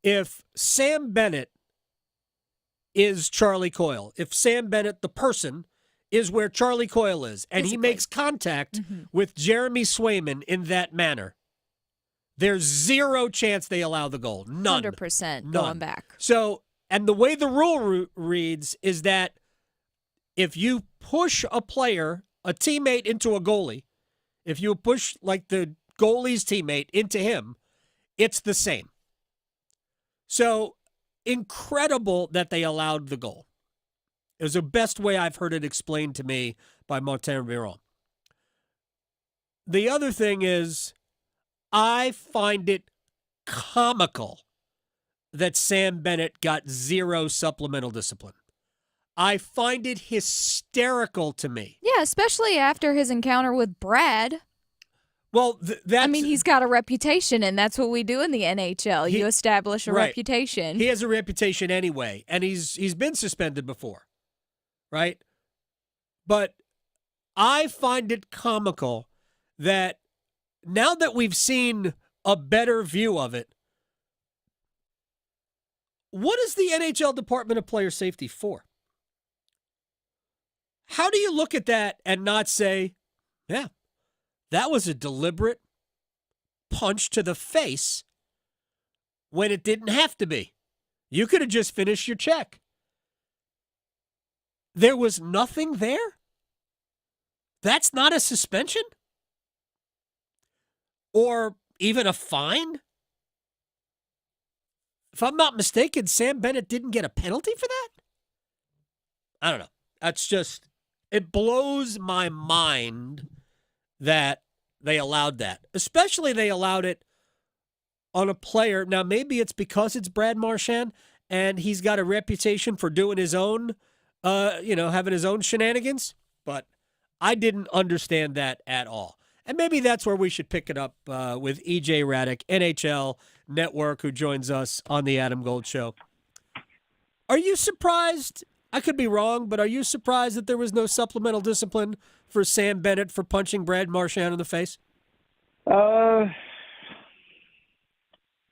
If Sam Bennett is Charlie Coyle, if Sam Bennett, the person, is where Charlie Coyle is, and he makes contact with Jeremy Swayman in that manner, there's zero chance they allow the goal. None. 100% None. going back. So, and the way the rule reads is that if you push a player, a teammate into a goalie, if you push like the goalie's teammate into him, it's the same. So, incredible that they allowed the goal. It was the best way I've heard it explained to me by Martin Biron. The other thing is, I find it comical that Sam Bennett got zero supplemental discipline. I find it hysterical to me. Yeah, especially after his encounter with Brad. Well, I mean, he's got a reputation, and that's what we do in the NHL. You establish a Right. reputation. He has a reputation anyway, and he's been suspended before, right? But I find it comical that now that we've seen a better view of it, what is the NHL Department of Player Safety for? How do you look at that and not say, yeah, that was a deliberate punch to the face when it didn't have to be? You could have just finished your check. There was nothing there? That's not a suspension? Or even a fine? If I'm not mistaken, Sam Bennett didn't get a penalty for that? I don't know. That's just, it blows my mind that they allowed that. Especially they allowed it on a player. Now, maybe it's because it's Brad Marchand and he's got a reputation for doing his own, having his own shenanigans. But I didn't understand that at all. And maybe that's where we should pick it up with EJ Raddick, NHL Network, who joins us on the Adam Gold Show. Are you surprised? I could be wrong, but are you surprised that there was no supplemental discipline for Sam Bennett for punching Brad Marchand in the face? A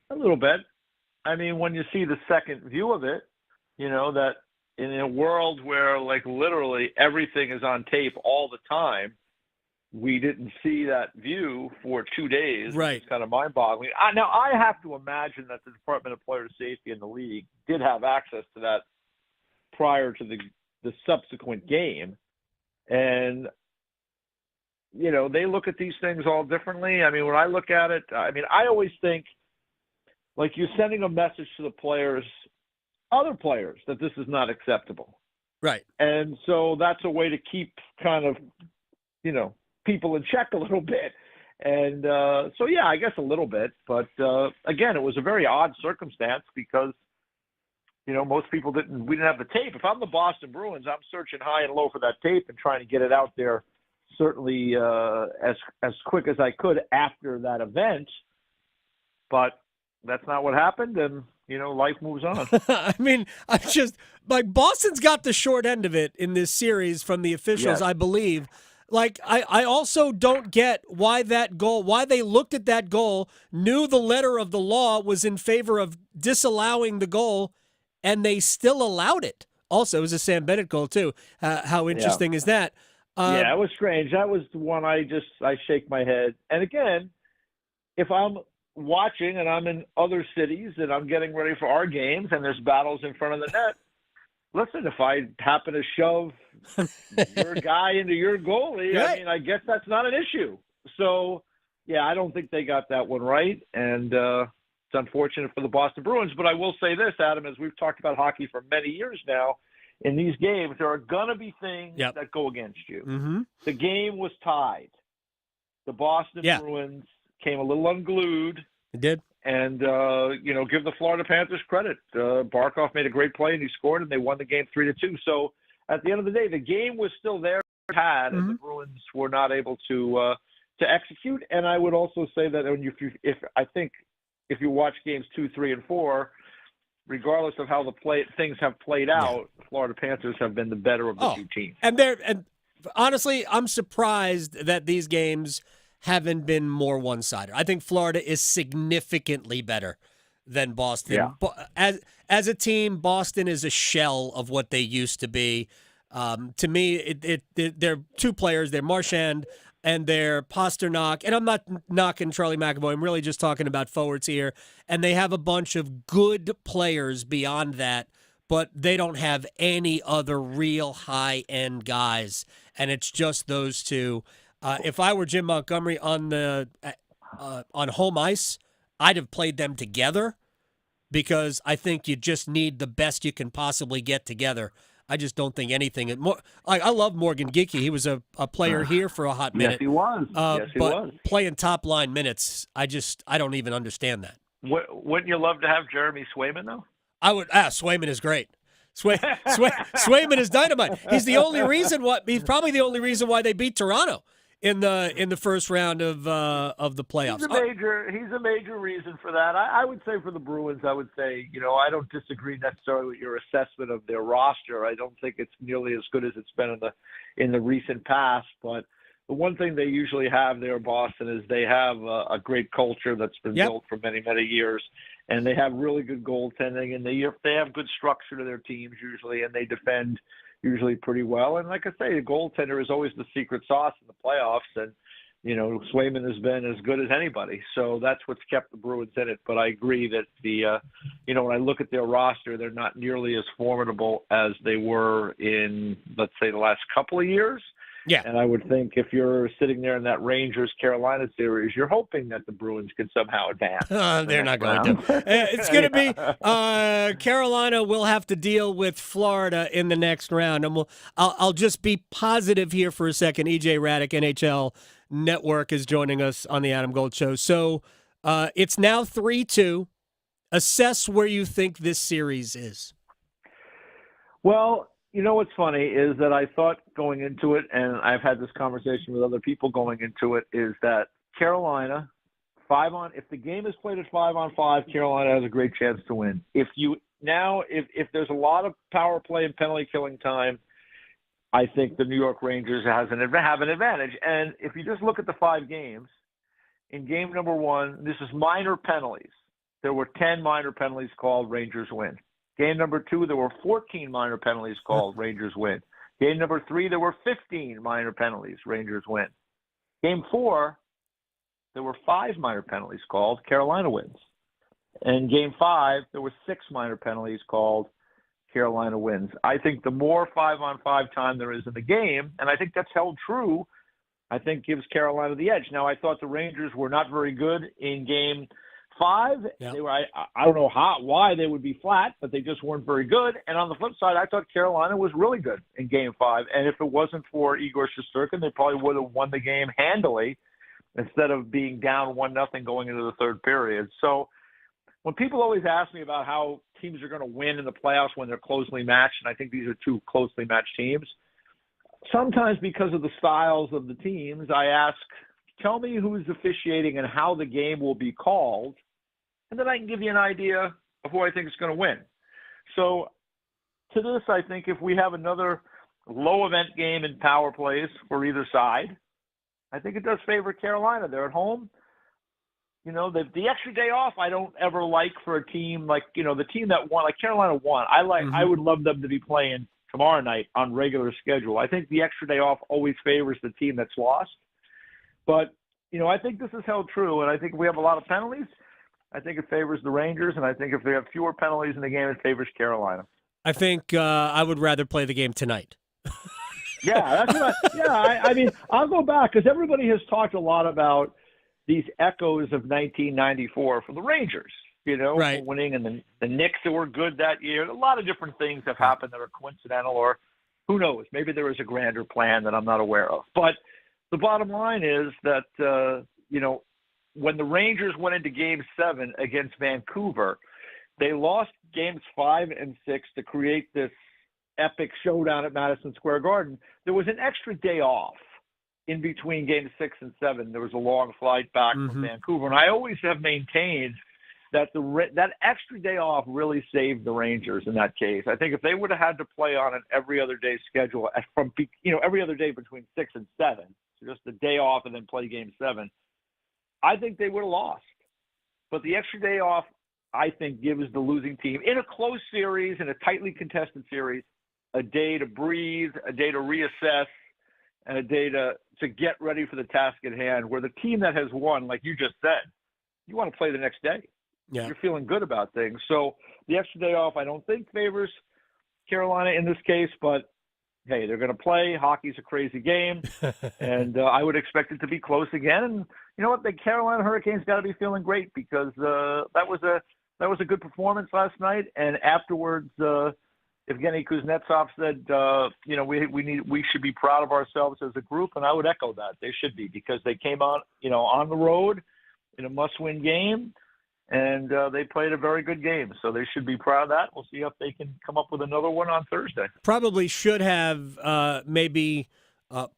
little bit. I mean, when you see the second view of it, that in a world where, like, literally everything is on tape all the time, we didn't see that view for 2 days. Right. It's kind of mind-boggling. Now, I have to imagine that the Department of Player Safety in the league did have access to that prior to the subsequent game. And, they look at these things all differently. I mean, when I look at it, I always think, like, you're sending a message to the players, other players, that this is not acceptable. Right. And so that's a way to keep kind of, people in check a little bit. And I guess a little bit. But, again, it was a very odd circumstance because, most people we didn't have the tape. If I'm the Boston Bruins, I'm searching high and low for that tape and trying to get it out there certainly as quick as I could after that event. But that's not what happened, and, life moves on. I mean, I'm just, like, Boston's got the short end of it in this series from the officials, Yes. I believe. Like, I also don't get why they looked at that goal, knew the letter of the law was in favor of disallowing the goal, and they still allowed it. Also, it was a Sam Bennett goal, too. How interesting is that? Yeah, it was strange. That was the one I shake my head. And again, if I'm watching and I'm in other cities and I'm getting ready for our games and there's battles in front of the net, listen, if I happen to shove your guy into your goalie, Right. I mean, I guess that's not an issue. So, yeah, I don't think they got that one right. And it's unfortunate for the Boston Bruins. But I will say this, Adam, as we've talked about hockey for many years now, in these games, there are going to be things that go against you. Mm-hmm. The game was tied. The Boston Bruins came a little unglued. It did. And, give the Florida Panthers credit. Barkov made a great play, and he scored, and they won the game 3-2. So, at the end of the day, the game was still there, and the Bruins were not able to execute. And I would also say that if you watch games 2, 3, and 4, regardless of how things have played out, Florida Panthers have been the better of the two teams. And honestly, I'm surprised that these games haven't been more one-sided. I think Florida is significantly better than Boston. Yeah. As a team, Boston is a shell of what they used to be. To me, they're two players. They're Marchand and they're Pasternak. And I'm not knocking Charlie McAvoy. I'm really just talking about forwards here. And they have a bunch of good players beyond that, but they don't have any other real high-end guys. And it's just those two. If I were Jim Montgomery on home ice, I'd have played them together because I think you just need the best you can possibly get together. I just don't think anything. I love Morgan Geekie. He was a player here for a hot minute. Yes, he was. But playing top line minutes, I don't even understand that. Wouldn't you love to have Jeremy Swayman though? I would. Swayman is great. Swayman is dynamite. He's He's probably the only reason why they beat Toronto in the first round of the playoffs. He's a major reason for that. I would say for the Bruins, I I don't disagree necessarily with your assessment of their roster. I don't think it's nearly as good as it's been in the recent past. But the one thing they usually have there, Boston, is they have a great culture that's been built for many, many years, and they have really good goaltending, and they have good structure to their teams usually, and they defend usually pretty well. And like I say, the goaltender is always the secret sauce in the playoffs. And, Swayman has been as good as anybody. So that's what's kept the Bruins in it. But I agree that when I look at their roster, they're not nearly as formidable as they were in, let's say, the last couple of years. Yeah. And I would think if you're sitting there in that Rangers-Carolina series, you're hoping that the Bruins can somehow advance. They're not going to. It's going to be Carolina will have to deal with Florida in the next round. And I'll just be positive here for a second. EJ Raddick, NHL Network, is joining us on the Adam Gold Show. So it's now 3-2. Assess where you think this series is. Well, You know what's funny is that I thought going into it, and I've had this conversation with other people going into it, is that Carolina, if the game is played at 5-on-5, Carolina has a great chance to win. If there's a lot of power play and penalty killing time, I think the New York Rangers have an advantage. And if you just look at the 5 games, in game number 1, this is minor penalties. There were 10 minor penalties called, Rangers win. Game number 2, there were 14 minor penalties called, Rangers win. Game number 3, there were 15 minor penalties, Rangers win. Game 4, there were 5 minor penalties called, Carolina wins. And game 5, there were 6 minor penalties called, Carolina wins. I think the more 5-on-5 time there is in the game, and I think that's held true, I think gives Carolina the edge. Now, I thought the Rangers were not very good in game 5. Yep. They were, I don't know why they would be flat, but they just weren't very good. And on the flip side, I thought Carolina was really good in game 5. And if it wasn't for Igor Shesterkin, they probably would have won the game handily instead of being down 1-0 going into the third period. So when people always ask me about how teams are going to win in the playoffs when they're closely matched, and I think these are 2 closely matched teams, sometimes because of the styles of the teams, I ask, tell me who's officiating and how the game will be called, and then I can give you an idea of who I think is going to win. So to this, I think if we have another low-event game in power plays for either side, I think it does favor Carolina. They're at home. You know, the extra day off I don't ever like for a team like, the team that won, like Carolina won. I would love them to be playing tomorrow night on regular schedule. I think the extra day off always favors the team that's lost. But, I think this is held true, and I think if we have a lot of penalties, I think it favors the Rangers, and I think if they have fewer penalties in the game, it favors Carolina. I think I would rather play the game tonight. Yeah, that's what I mean, I'll go back because everybody has talked a lot about these echoes of 1994 for the Rangers, right. Winning, and the Knicks that were good that year. A lot of different things have happened that are coincidental, or who knows, maybe there was a grander plan that I'm not aware of. But the bottom line is that, when the Rangers went into Game 7 against Vancouver, they lost Games 5 and 6 to create this epic showdown at Madison Square Garden. There was an extra day off in between Games 6 and 7. There was a long flight back from Vancouver. And I always have maintained that that extra day off really saved the Rangers in that case. I think if they would have had to play on an every other day schedule from every other day between 6 and 7, so just the day off and then play Game 7, I think they would have lost. But the extra day off, I think, gives the losing team, in a close series, in a tightly contested series, a day to breathe, a day to reassess, and a day to get ready for the task at hand, where the team that has won, like you just said, you want to play the next day. Yeah. You're feeling good about things. So the extra day off, I don't think favors Carolina in this case, but hey, they're going to play. Hockey's a crazy game, and I would expect it to be close again. And you know what? The Carolina Hurricanes got to be feeling great because that was a good performance last night. And afterwards, Evgeny Kuznetsov said, we should be proud of ourselves as a group, and I would echo that. They should be, because they came on, on the road in a must-win game, and they played a very good game. So they should be proud of that. We'll see if they can come up with another one on Thursday. Probably should have maybe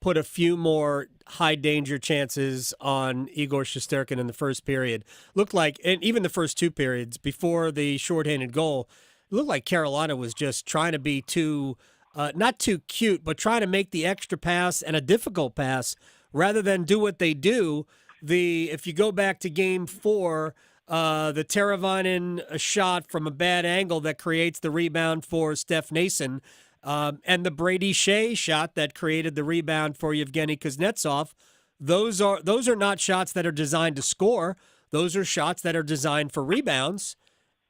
put a few more high-danger chances on Igor Shesterkin in the first period. Looked like, and even the first 2 periods before the shorthanded goal, it looked like Carolina was just trying to be not too cute, but trying to make the extra pass and a difficult pass rather than do what they do. If you go back to Game 4, the Teravainen shot from a bad angle that creates the rebound for Steph Nason, and the Brady Shea shot that created the rebound for Yevgeny Kuznetsov, those are not shots that are designed to score. Those are shots that are designed for rebounds,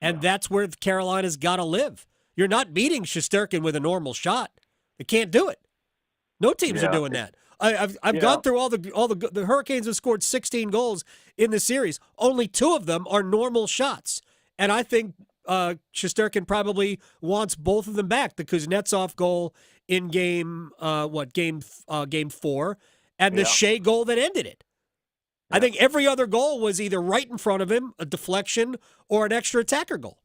and that's where Carolina's got to live. You're not beating Shesterkin with a normal shot. They can't do it. No teams are doing that. I've gone through all the Hurricanes have scored 16 goals in the series. Only 2 of them are normal shots, and I think Shesterkin probably wants both of them back. The Kuznetsov goal in game 4, and the Shea goal that ended it. I think every other goal was either right in front of him, a deflection, or an extra attacker goal.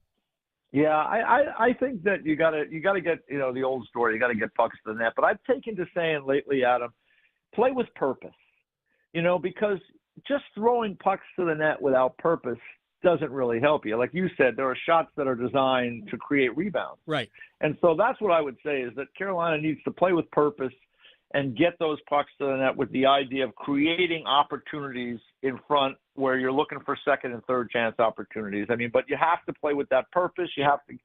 Yeah, I think that you gotta get, the old story. You gotta get pucks to the net. But I've taken to saying lately, Adam, play with purpose. Because just throwing pucks to the net without purpose doesn't really help you. Like you said, there are shots that are designed to create rebounds. Right. And so that's what I would say is that Carolina needs to play with purpose and get those pucks to the net with the idea of creating opportunities in front where you're looking for second and third chance opportunities. But you have to play with that purpose. You have to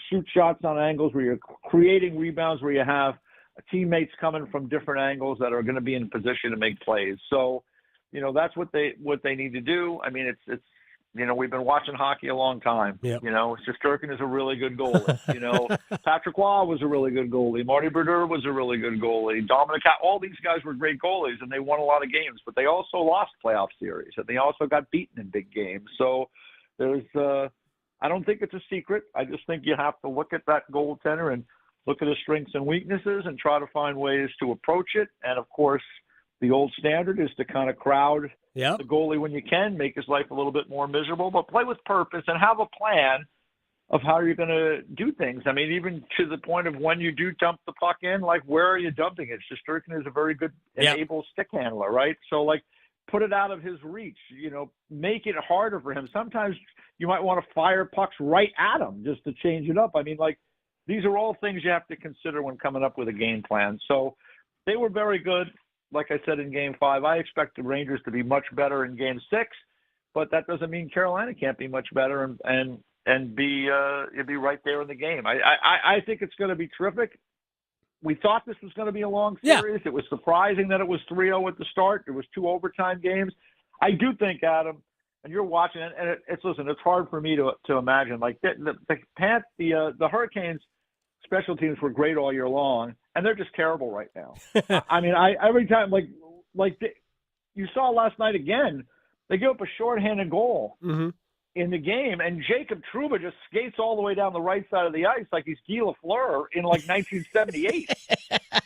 shoot shots on angles where you're creating rebounds, where you have teammates coming from different angles that are going to be in position to make plays. So, that's what they need to do. It's we've been watching hockey a long time. Yep. Shesterkin is a really good goalie. Patrick Waugh was a really good goalie. Marty Brodeur was a really good goalie. Dominic, all these guys were great goalies, and they won a lot of games. But they also lost playoff series, and they also got beaten in big games. So there's, I don't think it's a secret. I just think you have to look at that goaltender and look at his strengths and weaknesses and try to find ways to approach it. And of course, the old standard is to kind of crowd the goalie when you can, make his life a little bit more miserable, but play with purpose and have a plan of how you're going to do things. Even to the point of when you do dump the puck in, where are you dumping it? Shesterkin is a very good and able stick handler, right? So, put it out of his reach, make it harder for him. Sometimes you might want to fire pucks right at him just to change it up. These are all things you have to consider when coming up with a game plan. So they were very good. Like I said in Game 5, I expect the Rangers to be much better in Game 6, but that doesn't mean Carolina can't be much better and be right there in the game. I think it's going to be terrific. We thought this was going to be a long series. It was surprising that it was 3-0 at the start. There was 2 overtime games. I do think, Adam, and you're watching it, and it's hard for me to imagine. The Hurricanes special teams were great all year long, and they're just terrible right now. Every time, you saw last night again, they give up a shorthanded goal in the game, and Jacob Trouba just skates all the way down the right side of the ice like he's Guy Lafleur in 1978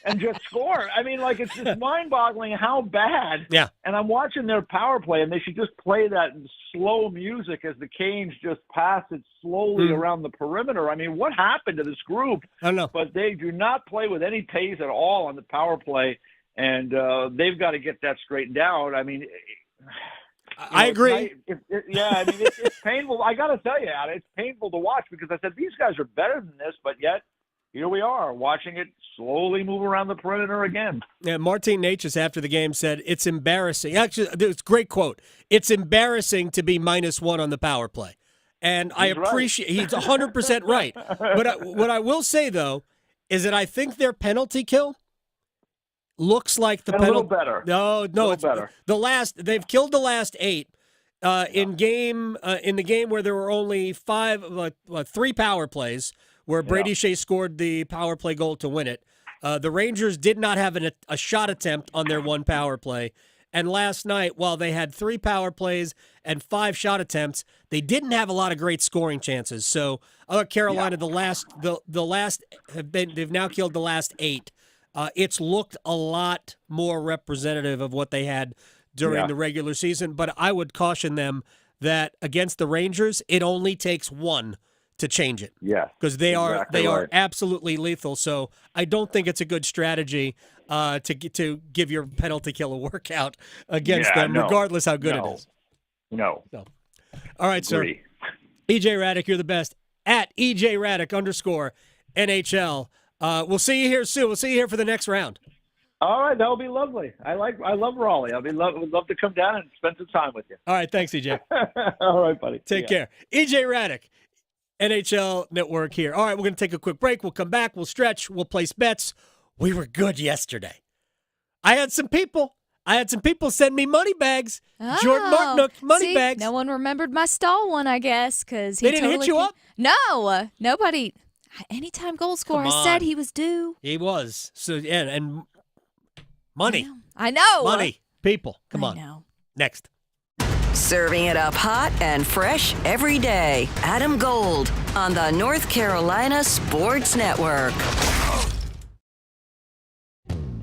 and just score. It's just mind-boggling how bad. Yeah. And I'm watching their power play, and they should just play that slow music as the Canes just pass it slowly around the perimeter. What happened to this group? I don't know. But they do not play with any pace at all on the power play, and they've got to get that straightened out. I agree. It's painful. I got to tell you, Adam, it's painful to watch because I said these guys are better than this, but yet here we are watching it slowly move around the perimeter again. Yeah, Martin Necas after the game said it's embarrassing. Actually, it's a great quote. It's embarrassing to be -1 on the power play, and I appreciate. He's 100% right. But what I will say though is that I think their penalty kill looks like the penalty. A little better. No, it's better. They've killed the last 8 in the game where there were only 3 power plays where Brady Shea scored the power play goal to win it. The Rangers did not have a shot attempt on their 1 power play. And last night, while they had 3 power plays and 5 shot attempts, they didn't have a lot of great scoring chances. So, Carolina, they've now killed the last 8. It's looked a lot more representative of what they had during the regular season, but I would caution them that against the Rangers, it only takes 1 to change it. Yeah, because they are absolutely lethal. So I don't think it's a good strategy to give your penalty kill a workout against them, regardless how good it is. No. So. All right, sir. EJ Raddick, you're the best. At EJ Raddick _NHL. We'll see you here soon. We'll see you here for the next round. All right, that'll be lovely. I love Raleigh. Would love to come down and spend some time with you. All right, thanks, EJ. All right, buddy. Take care. EJ Raddick, NHL Network here. All right, we're going to take a quick break. We'll come back. We'll stretch. We'll place bets. We were good yesterday. I had some people send me money bags. Oh, Jordan Martinook money bags. No one remembered my stall one, I guess, because they didn't hit you up. No, nobody. Anytime goal scorer said he was due. He was. So and money. I know. Money. People. Come on. I know. Next. Serving it up hot and fresh every day. Adam Gold on the North Carolina Sports Network.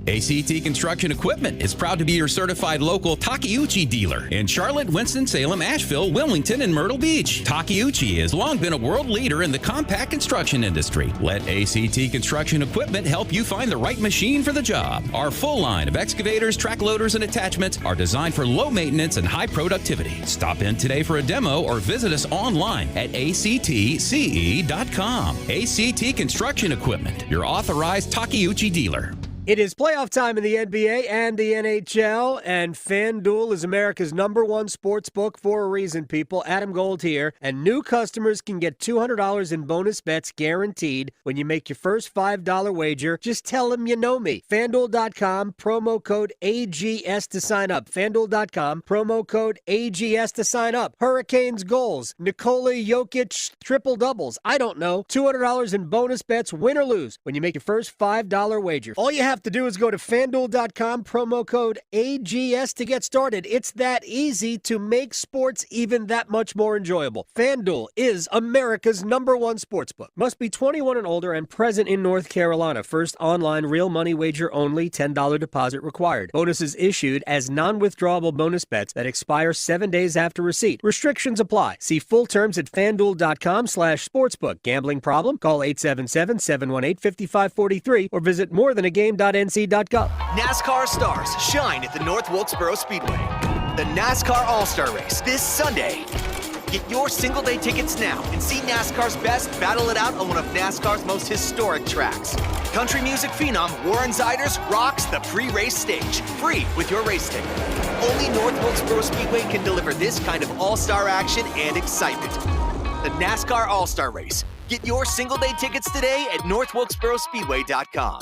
ACT Construction Equipment is proud to be your certified local Takeuchi dealer in Charlotte, Winston-Salem, Asheville, Wilmington, and Myrtle Beach. Takeuchi has long been a world leader in the compact construction industry. Let ACT Construction Equipment help you find the right machine for the job. Our full line of excavators, track loaders, and attachments are designed for low maintenance and high productivity. Stop in today for a demo or visit us online at actce.com. ACT Construction Equipment, your authorized Takeuchi dealer. It is playoff time in the NBA and the NHL, and FanDuel is America's #1 sports book for a reason, people. Adam Gold here, and new customers can get $200 in bonus bets guaranteed when you make your first $5 wager. Just tell them you know me. FanDuel.com, promo code AGS to sign up. FanDuel.com, promo code AGS to sign up. Hurricanes goals, Nikola Jokic triple doubles. I don't know. $200 in bonus bets, win or lose, when you make your first $5 wager. All you have to do is go to FanDuel.com, promo code AGS to get started. It's that easy to make sports even that much more enjoyable. FanDuel is America's #1 sportsbook. Must be 21 and older and present in North Carolina. First online real money wager only, $10 deposit required. Bonuses issued as non-withdrawable bonus bets that expire 7 days after receipt. Restrictions apply. See full terms at FanDuel.com/sportsbook. Gambling problem? Call 877-718-5543 or visit morethanagame.nc.gov. NASCAR stars shine at the North Wilkesboro Speedway. The NASCAR All-Star Race this Sunday. Get your single-day tickets now and see NASCAR's best battle it out on one of NASCAR's most historic tracks. Country music phenom Warren Ziders rocks the pre-race stage, free with your race ticket. Only North Wilkesboro Speedway can deliver this kind of all-star action and excitement. The NASCAR All-Star Race. Get your single-day tickets today at northwilkesborospeedway.com.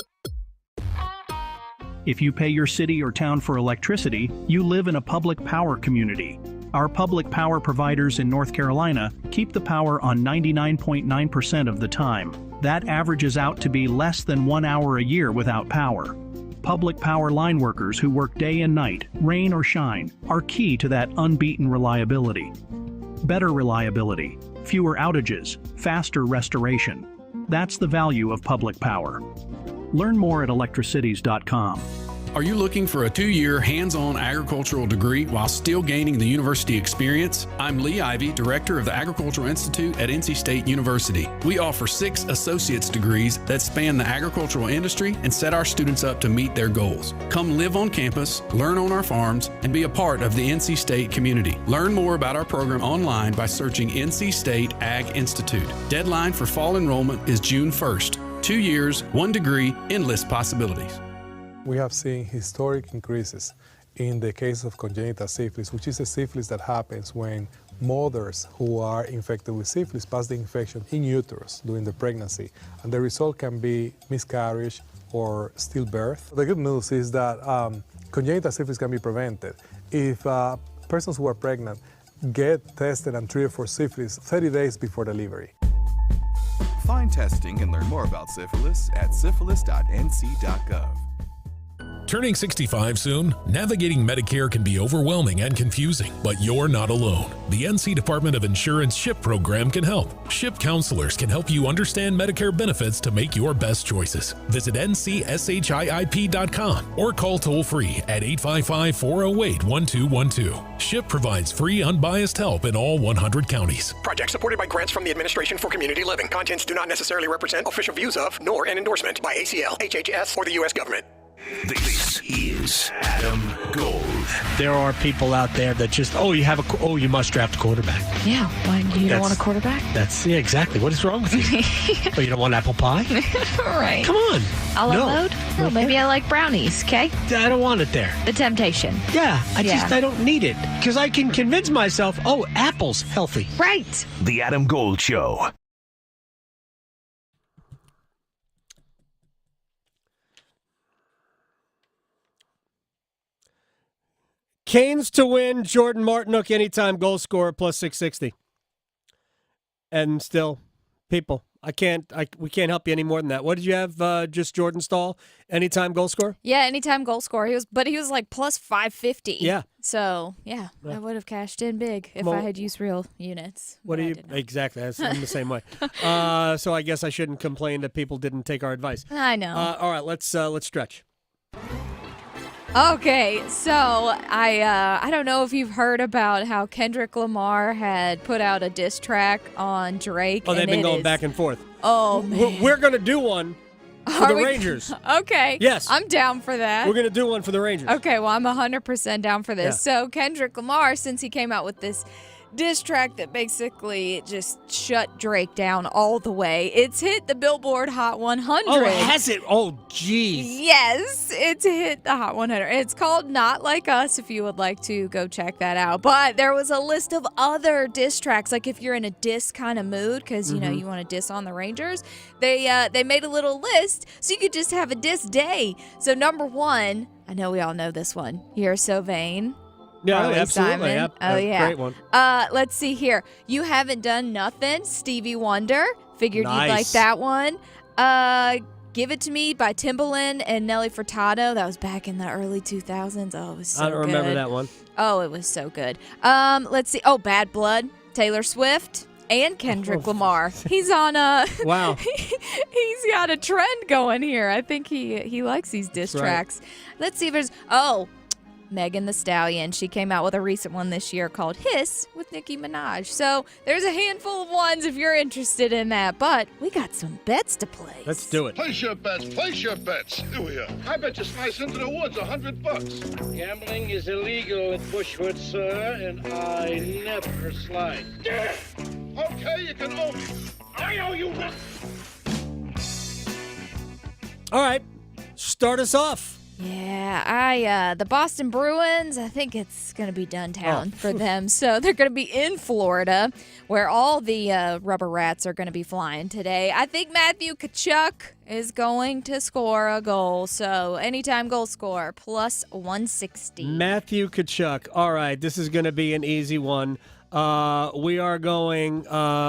If you pay your city or town for electricity, you live in a public power community. Our public power providers in North Carolina keep the power on 99.9% of the time. That averages out to be less than 1 hour a year without power. Public power line workers who work day and night, rain or shine, are key to that unbeaten reliability. Better reliability, fewer outages, faster restoration. That's the value of public power. Learn more at electricities.com. Are you looking for a 2-year hands-on agricultural degree while still gaining the university experience? I'm Lee Ivey, Director of the Agricultural Institute at NC State University. We offer 6 associate's degrees that span the agricultural industry and set our students up to meet their goals. Come live on campus, learn on our farms, and be a part of the NC State community. Learn more about our program online by searching NC State Ag Institute. Deadline for fall enrollment is June 1st. 2 years, 1 degree, endless possibilities. We have seen historic increases in the case of congenital syphilis, which is a syphilis that happens when mothers who are infected with syphilis pass the infection in uterus during the pregnancy, and the result can be miscarriage or stillbirth. The good news is that congenital syphilis can be prevented if persons who are pregnant get tested and treated for syphilis 30 days before delivery. Find testing and learn more about syphilis at syphilis.nc.gov. Turning 65 soon, navigating Medicare can be overwhelming and confusing, but you're not alone. The NC Department of Insurance SHIP program can help. SHIP counselors can help you understand Medicare benefits to make your best choices. Visit ncship.com or call toll-free at 855-408-1212. SHIP provides free, unbiased help in all 100 counties. Project supported by grants from the Administration for Community Living. Contents do not necessarily represent official views of, nor an endorsement by ACL, HHS, or the U.S. government. This is Adam Gold. There are people out there that just, you must draft a quarterback. Yeah, you don't want a quarterback? Yeah, exactly. What is wrong with you? Oh, you don't want apple pie? Right. Come on. A la No. mode? No, maybe I like brownies, okay? I don't want it there. The temptation. Yeah, I don't need it. Because I can convince myself, apple's healthy. Right. The Adam Gold Show. Canes to win, Jordan Martinook anytime goal scorer plus 660. And still, people, we can't help you any more than that. What did you have? Just Jordan Stahl, anytime goal scorer? Yeah, anytime goal scorer. He was like plus 550. Yeah. So, yeah, I would have cashed in big if I had used real units. What do you exactly? I'm the same way. So I guess I shouldn't complain that people didn't take our advice. I know. All right, let's stretch. Okay, so I don't know if you've heard about how Kendrick Lamar had put out a diss track on Drake. Oh, they've and been it going is- back and forth. Oh, man. We're going to do one for Are the we- Rangers. Okay. Yes. I'm down for that. We're going to do one for the Rangers. Okay, well, I'm 100% down for this. So Kendrick Lamar, since he came out with this diss track that basically just shut Drake down all the way, it's hit the Billboard Hot 100. Oh, has it? Oh, geez. Yes, it's hit the Hot 100. It's called Not Like Us, if you would like to go check that out. But there was a list of other diss tracks, like if you're in a diss kind of mood, because, you know, you want to diss on the Rangers, they made a little list so you could just have a diss day. So number one, I know we all know this one, You're So Vain. Yeah, Carly absolutely. Simon. Oh, yeah. Great one. Let's see here. You Haven't Done Nothing, Stevie Wonder. Figured you'd like Nice. that one. Give It To Me by Timbaland and Nelly Furtado. That was back in the early 2000s. Oh, it was so I don't remember good. that one. Oh, it was so good. Let's see. Oh, Bad Blood, Taylor Swift, and Kendrick Lamar. He's on a... Wow. He's got a trend going here. I think he likes these diss That's right. tracks. Let's see if there's... Oh, Megan Thee Stallion. She came out with a recent one this year called Hiss with Nicki Minaj. So there's a handful of ones if you're interested in that. But we got some bets to play. Let's do it. Place your bets. Place your bets. Here we are. I bet you slice into the woods $100. Gambling is illegal at Bushwood, sir, and I never slide. Okay, you can owe me. I owe you one. All right. Start us off. Yeah, the Boston Bruins, I think it's going to be done town for them. So they're going to be in Florida, where all the rubber rats are going to be flying today. I think Matthew Tkachuk is going to score a goal. So anytime goal scorer, plus 160. Matthew Tkachuk. All right, this is going to be an easy one. We are going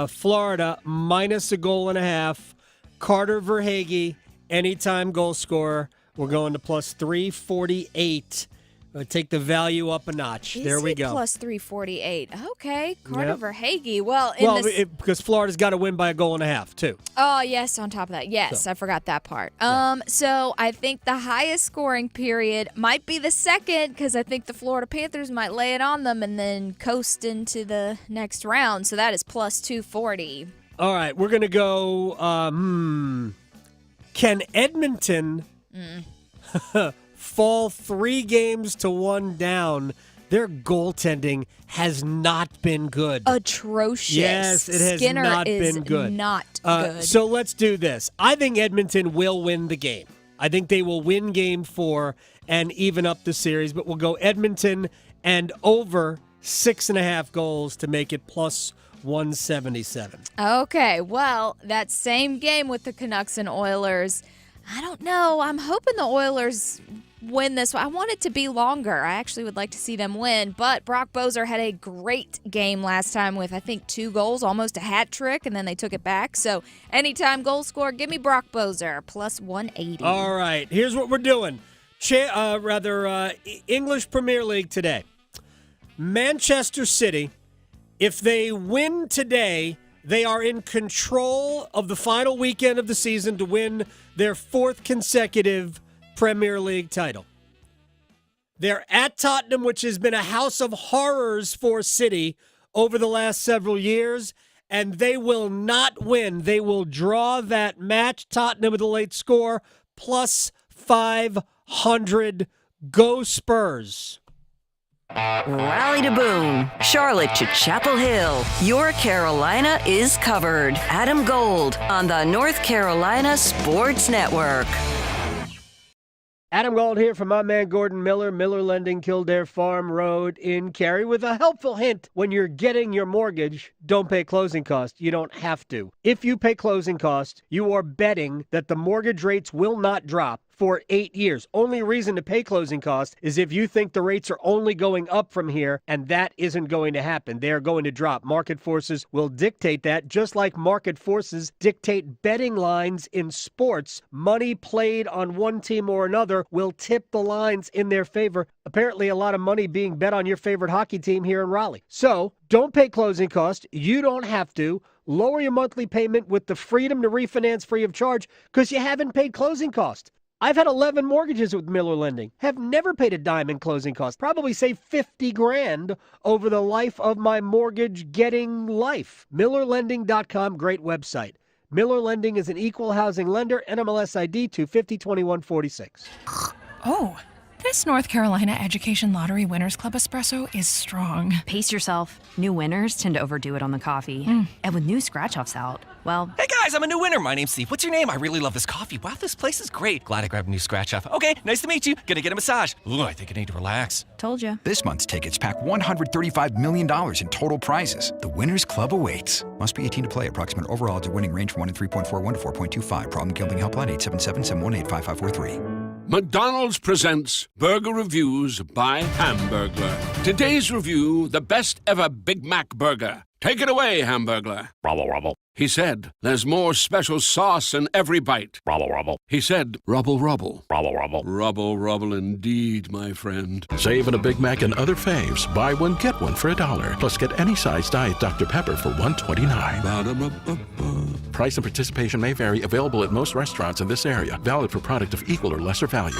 Florida minus a goal and a half. Carter Verhaeghe, anytime goal scorer. We're going to plus 348. Take the value up a notch. There we go. Plus 348. Okay, Carter Yep. Verhaeghe. Well, because Florida's got to win by a goal and a half, too. Oh, yes, on top of that. Yes, I forgot that part. So I think the highest scoring period might be the second, because I think the Florida Panthers might lay it on them and then coast into the next round. So that is plus 240. All right, we're going to go, can Edmonton fall 3 games to 1 down? Their goaltending has not been good. Atrocious. Yes, it has Skinner not is been good. Not good. So let's do this. I think Edmonton will win the game. I think they will win game 4 and even up the series, but we'll go Edmonton and over 6.5 goals to make it plus 177. Okay, well, that same game with the Canucks and Oilers, I don't know. I'm hoping the Oilers win this one. I want it to be longer. I actually would like to see them win, but Brock Boeser had a great game last time with, I think, 2 goals, almost a hat trick, and then they took it back. So anytime goal scorer, give me Brock Boeser, plus 180. All right, here's what we're doing. English Premier League today. Manchester City, if they win today, they are in control of the final weekend of the season to win their 4th consecutive Premier League title. They're at Tottenham, which has been a house of horrors for City over the last several years, and they will not win. They will draw that match. Tottenham with a late score, plus 500. Go Spurs. Raleigh to Boone, Charlotte to Chapel Hill. Your Carolina is covered. Adam Gold on the North Carolina Sports Network. Adam Gold here from my man Gordon Miller, Miller Lending, Kildare Farm Road in Cary, with a helpful hint. When you're getting your mortgage, don't pay closing costs. You don't have to. If you pay closing costs, you are betting that the mortgage rates will not drop for 8 years. Only reason to pay closing costs is if you think the rates are only going up from here, and that isn't going to happen. They are going to drop. Market forces will dictate that, just like market forces dictate betting lines in sports. Money played on one team or another will tip the lines in their favor. Apparently, a lot of money being bet on your favorite hockey team here in Raleigh. So, don't pay closing costs. You don't have to. Lower your monthly payment with the freedom to refinance free of charge because you haven't paid closing costs. I've had 11 mortgages with Miller Lending. Have never paid a dime in closing costs. Probably saved $50,000 over the life of my mortgage getting life. MillerLending.com, great website. Miller Lending is an equal housing lender. NMLS ID 2502146. Oh, this North Carolina Education Lottery Winners Club espresso is strong. Pace yourself. New winners tend to overdo it on the coffee. And with new scratch-offs out, well... Hey guys, I'm a new winner. My name's Steve. What's your name? I really love this coffee. Wow, this place is great. Glad I grabbed a new scratch-off. Okay, nice to meet you. Gonna get a massage. Ooh, I think I need to relax. Told you. This month's tickets pack $135 million in total prizes. The Winners Club awaits. Must be 18 to play. Approximate overall odds of winning range from 1 in 3.41 to 4.25. Problem gambling helpline 877-718-5543. McDonald's presents Burger Reviews by Hamburglar. Today's review, the best ever Big Mac burger. Take it away, Hamburglar. Rubble, rubble. He said, there's more special sauce in every bite. Rubble, rubble. He said, rubble, rubble. Rubble, rubble. Rubble, rubble indeed, my friend. Save on a Big Mac and other faves. Buy one, get one for $1. Plus, get any size Diet Dr. Pepper for $1.29. Ba-da-ba-ba-ba. Price and participation may vary. Available at most restaurants in this area. Valid for product of equal or lesser value.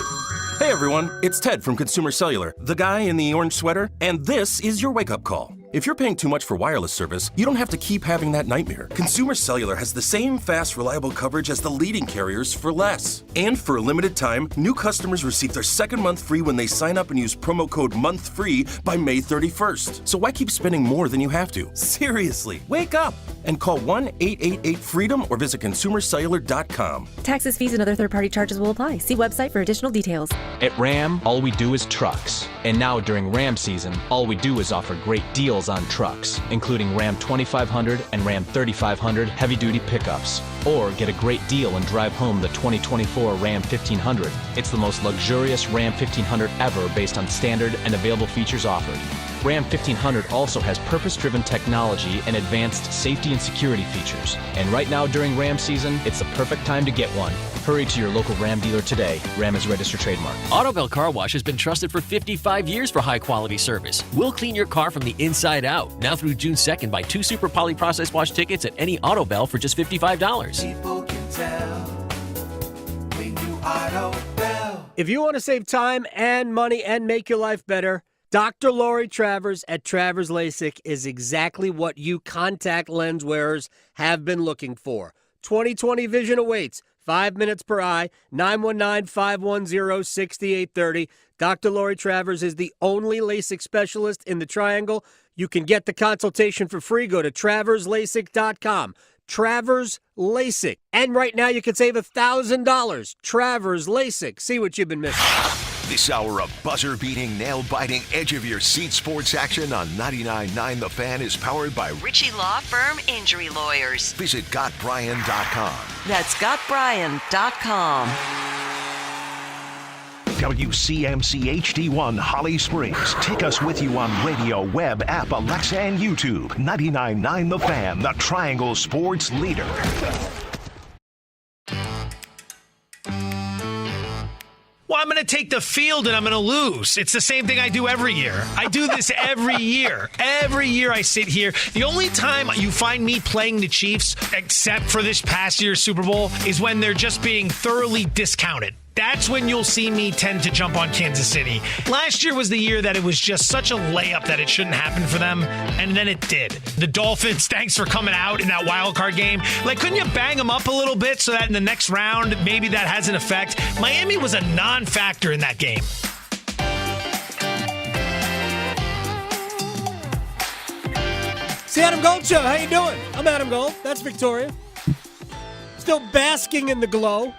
Hey everyone, it's Ted from Consumer Cellular, the guy in the orange sweater, and this is your wake-up call. If you're paying too much for wireless service, you don't have to keep having that nightmare. Consumer Cellular has the same fast, reliable coverage as the leading carriers for less. And for a limited time, new customers receive their second month free when they sign up and use promo code MONTHFREE by May 31st. So why keep spending more than you have to? Seriously, wake up and call 1-888-FREEDOM or visit consumercellular.com. Taxes, fees, and other third-party charges will apply. See website for additional details. At Ram, all we do is trucks. And now during Ram season, all we do is offer great deals on trucks, including Ram 2500 and Ram 3500 heavy-duty pickups. Or get a great deal and drive home the 2024 Ram 1500. It's the most luxurious Ram 1500 ever based on standard and available features offered. Ram 1500 also has purpose-driven technology and advanced safety and security features. And right now during Ram season, it's the perfect time to get one. Hurry to your local Ram dealer today. Ram is registered trademark. Autobell Car Wash has been trusted for 55 years for high-quality service. We'll clean your car from the inside out. Now through June 2nd, buy 2 Super Poly Process Wash tickets at any Autobell for just $55. People can tell when you Autobell. If you want to save time and money and make your life better, Dr. Lori Travers at Travers LASIK is exactly what you contact lens wearers have been looking for. 20/20 vision awaits. 5 minutes per eye, 919-510-6830. Dr. Lori Travers is the only LASIK specialist in the Triangle. You can get the consultation for free. Go to TraversLASIK.com. Travers LASIK. And right now you can save $1,000. Travers LASIK. See what you've been missing. This hour of buzzer-beating, nail-biting, edge-of-your-seat sports action on 99.9 The Fan is powered by Ritchie Law Firm Injury Lawyers. Visit GotBryan.com. That's GotBryan.com. WCMC HD1 Holly Springs. Take us with you on radio, web, app, Alexa, and YouTube. 99.9 The Fan, the Triangle Sports leader. Well, I'm going to take the field and I'm going to lose. It's the same thing I do every year. I do this every year. Every year I sit here. The only time you find me playing the Chiefs, except for this past year's Super Bowl, is when they're just being thoroughly discounted. That's when you'll see me tend to jump on Kansas City. Last year was the year that it was just such a layup that it shouldn't happen for them, and then it did. The Dolphins, thanks for coming out in that wild card game. Like, couldn't you bang them up a little bit so that in the next round, maybe that has an effect? Miami was a non-factor in that game. It's the Adam Gold Show. How you doing? I'm Adam Gold. That's Victoria. Still basking in the glow.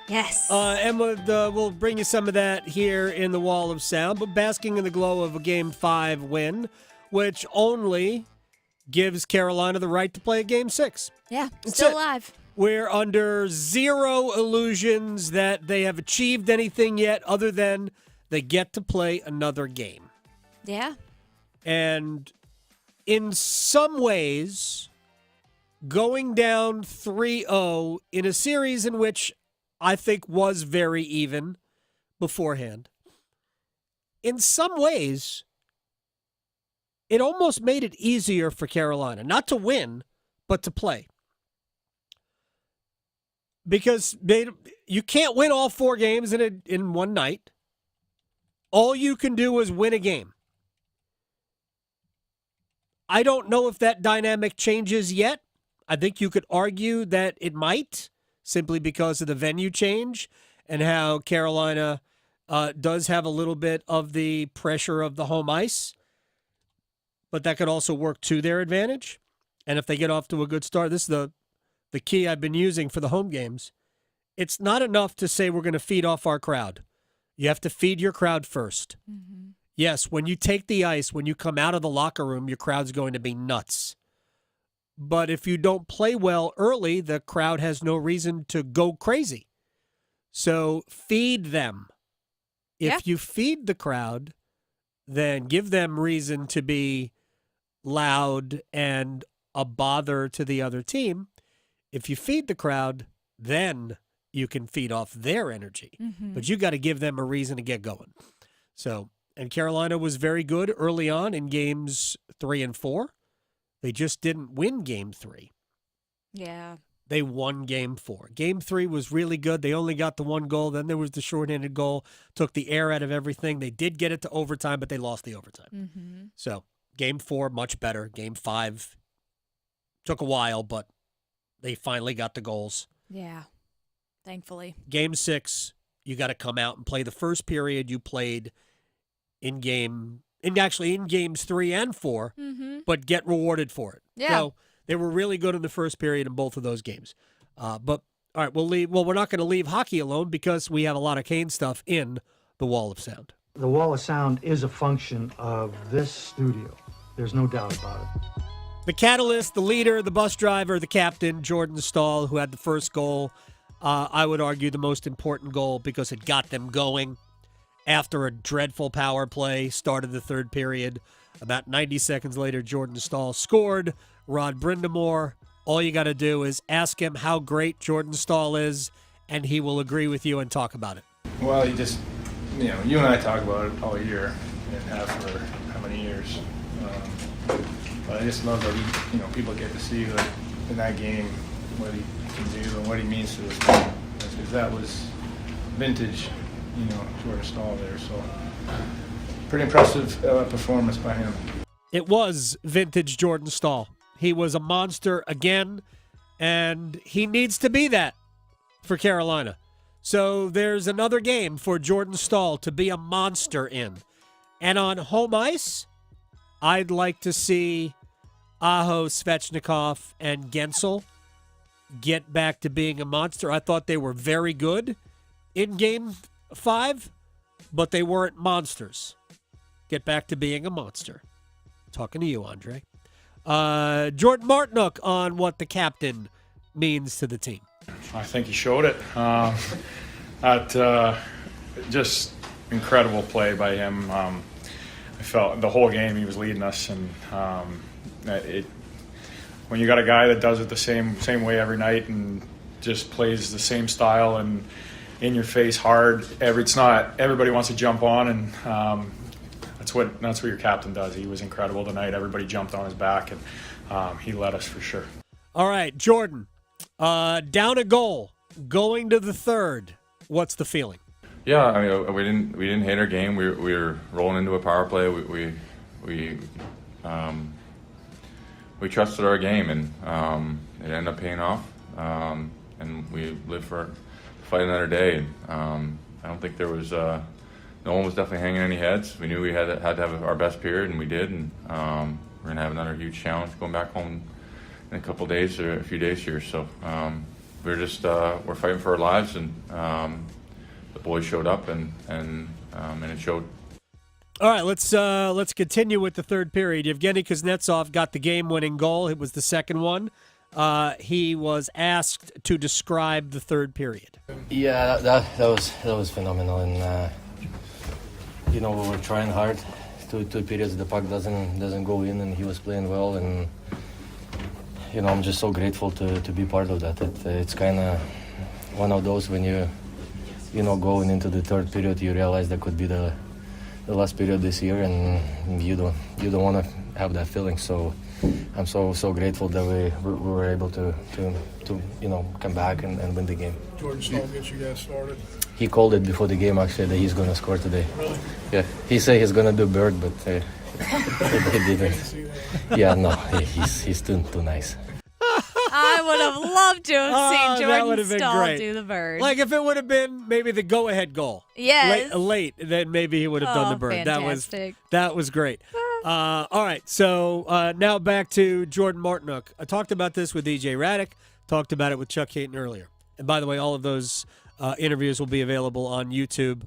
Yes. And we'll bring you some of that here in the Wall of Sound, but basking in the glow of a Game 5 win, which only gives Carolina the right to play a Game 6. Yeah, still alive. We're under zero illusions that they have achieved anything yet other than they get to play another game. Yeah. And in some ways, going down 3-0 in a series in which I think was very even beforehand. In some ways, it almost made it easier for Carolina, not to win, but to play. because you can't win all 4 games in one night. All you can do is win a game. I don't know if that dynamic changes yet. I think you could argue that it might, simply because of the venue change and how Carolina does have a little bit of the pressure of the home ice. But that could also work to their advantage. And if they get off to a good start, this is the key I've been using for the home games. It's not enough to say we're going to feed off our crowd. You have to feed your crowd first. Mm-hmm. Yes, when you take the ice, when you come out of the locker room, your crowd's going to be nuts. But if you don't play well early, the crowd has no reason to go crazy. So feed them. If you feed the crowd, then give them reason to be loud and a bother to the other team. If you feed the crowd, then you can feed off their energy. Mm-hmm. But you got to give them a reason to get going. So, and Carolina was very good early on in games 3 and 4. They just didn't win game 3. Yeah. They won game 4. Game 3 was really good. They only got the 1 goal. Then there was the shorthanded goal. Took the air out of everything. They did get it to overtime, but they lost the overtime. Mm-hmm. So game 4, much better. Game 5 took a while, but they finally got the goals. Yeah, thankfully. Game 6, you got to come out and play the first period you played in games 3 and 4, mm-hmm. but get rewarded for it. Yeah. So they were really good in the first period in both of those games. But all right, we're not going to leave hockey alone because we have a lot of Kane stuff in the Wall of Sound. The Wall of Sound is a function of this studio. There's no doubt about it. The catalyst, the leader, the bus driver, the captain, Jordan Staal, who had the first goal. I would argue the most important goal because it got them going. After a dreadful power play, started the third period. About 90 seconds later, Jordan Staal scored. Rod Brindamore, all you got to do is ask him how great Jordan Staal is, and he will agree with you and talk about it. Well, you and I talk about it all year and have for how many years. But I just love that people get to see in that game what he can do and what he means to this team. Because that was vintage, Jordan Staal there. So pretty impressive performance by him. It was vintage Jordan Staal. He was a monster again, and he needs to be that for Carolina. So there's another game for Jordan Staal to be a monster in. And on home ice, I'd like to see Aho, Svechnikov, and Gensel get back to being a monster. I thought they were very good in Game 5, but they weren't monsters. Get back to being a monster. Talking to you, Andre. Jordan Martinook on what the captain means to the team. I think he showed it. Just incredible play by him. I felt the whole game he was leading us, and when you got a guy that does it the same way every night and just plays the same style and in your face hard, everybody wants to jump on, and that's what your captain does. He was incredible tonight. Everybody jumped on his back, and he led us for sure. All right, Jordan, down a goal, going to the third. What's the feeling? Yeah, I mean, we didn't hate our game. We were rolling into a power play. We trusted our game, and it ended up paying off. And we lived to fight another day. And I don't think there was no one was definitely hanging any heads. We knew we had to have our best period, and we did. And we're gonna have another huge challenge going back home in a couple of days or a few days here. So we're just we're fighting for our lives, and the boys showed up, and it showed. All right, let's continue with the third period. Yevgeny Kuznetsov got the game-winning goal. It was the second one. He was asked to describe the third period. Yeah, that was phenomenal, and we were trying hard. Two periods the puck doesn't go in, and he was playing well, and I'm just so grateful to be part of that. It's kind of one of those when you going into the third period, you realize that could be the last period this year, and you don't want to have that feeling. So I'm so grateful that we were able to come back and win the game. Jordan Stone gets you guys started. He called it before the game actually that he's gonna score today. Really? Yeah, he said he's gonna do Bird, but he didn't. Yeah, no, he's too nice. I would have loved to have seen that would Jordan have been Stahl great. do the bird. Like if it would have been maybe the go-ahead goal. Yes. Late, then maybe he would have done the bird. Fantastic. That was great. All right, so now back to Jordan Martinook. I talked about this with DJ Raddick, talked about it with Chuck Hayton earlier. And by the way, all of those interviews will be available on YouTube.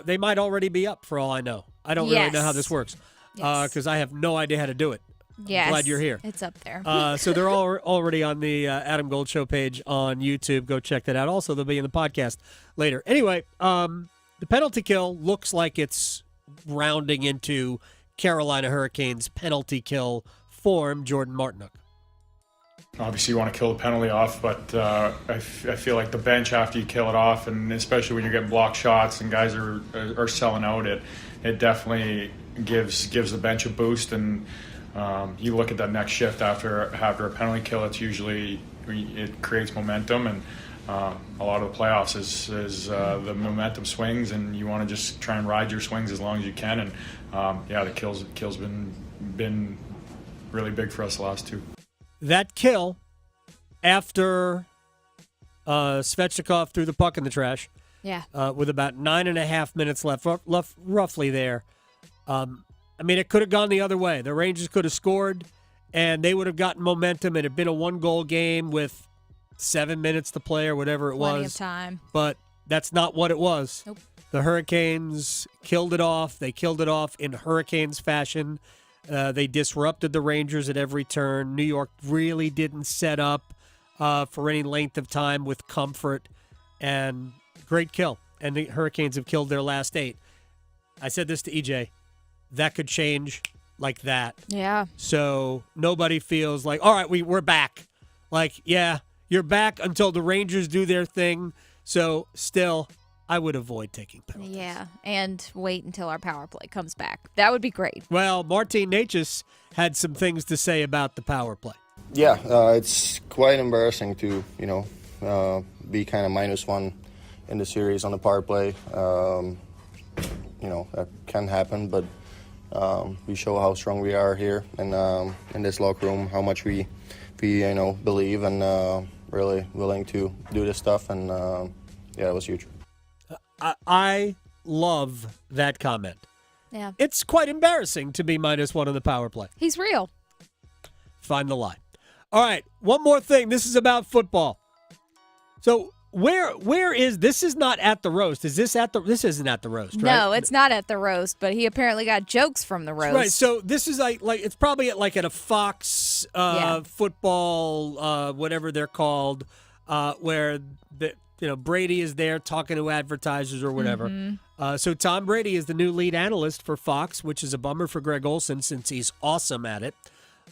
They might already be up for all I know. I don't really know how this works because I have no idea how to do it. Yes. Glad you're here. It's up there. So they're all already on the Adam Gold Show page on YouTube. Go check that out. Also, they'll be in the podcast later. Anyway, the penalty kill looks like it's rounding into Carolina Hurricanes penalty kill form. Jordan Martinook. Obviously, you want to kill the penalty off, but I feel like the bench after you kill it off, and especially when you're getting blocked shots and guys are selling out, it definitely gives the bench a boost. And you look at that next shift after a penalty kill, it's usually it creates momentum, and a lot of the playoffs is the momentum swings, and you want to just try and ride your swings as long as you can. And the kill's been really big for us the last two. That kill after Svechnikov threw the puck in the trash. Yeah. With about 9.5 minutes left, roughly there. I mean, it could have gone the other way. The Rangers could have scored, and they would have gotten momentum. It had been a one-goal game with 7 minutes to play or whatever it was. Plenty of time. But that's not what it was. Nope. The Hurricanes killed it off. They killed it off in Hurricanes fashion. They disrupted the Rangers at every turn. New York really didn't set up for any length of time with comfort. And great kill. And the Hurricanes have killed their last 8. I said this to EJ. That could change like that. Yeah. So nobody feels like, all right, we're back. Like, yeah, you're back until the Rangers do their thing. So still, I would avoid taking penalties. Yeah, and wait until our power play comes back. That would be great. Well, Martin Necas had some things to say about the power play. Yeah, it's quite embarrassing to, be kind of -1 in the series on the power play. That can happen, but we show how strong we are here and in this locker room, how much we believe and really willing to do this stuff. And it was huge. I love that comment. Yeah. It's quite embarrassing to be -1 on the power play. He's real. Find the line. All right, one more thing. This is about football. So where is this? Is not at the roast. Is this at the? This isn't at the roast, right? No, it's not at the roast. But he apparently got jokes from the roast. Right. So this is like it's probably at a Fox football whatever they're called, where Brady is there talking to advertisers or whatever. Mm-hmm. So Tom Brady is the new lead analyst for Fox, which is a bummer for Greg Olson since he's awesome at it.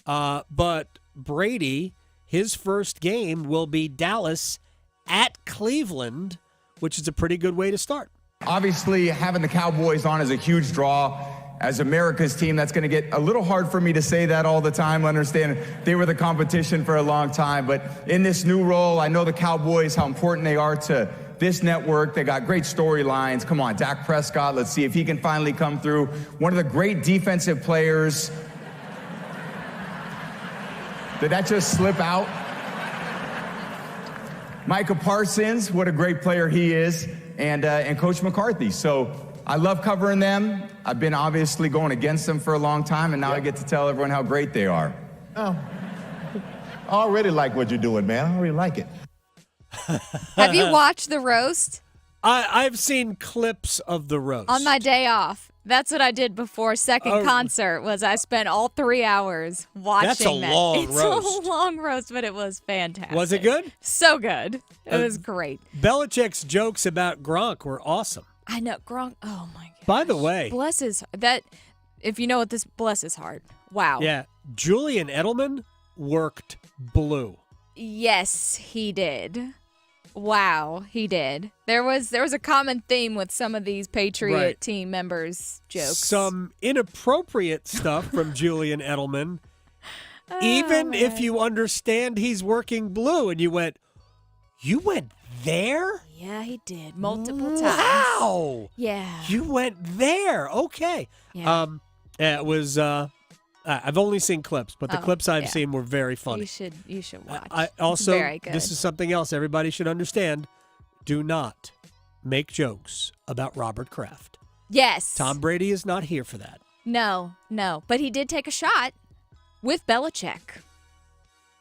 But Brady, his first game will be Dallas at Cleveland, which is a pretty good way to start. Obviously, having the Cowboys on is a huge draw. As America's team, that's going to get a little hard for me to say that all the time. I understand they were the competition for a long time. But in this new role, I know the Cowboys, how important they are to this network. They got great storylines. Come on, Dak Prescott, let's see if he can finally come through. One of the great defensive players. Did that just slip out? Micah Parsons, what a great player he is, and Coach McCarthy. So I love covering them. I've been obviously going against them for a long time, and now I get to tell everyone how great they are. Oh, I already like what you're doing, man. I already like it. Have you watched the roast? I've seen clips of the roast. On my day off. That's what I did before second concert. Was I spent all 3 hours watching That's a long roast. It's a long roast, but it was fantastic. Was it good? So good. It was great. Belichick's jokes about Gronk were awesome. I know Gronk. Oh my god. By the way, bless his that. If you know what this bless his heart. Wow. Yeah, Julian Edelman worked blue. Yes, he did. Wow, he did. There was a common theme with some of these Patriot team members' jokes. Some inappropriate stuff from Julian Edelman. Even if you understand he's working blue, and you went there? Yeah, he did multiple times. Wow. Yeah. You went there. Okay. Yeah. It was. I've only seen clips, but the clips I've seen were very funny. You should watch. I also, Very good. this is something else everybody should understand. Do not make jokes about Robert Kraft. Yes. Tom Brady is not here for that. No. But he did take a shot with Belichick.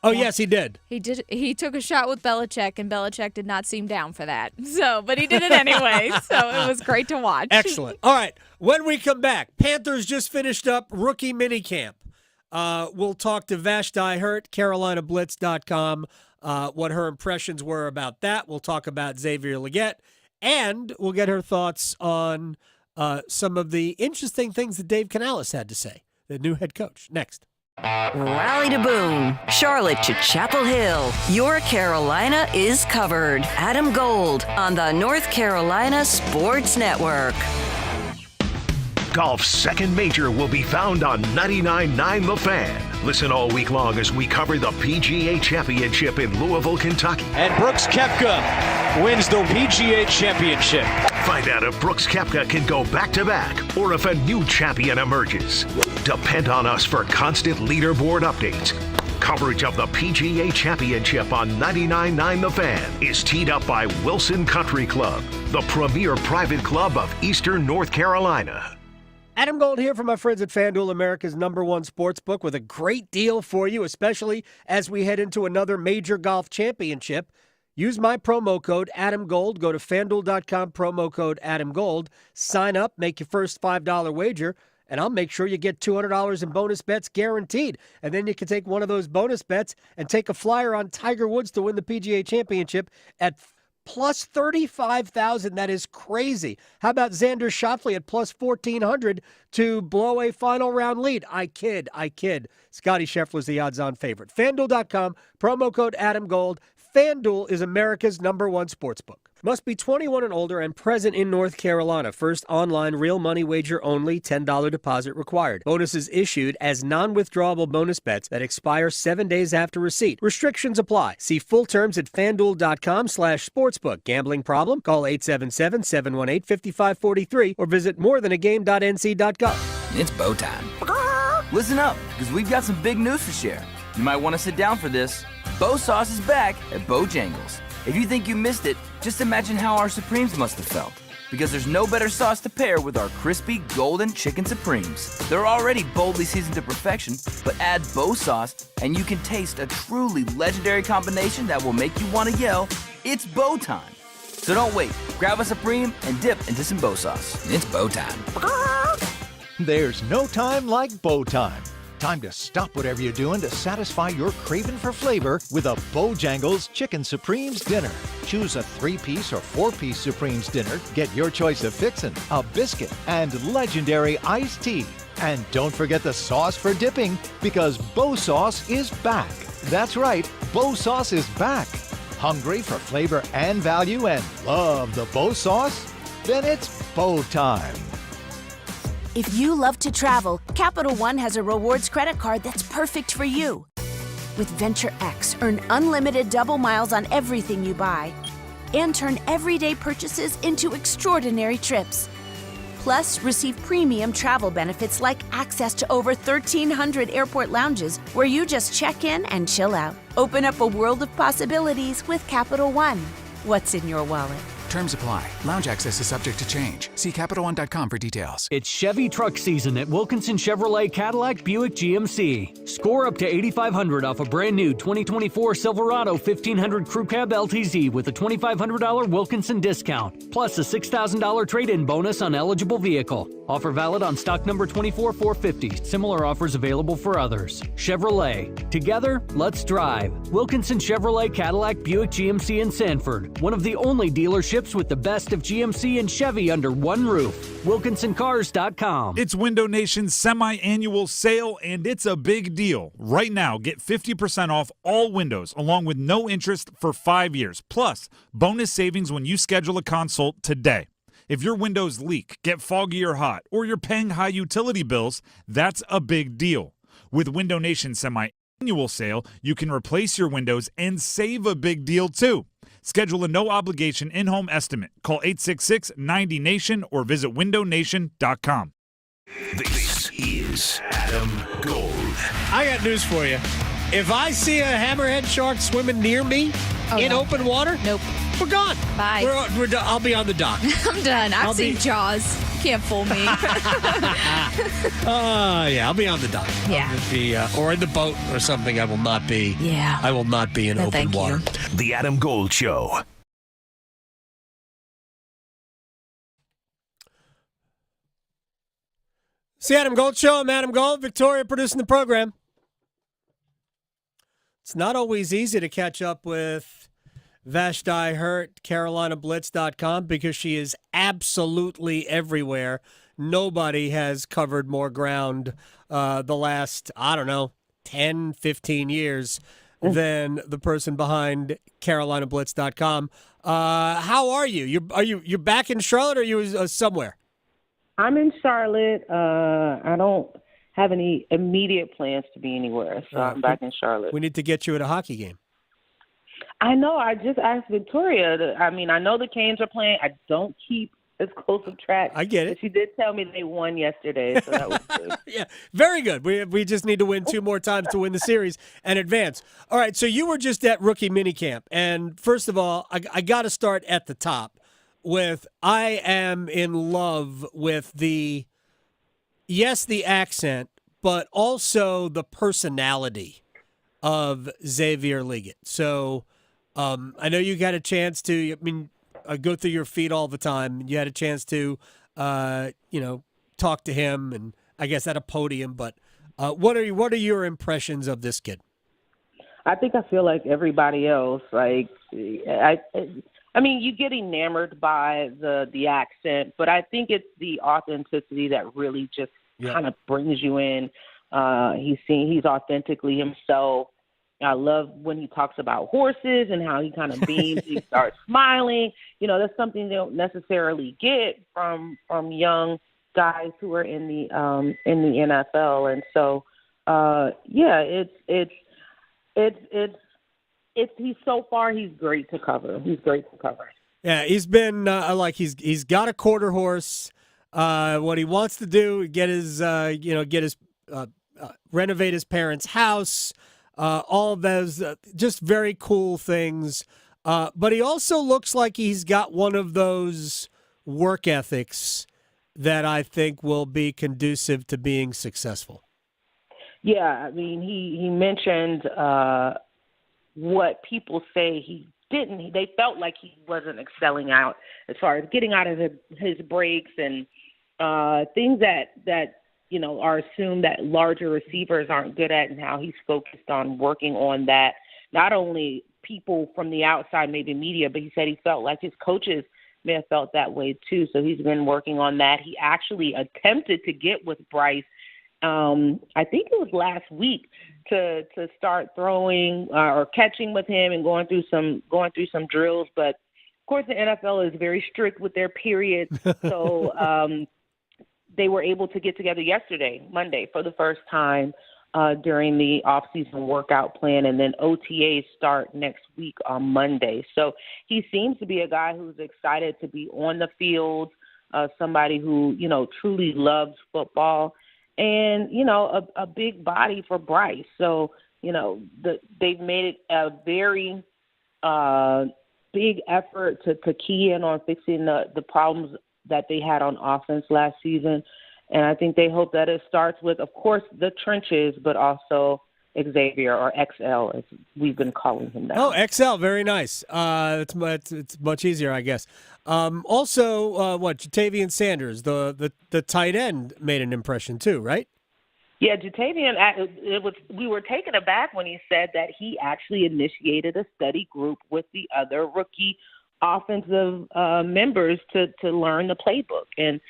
Oh, yes, he did. He did. He took a shot with Belichick, and Belichick did not seem down for that. But he did it anyway, so it was great to watch. Excellent. All right, when we come back, Panthers just finished up rookie minicamp. We'll talk to Vashti Hurt, CarolinaBlitz.com, what her impressions were about that. We'll talk about Xavier Legette, and we'll get her thoughts on some of the interesting things that Dave Canales had to say, the new head coach. Next. Raleigh to Boone, Charlotte to Chapel Hill. Your Carolina is covered. Adam Gold on the North Carolina Sports Network. Golf's second major will be found on 99.9 The Fan. Listen all week long as we cover the PGA Championship in Louisville, Kentucky. And Brooks Koepka wins the PGA Championship. Find out if Brooks Koepka can go back-to-back or if a new champion emerges. Depend on us for constant leaderboard updates. Coverage of the PGA Championship on 99.9 The Fan is teed up by Wilson Country Club, the premier private club of Eastern North Carolina. Adam Gold here from my friends at FanDuel, America's #1 sports book, with a great deal for you, especially as we head into another major golf championship. Use my promo code AdamGold. Go to FanDuel.com, promo code AdamGold. Sign up, make your first $5 wager, and I'll make sure you get $200 in bonus bets guaranteed. And then you can take one of those bonus bets and take a flyer on Tiger Woods to win the PGA Championship at plus 35,000. That is crazy. How about Xander Schauffele at plus 1,400 to blow a final round lead? I kid. Scotty Scheffler's the odds-on favorite. FanDuel.com, promo code AdamGold. FanDuel is America's #1 sportsbook. Must be 21 and older and present in North Carolina. First online real money wager only, $10 deposit required. Bonuses issued as non-withdrawable bonus bets that expire 7 days after receipt. Restrictions apply. See full terms at FanDuel.com/sportsbook. Gambling problem? Call 877-718-5543 or visit morethanagame.nc.gov. It's bow time. Listen up, because we've got some big news to share. You might want to sit down for this. Bo Sauce is back at Bojangles. If you think you missed it, just imagine how our Supremes must have felt. Because there's no better sauce to pair with our crispy golden chicken Supremes. They're already boldly seasoned to perfection, but add Bo Sauce and you can taste a truly legendary combination that will make you want to yell, "It's Bo time." So don't wait. Grab a Supreme and dip into some Bo Sauce. It's Bo time. There's no time like Bo time. Time to stop whatever you're doing to satisfy your craving for flavor with a Bojangles Chicken Supremes dinner. Choose a 3-piece or 4-piece Supremes dinner. Get your choice of fixin', a biscuit, and legendary iced tea. And don't forget the sauce for dipping, because Bo Sauce is back. That's right, Bo Sauce is back. Hungry for flavor and value and love the Bo Sauce? Then it's Bo time. If you love to travel, Capital One has a rewards credit card that's perfect for you. With Venture X, earn unlimited double miles on everything you buy and turn everyday purchases into extraordinary trips. Plus, receive premium travel benefits like access to over 1,300 airport lounges where you just check in and chill out. Open up a world of possibilities with Capital One. What's in your wallet? Terms apply. Lounge access is subject to change. See CapitalOne.com for details. It's Chevy truck season at Wilkinson Chevrolet Cadillac Buick GMC. Score up to $8,500 off a brand new 2024 Silverado 1500 Crew Cab LTZ with a $2,500 Wilkinson discount, plus a $6,000 trade-in bonus on eligible vehicle. Offer valid on stock number 24450. Similar offers available for others. Chevrolet. Together, let's drive. Wilkinson Chevrolet Cadillac Buick GMC in Sanford. One of the only dealerships trips with the best of GMC and Chevy under one roof. WilkinsonCars.com. It's Window Nation's semi-annual sale, and it's a big deal. Right now, get 50% off all windows, along with no interest for 5 years. Plus, bonus savings when you schedule a consult today. If your windows leak, get foggy or hot, or you're paying high utility bills, that's a big deal. With Window Nation's semi-annual sale, you can replace your windows and save a big deal, too. Schedule a no-obligation in-home estimate. Call 866-90-NATION or visit windownation.com. This is Adam Gold. I got news for you. If I see a hammerhead shark swimming near me in open water, nope, we're gone. Bye. We're done. I'll be on the dock. I'm done. I've seen Jaws. You can't fool me. Yeah, I'll be on the dock. Yeah. I'll be, or in the boat or something. I will not be. Yeah. I will not be in No, open thank water. you. The Adam Gold Show. It's the Adam Gold Show. I'm Adam Gold. Victoria producing the program. It's not always easy to catch up with Vashti Hurt, CarolinaBlitz.com, because she is absolutely everywhere. Nobody has covered more ground the last, 10, 15 years than the person behind CarolinaBlitz.com. How are you? You're back in Charlotte, or are you somewhere? I'm in Charlotte. I don't have any immediate plans to be anywhere, so I'm back in Charlotte. We need to get you at a hockey game. I know. I just asked Victoria. I know the Canes are playing. I don't keep as close of track. I get it. But she did tell me they won yesterday, so that was good. Yeah, very good. We just need to win 2 more times to win the series and advance. All right, so you were just at rookie minicamp, and first of all, I got to start at the top with I am in love with the accent, but also the personality of Xavier Liggett. So I know you got a chance to, go through your feed all the time. You had a chance to, talk to him, and I guess at a podium. But what are your impressions of this kid? I think I feel like everybody else. You get enamored by the accent, but I think it's the authenticity that really just kind of brings you in. He's authentically himself. I love when he talks about horses and how he kind of beams. He starts smiling. That's something they don't necessarily get from young guys who are in the NFL. And so, he's so far he's great to cover. He's great to cover. Yeah, he's been he's got a quarter horse. What he wants to do, renovate his parents' house. All of those just very cool things. But he also looks like he's got one of those work ethics that I think will be conducive to being successful. Yeah, he mentioned what people say he didn't. They felt like he wasn't excelling out as far as getting out of his breaks and things that are assumed that larger receivers aren't good at, and how he's focused on working on that. Not only people from the outside, maybe media, but he said he felt like his coaches may have felt that way too. So he's been working on that. He actually attempted to get with Bryce, I think it was last week, to start throwing or catching with him and going through some drills. But of course, the NFL is very strict with their periods, so they were able to get together Monday, for the first time during the off-season workout plan, and then OTAs start next week on Monday. So he seems to be a guy who's excited to be on the field, somebody who, truly loves football, and, a big body for Bryce. So, they've made it a very big effort to key in on fixing the problems that they had on offense last season. And I think they hope that it starts with, of course, the trenches, but also Xavier, or XL, as we've been calling him now. Oh, XL, very nice. It's much easier, I guess. Also, Jatavian Sanders, the tight end, made an impression too, right? Yeah, Jatavian, we were taken aback when he said that he actually initiated a study group with the other rookie offensive members to learn the playbook. And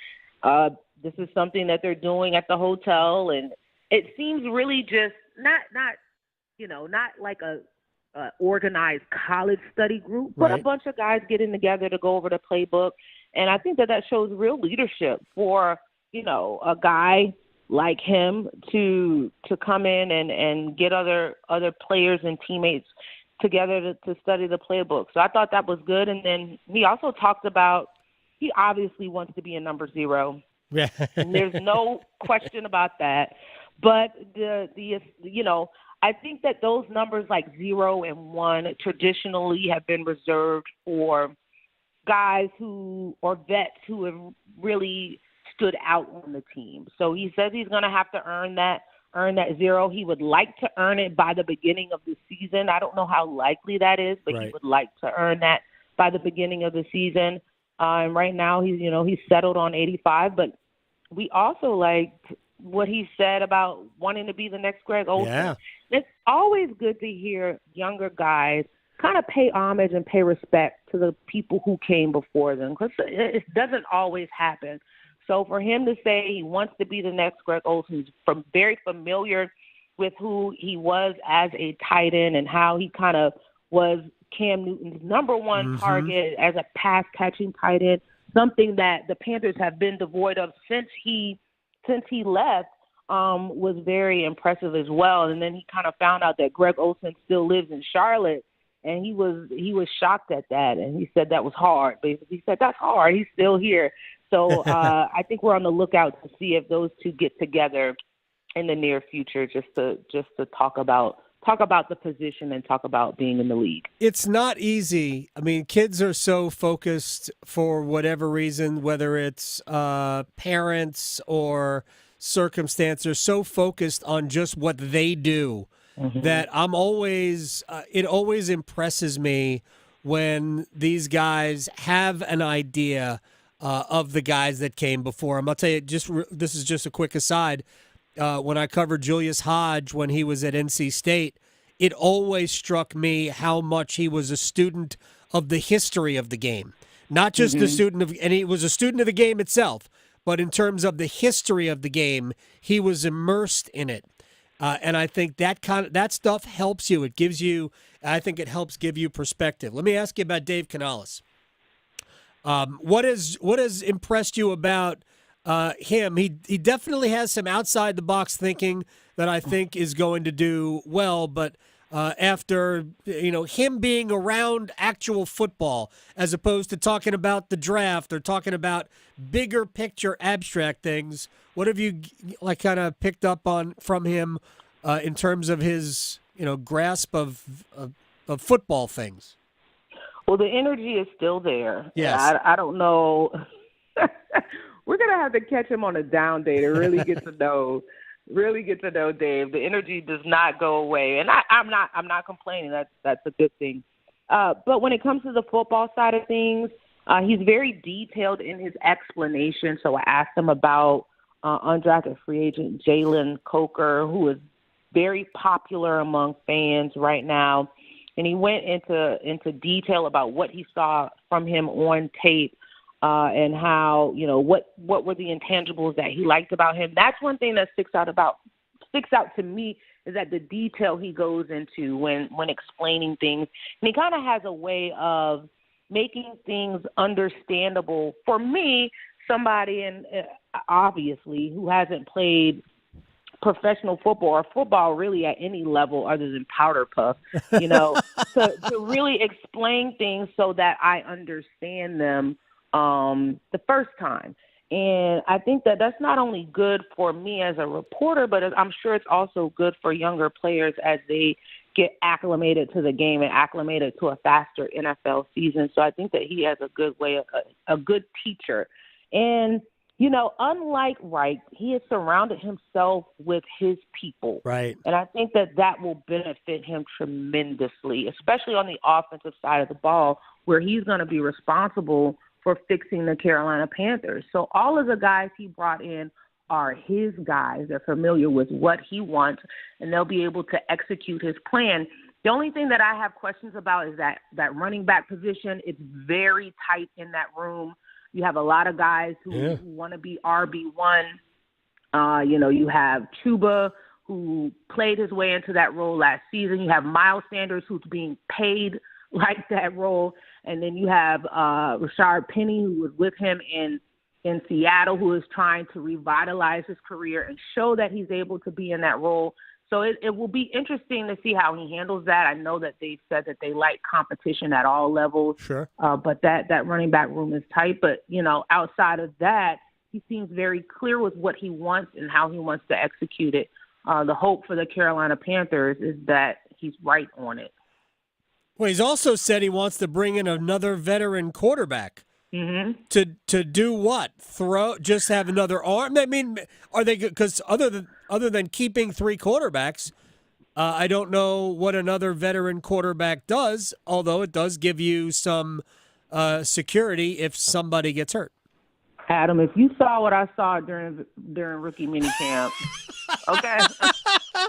this is something that they're doing at the hotel. And it seems really just not like a organized college study group, but a bunch of guys getting together to go over the playbook. And I think that shows real leadership for, a guy like him to come in and get other players and teammates together to study the playbook. So I thought that was good. And then he also talked about he obviously wants to be a number 0. Yeah. And there's no question about that. But I think that those numbers like 0 and 1 traditionally have been reserved for guys or vets who have really stood out on the team. So he says he's going to have to earn that 0. He would like to earn it by the beginning of the season. I don't know how likely that is, but he would like to earn that by the beginning of the season. And right now he's settled on 85, but we also liked what he said about wanting to be the next Greg Olsen. Yeah. It's always good to hear younger guys kind of pay homage and pay respect to the people who came before them, because it doesn't always happen. So for him to say he wants to be the next Greg Olsen, he's very familiar with who he was as a tight end and how he kind of was Cam Newton's number one target as a pass-catching tight end, something that the Panthers have been devoid of since he left, was very impressive as well. And then he kind of found out that Greg Olsen still lives in Charlotte, and he was shocked at that. And he said that was hard. Basically, he said, that's hard. He's still here. So I think we're on the lookout to see if those two get together in the near future, just to talk about the position and talk about being in the league. It's not easy. I mean, kids are so focused for whatever reason, whether it's parents or circumstance, they're so focused on just what they do that I'm always, it always impresses me when these guys have an idea of the guys that came before them. I'll tell you, this is just a quick aside. When I covered Julius Hodge when he was at NC State, it always struck me how much he was a student of the history of the game. Not just a student of, and he was a student of the game itself, but in terms of the history of the game, he was immersed in it. And I think that stuff helps you. It gives you, I think it helps give you perspective. Let me ask you about Dave Canales. What has impressed you about him? He definitely has some outside the box thinking that I think is going to do well, but after him being around actual football as opposed to talking about the draft or talking about bigger picture abstract things, what have you kind of picked up on from him in terms of his grasp of football things? Well, the energy is still there. Yes. I don't know. We're gonna have to catch him on a down day to really get to know Dave. The energy does not go away, and I'm not complaining. That's a good thing. But when it comes to the football side of things, he's very detailed in his explanation. So I asked him about undrafted free agent Jalen Coker, who is very popular among fans right now, and he went into detail about what he saw from him on tape. And how, what were the intangibles that he liked about him. That's one thing that sticks out to me, is that the detail he goes into when explaining things. And he kind of has a way of making things understandable for me, somebody obviously who hasn't played professional football or football really at any level other than powder puff, to really explain things so that I understand them the first time. And I think that that's not only good for me as a reporter, but I'm sure it's also good for younger players as they get acclimated to the game and acclimated to a faster NFL season. So I think that he has a good good teacher. And, unlike Reich, he has surrounded himself with his people. Right. And I think that will benefit him tremendously, especially on the offensive side of the ball, where he's going to be responsible for fixing the Carolina Panthers. So all of the guys he brought in are his guys. They're familiar with what he wants, and they'll be able to execute his plan. The only thing that I have questions about is that running back position. It's very tight in that room. You have a lot of guys who want to be RB1. You have Chuba, who played his way into that role last season. You have Miles Sanders, who's being paid like that role. And then you have Rashard Penny, who was with him in Seattle, who is trying to revitalize his career and show that he's able to be in that role. So it will be interesting to see how he handles that. I know that they said that they like competition at all levels. Sure. But that running back room is tight. But, outside of that, he seems very clear with what he wants and how he wants to execute it. The hope for the Carolina Panthers is that he's right on it. Well, he's also said he wants to bring in another veteran quarterback. Mm-hmm. To do what? Just have another arm? I mean, are they, because other than keeping 3 quarterbacks, I don't know what another veteran quarterback does, although it does give you some security if somebody gets hurt. Adam, if you saw what I saw during rookie minicamp, okay,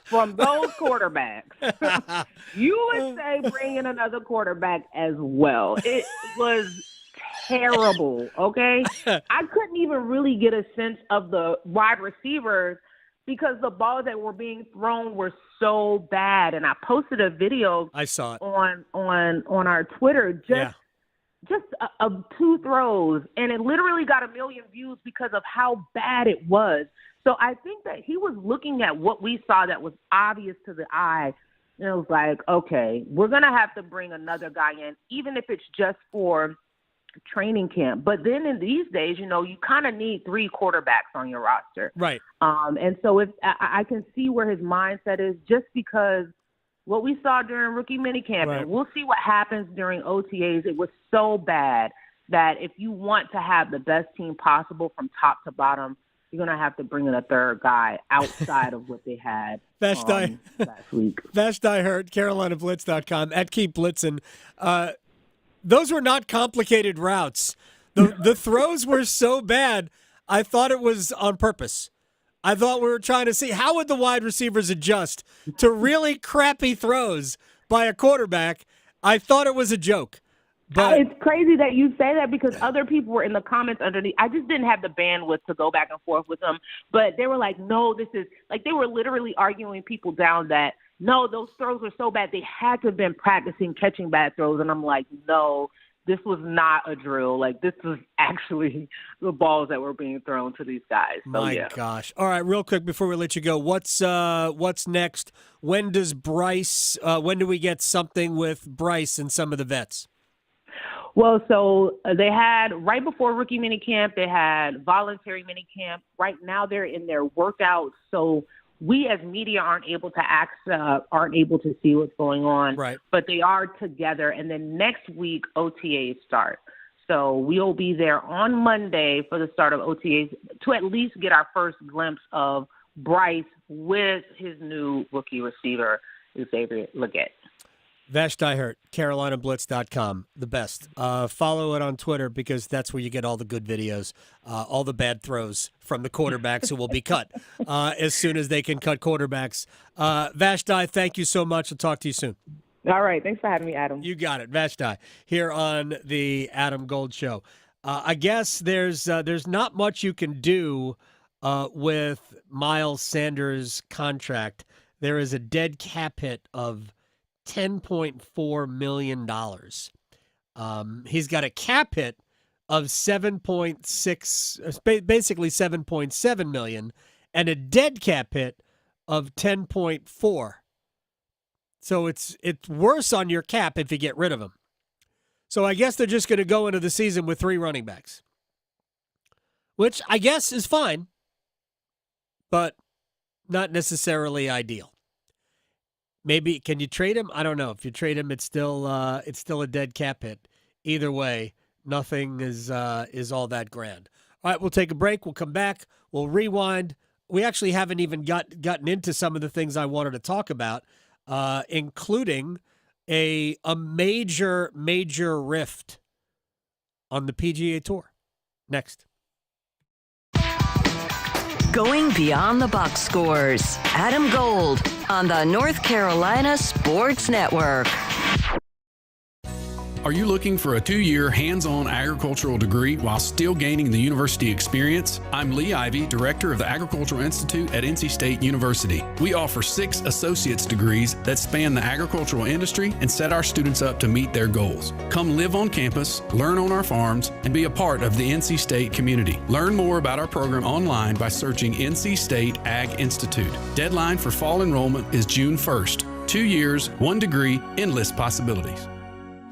from those quarterbacks, you would say bring in another quarterback as well. It was terrible, okay? I couldn't even really get a sense of the wide receivers because the balls that were being thrown were so bad. And I posted a video. I saw it on our Twitter. Just 2 throws, and it literally got 1 million views because of how bad it was. So I think that he was looking at what we saw that was obvious to the eye, and it was like, okay, we're going to have to bring another guy in, even if it's just for training camp. But then in these days, you kind of need 3 quarterbacks on your roster. Right. And so if I can see where his mindset is, just because what we saw during rookie minicamp, right, and we'll see what happens during OTAs. It was so bad that if you want to have the best team possible from top to bottom, you're going to have to bring in a third guy outside of what they had last week. Vashti Hurt, CarolinaBlitz.com, at Keep Blitzen. Those were not complicated routes. The throws were so bad, I thought it was on purpose. I thought we were trying to see how would the wide receivers adjust to really crappy throws by a quarterback. I thought it was a joke. But it's crazy that you say that because other people were in the comments underneath. I just didn't have the bandwidth to go back and forth with them. But they were like, no, this is – like they were literally arguing people down that, no, those throws were so bad. They had to have been practicing catching bad throws. And I'm like, no, this was not a drill. Like, this was actually the balls that were being thrown to these guys. So, my gosh. All right, real quick before we let you go, what's next? When does Bryce when do we get something with Bryce and some of the vets? Well, so they had, right before rookie minicamp, they had voluntary minicamp. Right now they're in their workouts, so we as media aren't able to see what's going on. Right. But they are together, and then next week OTAs start. So we'll be there on Monday for the start of OTAs to at least get our first glimpse of Bryce with his new rookie receiver, Xavier Legette. Vashti Hurt, CarolinaBlitz.com, the best. Follow it on Twitter because that's where you get all the good videos, all the bad throws from the quarterbacks who will be cut as soon as they can cut quarterbacks. Vashti, thank you so much. I'll talk to you soon. All right. Thanks for having me, Adam. You got it. Vashti here on the Adam Gold Show. I guess there's not much you can do with Miles Sanders' contract. There is a dead cap hit of $10.4 million. He's got a cap hit of 7.6, basically 7.7 million, and a dead cap hit of 10.4. So it's worse on your cap if you get rid of him. So I guess they're just going to go into the season with 3 running backs, which I guess is fine, but not necessarily ideal. Maybe can you trade him? I don't know. If you trade him, it's still a dead cap hit. Either way, nothing is all that grand. All right, we'll take a break. We'll come back. We'll rewind. We actually haven't even gotten into some of the things I wanted to talk about, including a major rift on the PGA Tour. Next. Going beyond the box scores. Adam Gold on the North Carolina Sports Network. Are you looking for a 2-year hands-on agricultural degree while still gaining the university experience? I'm Lee Ivey, Director of the Agricultural Institute at NC State University. We offer 6 associate's degrees that span the agricultural industry and set our students up to meet their goals. Come live on campus, learn on our farms, and be a part of the NC State community. Learn more about our program online by searching NC State Ag Institute. Deadline for fall enrollment is June 1st. 2 years, 1 degree, endless possibilities.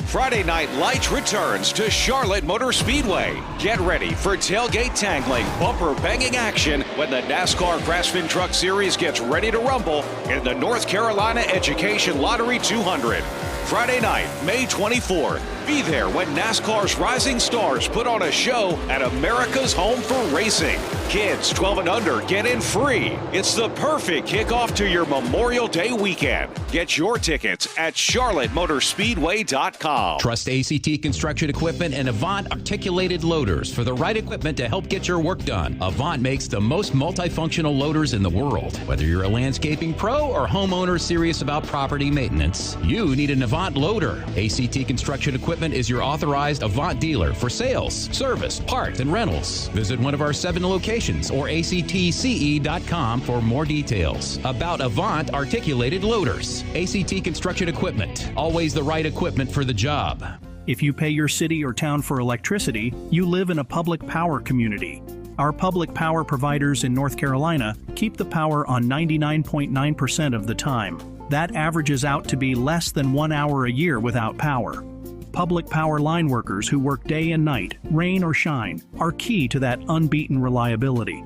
Friday Night Lights returns to Charlotte Motor Speedway. Get ready for tailgate tangling, bumper banging action when the NASCAR Grassfin Truck Series gets ready to rumble in the North Carolina Education Lottery 200. Friday night, May 24th. Be there when NASCAR's rising stars put on a show at America's home for racing. Kids 12 and under get in free. It's the perfect kickoff to your Memorial Day weekend. Get your tickets at charlottemotorspeedway.com. Trust ACT Construction Equipment and Avant Articulated Loaders for the right equipment to help get your work done. Avant makes the most multifunctional loaders in the world. Whether you're a landscaping pro or homeowner serious about property maintenance, you need an Avant loader. ACT Construction Equipment is your authorized Avant dealer for sales, service, parts, and rentals. Visit one of our 7 locations or actce.com for more details about Avant Articulated Loaders. ACT Construction Equipment, always the right equipment for the job. If you pay your city or town for electricity, you live in a public power community. Our public power providers in North Carolina keep the power on 99.9% of the time. That averages out to be less than 1 hour a year without power. Public power line workers who work day and night, rain or shine, are key to that unbeaten reliability.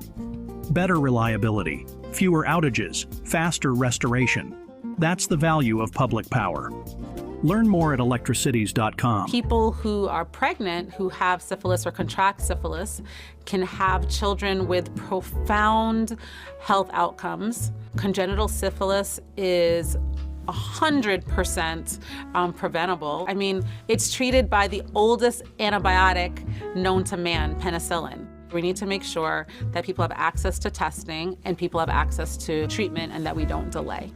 Better reliability, fewer outages, faster restoration. That's the value of public power. Learn more at electricities.com. People who are pregnant, who have syphilis or contract syphilis, can have children with profound health outcomes. Congenital syphilis is 100% preventable. I mean, it's treated by the oldest antibiotic known to man, penicillin. We need to make sure that people have access to testing and people have access to treatment and that we don't delay.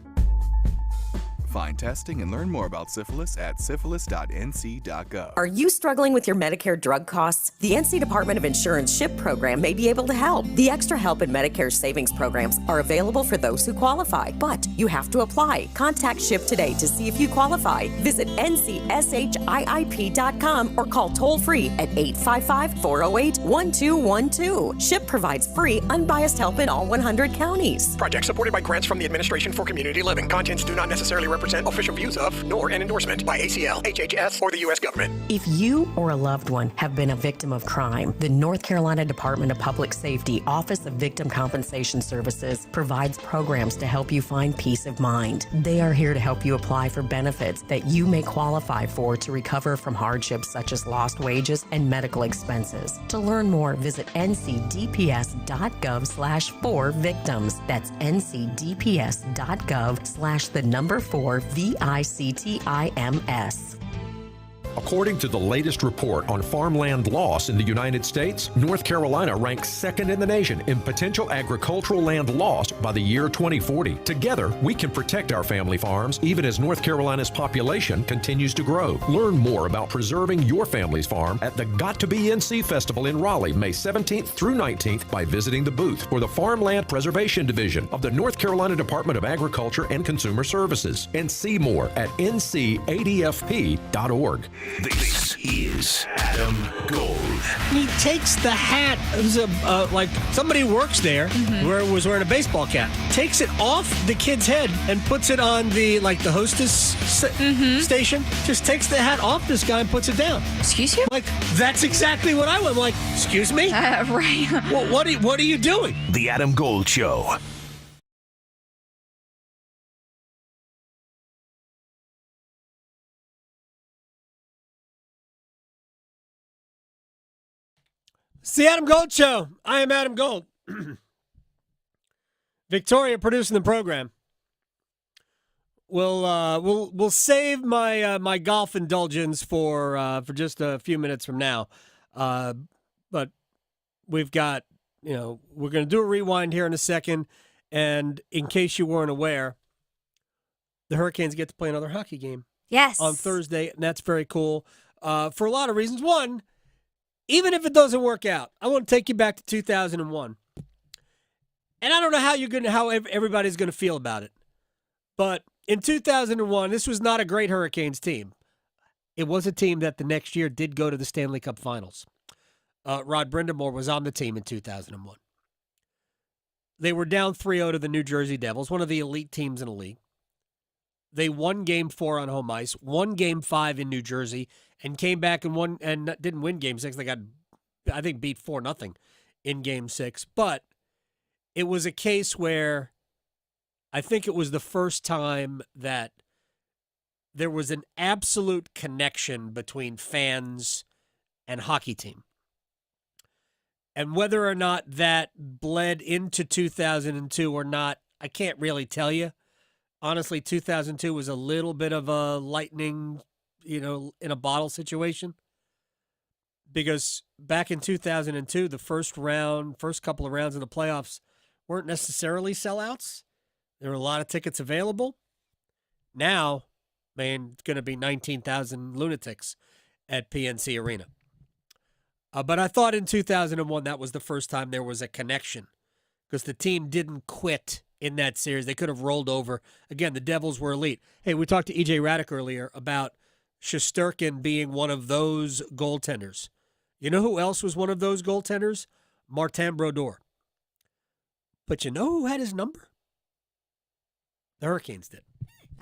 Find testing and learn more about syphilis at syphilis.nc.gov. Are you struggling with your Medicare drug costs? The NC Department of Insurance SHIP program may be able to help. The Extra Help and Medicare savings programs are available for those who qualify, but you have to apply. Contact SHIP today to see if you qualify. Visit ncshiip.com or call toll-free at 855-408-1212. SHIP provides free, unbiased help in all 100 counties. Project supported by grants from the Administration for Community Living. Contents do not necessarily represent official views of, nor an endorsement by ACL, HHS, or the U.S. government. If you or a loved one have been a victim of crime, the North Carolina Department of Public Safety Office of Victim Compensation Services provides programs to help you find peace of mind. They are here to help you apply for benefits that you may qualify for to recover from hardships such as lost wages and medical expenses. To learn more, visit ncdps.gov/4victims. That's ncdps.gov/4 VICTIMS. According to the latest report on farmland loss in the United States, North Carolina ranks second in the nation in potential agricultural land lost by the year 2040. Together, we can protect our family farms even as North Carolina's population continues to grow. Learn more about preserving your family's farm at the Got to Be NC Festival in Raleigh, May 17th through 19th by visiting the booth for the Farmland Preservation Division of the North Carolina Department of Agriculture and Consumer Services. And see more at ncadfp.org. This is Adam Gold. He takes the hat. It was like somebody who works there, was wearing a baseball cap. Takes it off the kid's head and puts it on the hostess station. Just takes the hat off this guy and puts it down. Excuse you? Like that's exactly what I went. Like, excuse me? Right. Well, what are you doing? The Adam Gold Show. It's the Adam Gold Show. I am Adam Gold. Victoria producing the program. We'll save my my golf indulgence for just a few minutes from now. But we've got we're going to do a rewind here in a second. And in case you weren't aware, the Hurricanes get to play another hockey game. Yes. On Thursday, and that's very cool for a lot of reasons. One, even if it doesn't work out, I want to take you back to 2001. And I don't know how everybody's going to feel about it. But in 2001, this was not a great Hurricanes team. It was a team that the next year did go to the Stanley Cup Finals. Rod Brindamore was on the team in 2001. They were down 3-0 to the New Jersey Devils, one of the elite teams in the league. They won Game 4 on home ice, won Game 5 in New Jersey, and came back and won and didn't win Game 6. They got, I think, beat 4-0 in Game 6. But it was a case where I think it was the first time that there was an absolute connection between fans and hockey team. And whether or not that bled into 2002 or not, I can't really tell you. Honestly, 2002 was a little bit of a lightning, in a bottle situation. Because back in 2002, the first couple of rounds of the playoffs weren't necessarily sellouts. There were a lot of tickets available. Now, man, it's going to be 19,000 lunatics at PNC Arena. But I thought in 2001 that was the first time there was a connection because the team didn't quit in that series. They could have rolled over. Again, the Devils were elite. Hey, we talked to E.J. Raddick earlier about Shesterkin being one of those goaltenders. You know who else was one of those goaltenders? Martin Brodeur. But you know who had his number? The Hurricanes did.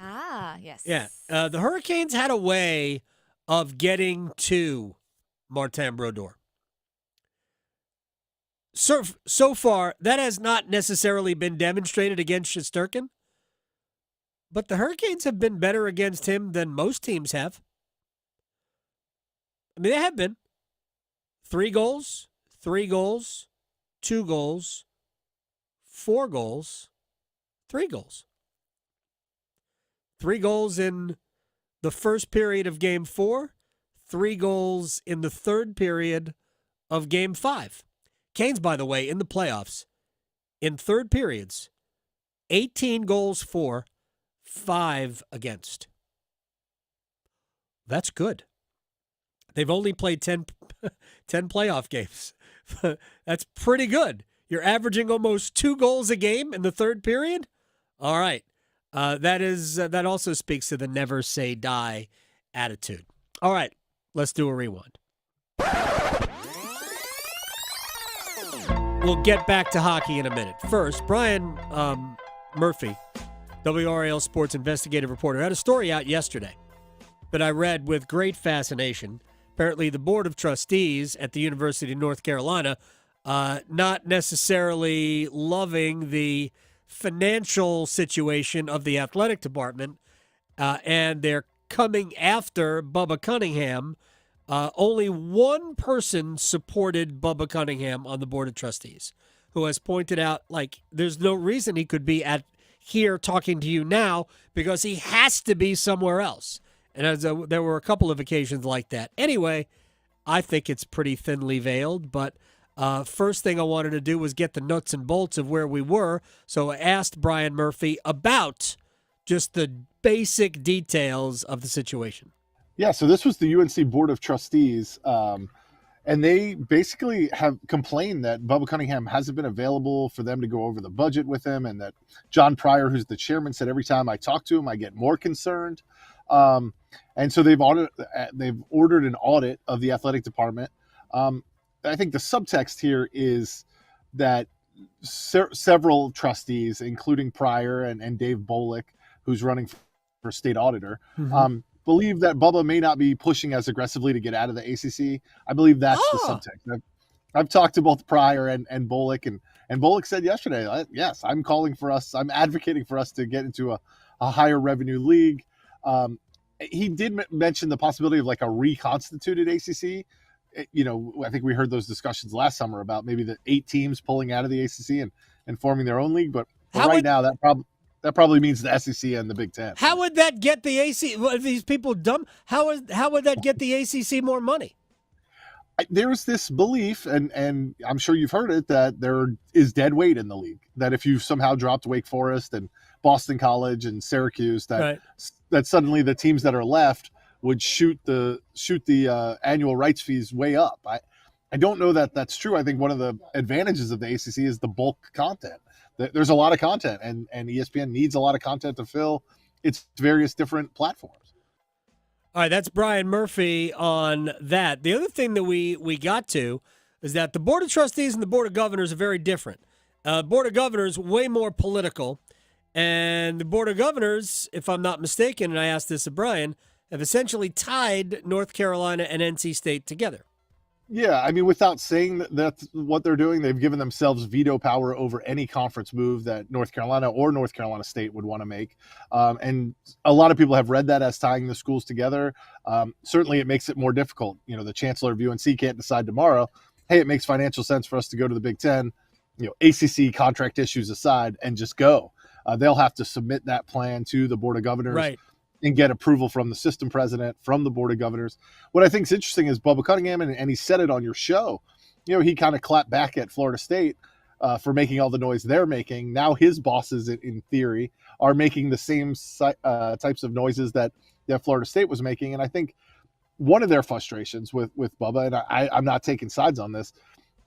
Ah, yes. Yeah. The Hurricanes had a way of getting to Martin Brodeur. So far, that has not necessarily been demonstrated against Shesterkin, but the Hurricanes have been better against him than most teams have. I mean, they have been. 3 goals, 3 goals, 2 goals, 4 goals, 3 goals. 3 goals in the first period of Game 4, 3 goals in the third period of Game 5. Canes, by the way, in the playoffs, in third periods, 18 goals for, 5 against. That's good. They've only played 10 playoff games. That's pretty good. You're averaging almost 2 goals a game in the third period? All right. That also speaks to the never say die attitude. All right. Let's do a rewind. We'll get back to hockey in a minute. First, Brian Murphy, WRAL Sports investigative reporter, had a story out yesterday that I read with great fascination. Apparently, the Board of Trustees at the University of North Carolina not necessarily loving the financial situation of the athletic department, and they're coming after Bubba Cunningham. Only one person supported Bubba Cunningham on the Board of Trustees, who has pointed out, there's no reason he could be here talking to you now because he has to be somewhere else. And there were a couple of occasions like that. Anyway, I think it's pretty thinly veiled, but first thing I wanted to do was get the nuts and bolts of where we were. So I asked Brian Murphy about just the basic details of the situation. Yeah, so this was the UNC Board of Trustees, and they basically have complained that Bubba Cunningham hasn't been available for them to go over the budget with him, and that John Pryor, who's the chairman, said every time I talk to him, I get more concerned. And so they've ordered an audit of the athletic department. I think the subtext here is that several trustees, including Pryor and Dave Bolick, who's running for state auditor, believe that Bubba may not be pushing as aggressively to get out of the ACC. I believe that's the subtext. I've talked to both Pryor and Bolick, and Bolick said yesterday, yes, I'm calling for us. I'm advocating for us to get into a higher revenue league. He did mention the possibility of a reconstituted ACC. I think we heard those discussions last summer about maybe the 8 teams pulling out of the ACC and forming their own league. But now that probably means the SEC and the Big Ten. How would that get the ACC? Are these people dumb? How would that get the ACC more money? There's this belief, and I'm sure you've heard it, that there is dead weight in the league. That if you somehow dropped Wake Forest and Boston College and Syracuse, that suddenly the teams that are left would shoot the annual rights fees way up. I don't know that that's true. I think one of the advantages of the ACC is the bulk content. There's a lot of content, and ESPN needs a lot of content to fill its various different platforms. All right, that's Brian Murphy on that. The other thing that we got to is that the Board of Trustees and the Board of Governors are very different. Board of Governors, way more political. And the Board of Governors, if I'm not mistaken, and I asked this of Brian, have essentially tied North Carolina and NC State together. Yeah, I mean, without saying that's what they're doing, they've given themselves veto power over any conference move that North Carolina or North Carolina State would want to make. And a lot of people have read that as tying the schools together. Certainly, it makes it more difficult. The chancellor of UNC can't decide tomorrow, hey, it makes financial sense for us to go to the Big Ten, ACC contract issues aside, and just go. They'll have to submit that plan to the Board of Governors. Right. And get approval from the system president, from the Board of Governors. What I think is interesting is Bubba Cunningham, and he said it on your show, he kind of clapped back at Florida State for making all the noise they're making. Now his bosses, in theory, are making the same types of noises that Florida State was making. And I think one of their frustrations with Bubba, and I'm not taking sides on this,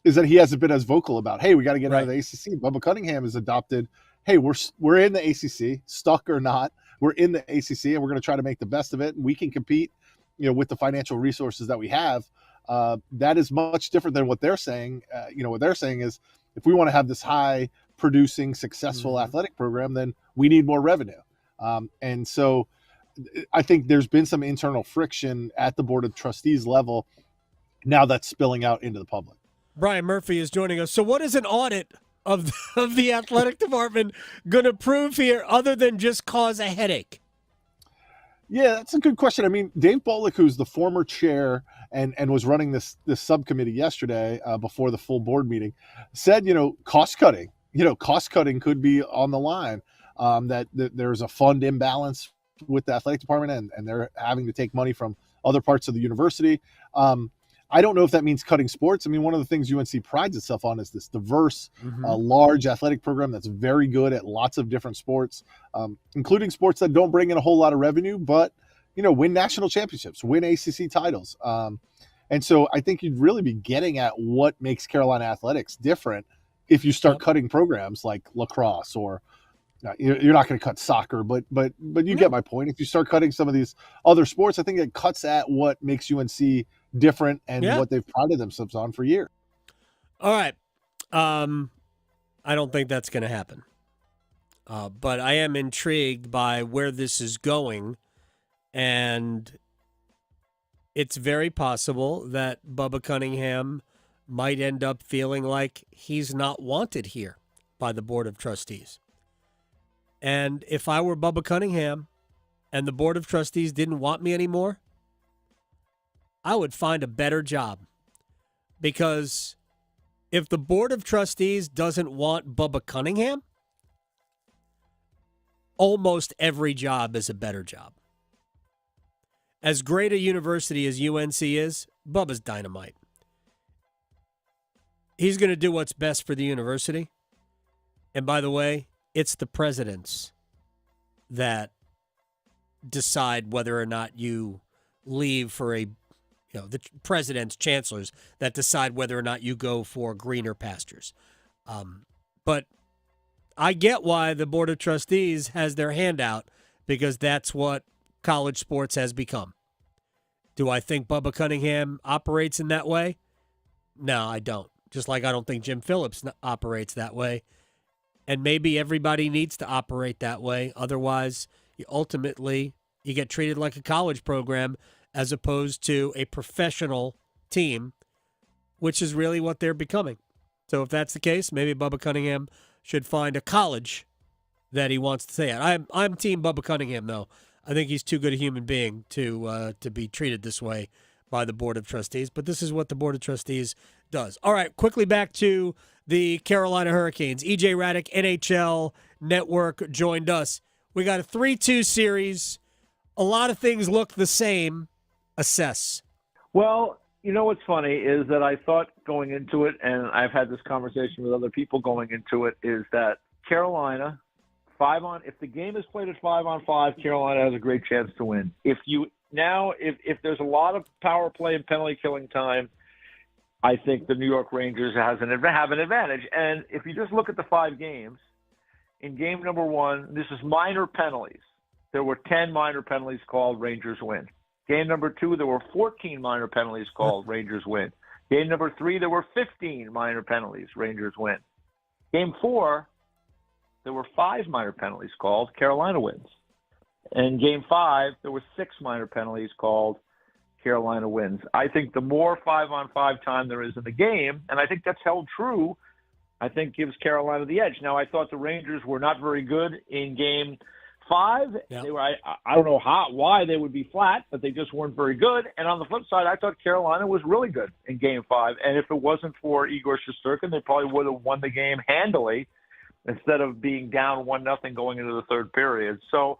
is that he hasn't been as vocal about, hey, we got to get out of the ACC. Bubba Cunningham has adopted, hey, we're in the ACC, stuck or not. We're in the ACC, and we're going to try to make the best of it. And we can compete, with the financial resources that we have. That is much different than what they're saying. What they're saying is, if we want to have this high-producing, successful athletic program, then we need more revenue. And so, I think there's been some internal friction at the Board of Trustees level. Now that's spilling out into the public. Brian Murphy is joining us. So, what is an audit of the athletic department going to prove here other than just cause a headache? Yeah, that's a good question. I mean, Dave Bullock, who's the former chair and was running this subcommittee yesterday before the full board meeting, said, cost cutting could be on the line, that there's a fund imbalance with the athletic department and they're having to take money from other parts of the university. I don't know if that means cutting sports. I mean, one of the things UNC prides itself on is this diverse, large athletic program that's very good at lots of different sports, including sports that don't bring in a whole lot of revenue, but, win national championships, win ACC titles. And so I think you'd really be getting at what makes Carolina athletics different if you start cutting programs like lacrosse or you're not going to cut soccer, but you get my point. If you start cutting some of these other sports, I think it cuts at what makes UNC different and what they've prided themselves on for years. All right. I don't think that's going to happen. But I am intrigued by where this is going, and it's very possible that Bubba Cunningham might end up feeling like he's not wanted here by the Board of Trustees. And if I were Bubba Cunningham and the Board of Trustees didn't want me anymore, I would find a better job. Because if the Board of Trustees doesn't want Bubba Cunningham, almost every job is a better job. As great a university as UNC is, Bubba's dynamite. He's going to do what's best for the university. And by the way, it's the presidents that decide whether or not you leave for the presidents, chancellors that decide whether or not you go for greener pastures. But I get why the Board of Trustees has their hand out, because that's what college sports has become. Do I think Bubba Cunningham operates in that way? No, I don't. Just like I don't think Jim Phillips operates that way. And maybe everybody needs to operate that way. Otherwise, ultimately, you get treated like a college program as opposed to a professional team, which is really what they're becoming. So if that's the case, maybe Bubba Cunningham should find a college that he wants to stay at. I'm team Bubba Cunningham, though. I think he's too good a human being to be treated this way by the Board of Trustees. But this is what the Board of Trustees does. All right, quickly back to the Carolina Hurricanes. EJ Raddick, NHL Network, joined us. We got a 3-2 series. A lot of things look the same. Assess. Well, You know what's funny is that I thought going into it, and I've had this conversation with other people going into it, is that Carolina, if the game is played at 5-on-5, Carolina has a great chance to win. If there's a lot of power play and penalty killing time, I think the New York Rangers have an advantage. And if you just look at the 5 games, in game number 1, this is minor penalties. There were 10 minor penalties called, Rangers win. Game number 2, there were 14 minor penalties called, Rangers win. Game number 3, there were 15 minor penalties, Rangers win. Game 4, there were 5 minor penalties called, Carolina wins. And game 5, there were 6 minor penalties called, Carolina wins. I think the more 5-on-5 time there is in the game, and I think that's held true, I think gives Carolina the edge. Now, I thought the Rangers were not very good in game 5. Yep. They were, I don't know why they would be flat, but they just weren't very good. And on the flip side, I thought Carolina was really good in game 5. And if it wasn't for Igor Shesterkin, they probably would have won the game handily instead of being down 1-0 going into the third period. So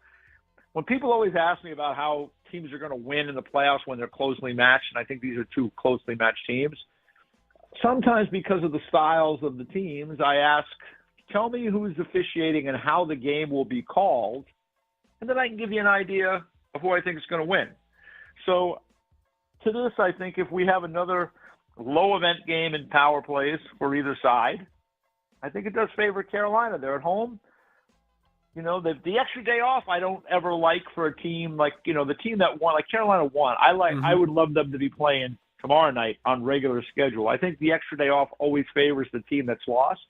when people always ask me about how teams are going to win in the playoffs when they're closely matched, and I think these are 2 closely matched teams, sometimes because of the styles of the teams, I ask, tell me who's officiating and how the game will be called, and then I can give you an idea of who I think is going to win. So to this, I think if we have another low-event game in power plays for either side, I think it does favor Carolina. They're at home. You know, the extra day off I don't ever like for a team like, you know, the team that won, like Carolina won. I would love them to be playing tomorrow night on regular schedule. I think the extra day off always favors the team that's lost.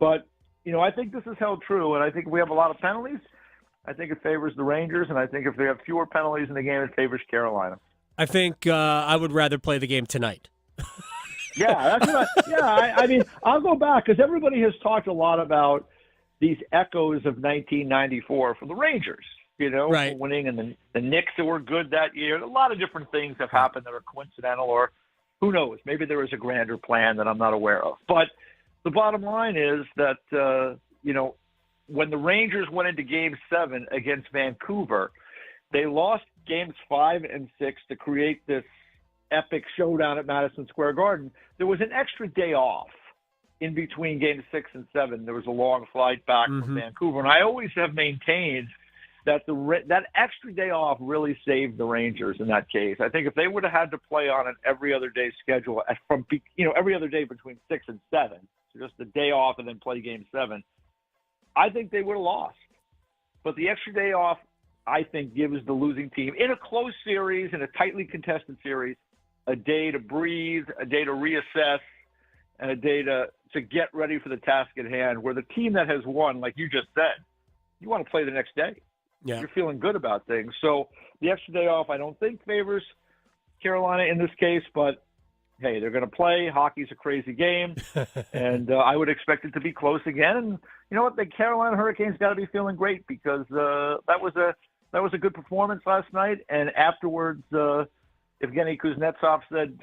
But, you know, I think this is held true, and I think we have a lot of penalties. I think it favors the Rangers, and I think if they have fewer penalties in the game, it favors Carolina. I think I would rather play the game tonight. Yeah, that's what I mean, I'll go back because everybody has talked a lot about these echoes of 1994 for the Rangers, you know, right, winning, and the Knicks that were good that year. A lot of different things have happened that are coincidental, or who knows, maybe there was a grander plan that I'm not aware of. But the bottom line is that, you know, when the Rangers went into Game 7 against Vancouver, they lost Games 5 and 6 to create this epic showdown at Madison Square Garden. There was an extra day off in between Games 6 and 7. There was a long flight back from Vancouver, and I always have maintained that that extra day off really saved the Rangers in that case. I think if they would have had to play on an every other day schedule from, you know, every other day between 6 and 7, so just the day off and then play Game 7, I think they would have lost. But the extra day off, I think, gives the losing team, in a close series, in a tightly contested series, a day to breathe, a day to reassess, and a day to get ready for the task at hand, where the team that has won, like you just said, you want to play the next day. Yeah. You're feeling good about things. So the extra day off, I don't think favors Carolina in this case, but hey, they're going to play. Hockey's a crazy game, and I would expect it to be close again. And you know what? The Carolina Hurricanes got to be feeling great because that was a good performance last night. And afterwards, Evgeny Kuznetsov said,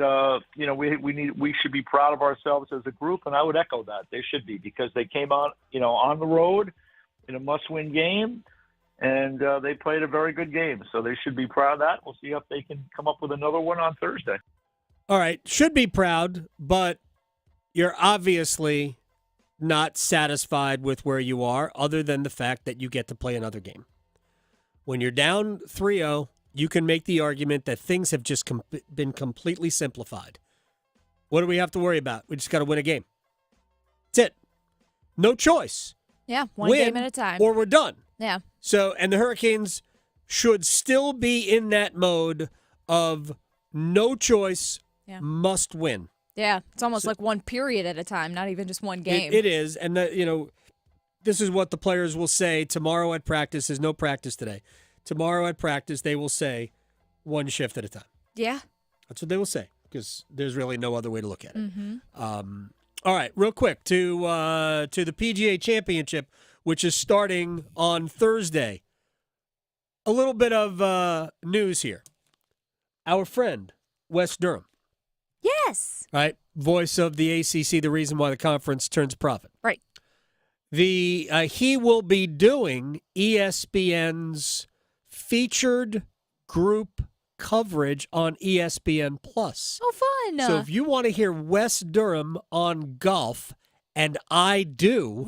you know, we should be proud of ourselves as a group, and I would echo that. They should be, because they came out, you know, on the road in a must-win game, and they played a very good game. So they should be proud of that. We'll see if they can come up with another one on Thursday. All right, should be proud, but you're obviously not satisfied with where you are, other than the fact that you get to play another game. When you're down 3-0, you can make the argument that things have just been completely simplified. What do we have to worry about? We just got to win a game. That's it. No choice. Yeah, one Win, game at a time. or we're done. Yeah. So, and the Hurricanes should still be in that mode of no choice, must win. Yeah, it's almost like one period at a time, not even just one game. It is, and you know, this is what the players will say tomorrow at practice. There's no practice today. Tomorrow at practice, they will say one shift at a time. Yeah. That's what they will say, because there's really no other way to look at it. Mm-hmm. All right, real quick, to the PGA Championship, which is starting on Thursday. A little bit of news here. Our friend, Wes Durham. Yes. Right? Voice of the ACC, the reason why the conference turns a profit. Right. He will be doing ESPN's featured group coverage on ESPN+. Oh, fun. So if you want to hear Wes Durham on golf, and I do,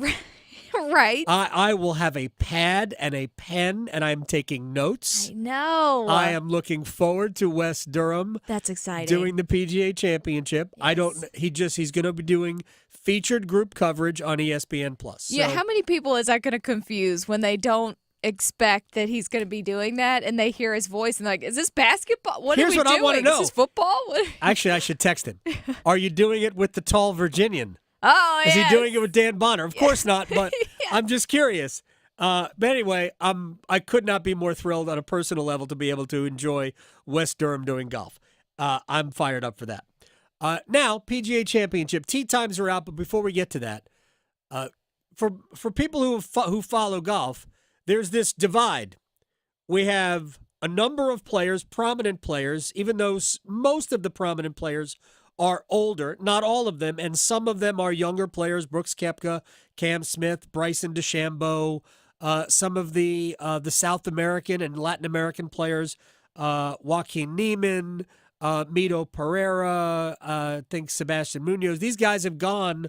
right. I will have a pad and a pen, and I'm taking notes. I know. I am looking forward to Wes Durham. That's exciting. Doing the PGA Championship. Yes. He's going to be doing featured group coverage on ESPN+. Yeah, So, how many people is that going to confuse when they don't expect that he's going to be doing that and they hear his voice and they're like, is this basketball? What Here's are we what doing? I wanna know. Is this football? Actually, I should text him. Are you doing it with the tall Virginian? Oh, Is yes. he doing it with Dan Bonner? Of course not, but I'm just curious. But anyway, I could not be more thrilled on a personal level to be able to enjoy Wes Durham doing golf. I'm fired up for that. Now, PGA Championship. Tee times are out, but before we get to that, for people who follow golf, there's this divide. We have a number of players, prominent players, even though most of the prominent players are older, not all of them, and some of them are younger players, Brooks Koepka, Cam Smith, Bryson DeChambeau, some of the South American and Latin American players, Joaquin Niemann, Mito Pereira, I think Sebastian Munoz. These guys have gone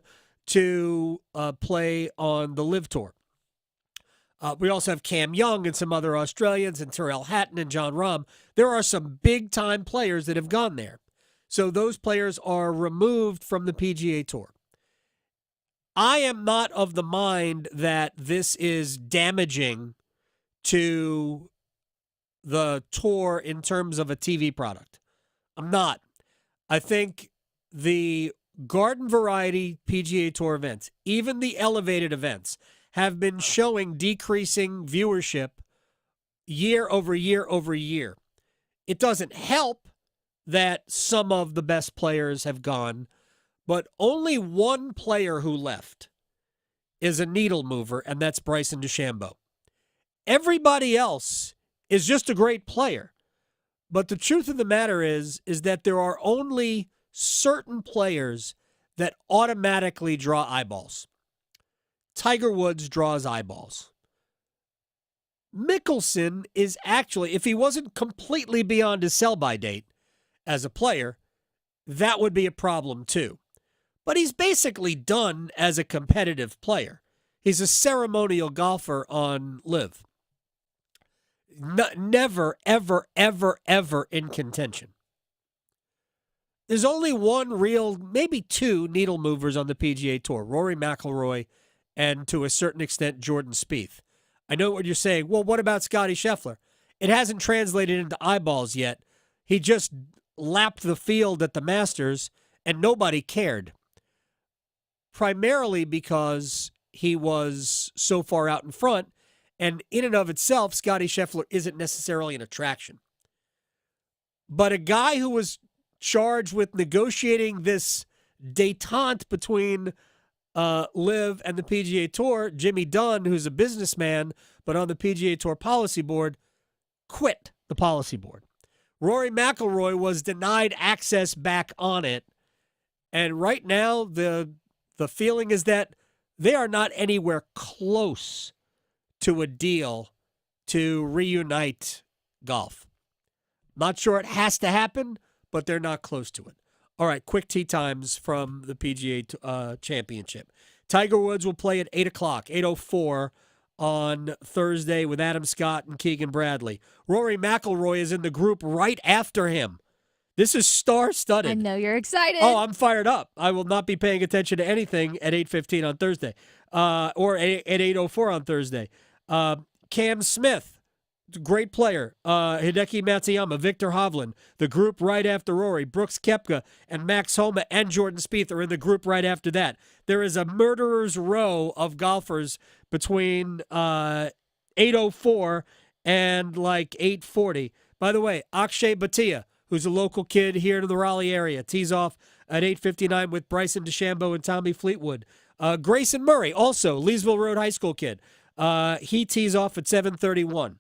to play on the LIV Tour. We also have Cam Young and some other Australians and Tyrrell Hatton and John Rahm. There are some big-time players that have gone there. So those players are removed from the PGA Tour. I am not of the mind that this is damaging to the tour in terms of a TV product. I'm not. I think the garden variety PGA Tour events, even the elevated events, have been showing decreasing viewership year over year over year. It doesn't help that some of the best players have gone, but only one player who left is a needle mover, and that's Bryson DeChambeau. Everybody else is just a great player. But the truth of the matter is that there are only certain players that automatically draw eyeballs. Tiger Woods draws eyeballs. Mickelson is actually, if he wasn't completely beyond his sell-by date as a player, that would be a problem too. But he's basically done as a competitive player. He's a ceremonial golfer on LIV. Never, ever, ever, ever in contention. There's only one real, maybe two needle movers on the PGA Tour, Rory McIlroy and to a certain extent Jordan Spieth. I know what you're saying. Well, what about Scottie Scheffler? It hasn't translated into eyeballs yet. He just lapped the field at the Masters and nobody cared. Primarily because he was so far out in front, and in and of itself, Scottie Scheffler isn't necessarily an attraction. But a guy who was charged with negotiating this détente between LIV and the PGA Tour, Jimmy Dunn, who's a businessman but on the PGA Tour policy board, quit the policy board. Rory McIlroy was denied access back on it, and right now the feeling is that they are not anywhere close to a deal to reunite golf. Not sure it has to happen, but they're not close to it. All right, quick tee times from the PGA Championship. Tiger Woods will play at 8 o'clock, 8:04 on Thursday with Adam Scott and Keegan Bradley. Rory McIlroy is in the group right after him. This is star-studded. I know you're excited. Oh, I'm fired up. I will not be paying attention to anything at 8:15 on Thursday or at 8:04 on Thursday. Cam Smith, great player. Hideki Matsuyama, Victor Hovland, the group right after Rory. Brooks Koepka and Max Homa and Jordan Spieth are in the group right after that. There is a murderer's row of golfers between 8:04 and like 8:40. By the way, Akshay Bhatia, who's a local kid here in the Raleigh area, tees off at 8:59 with Bryson DeChambeau and Tommy Fleetwood. Grayson Murray, also Leesville Road High School kid. He tees off at 7:31.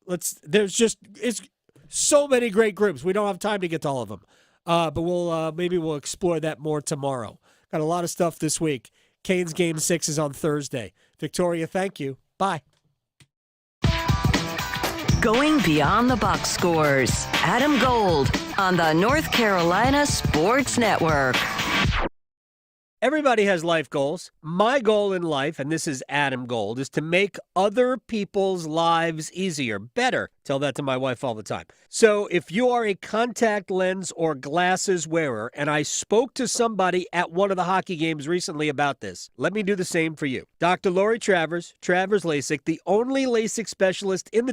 It's so many great groups. We don't have time to get to all of them. But we'll explore that more tomorrow. Got a lot of stuff this week. Canes Game 6 is on Thursday. Victoria, thank you. Bye. Going beyond the box scores. Adam Gold on the North Carolina Sports Network. Everybody has life goals. My goal in life, and this is Adam Gold, is to make other people's lives easier, better. Tell that to my wife all the time. So if you are a contact lens or glasses wearer, and I spoke to somebody at one of the hockey games recently about this, let me do the same for you. Dr. Lori Travers LASIK, the only LASIK specialist in the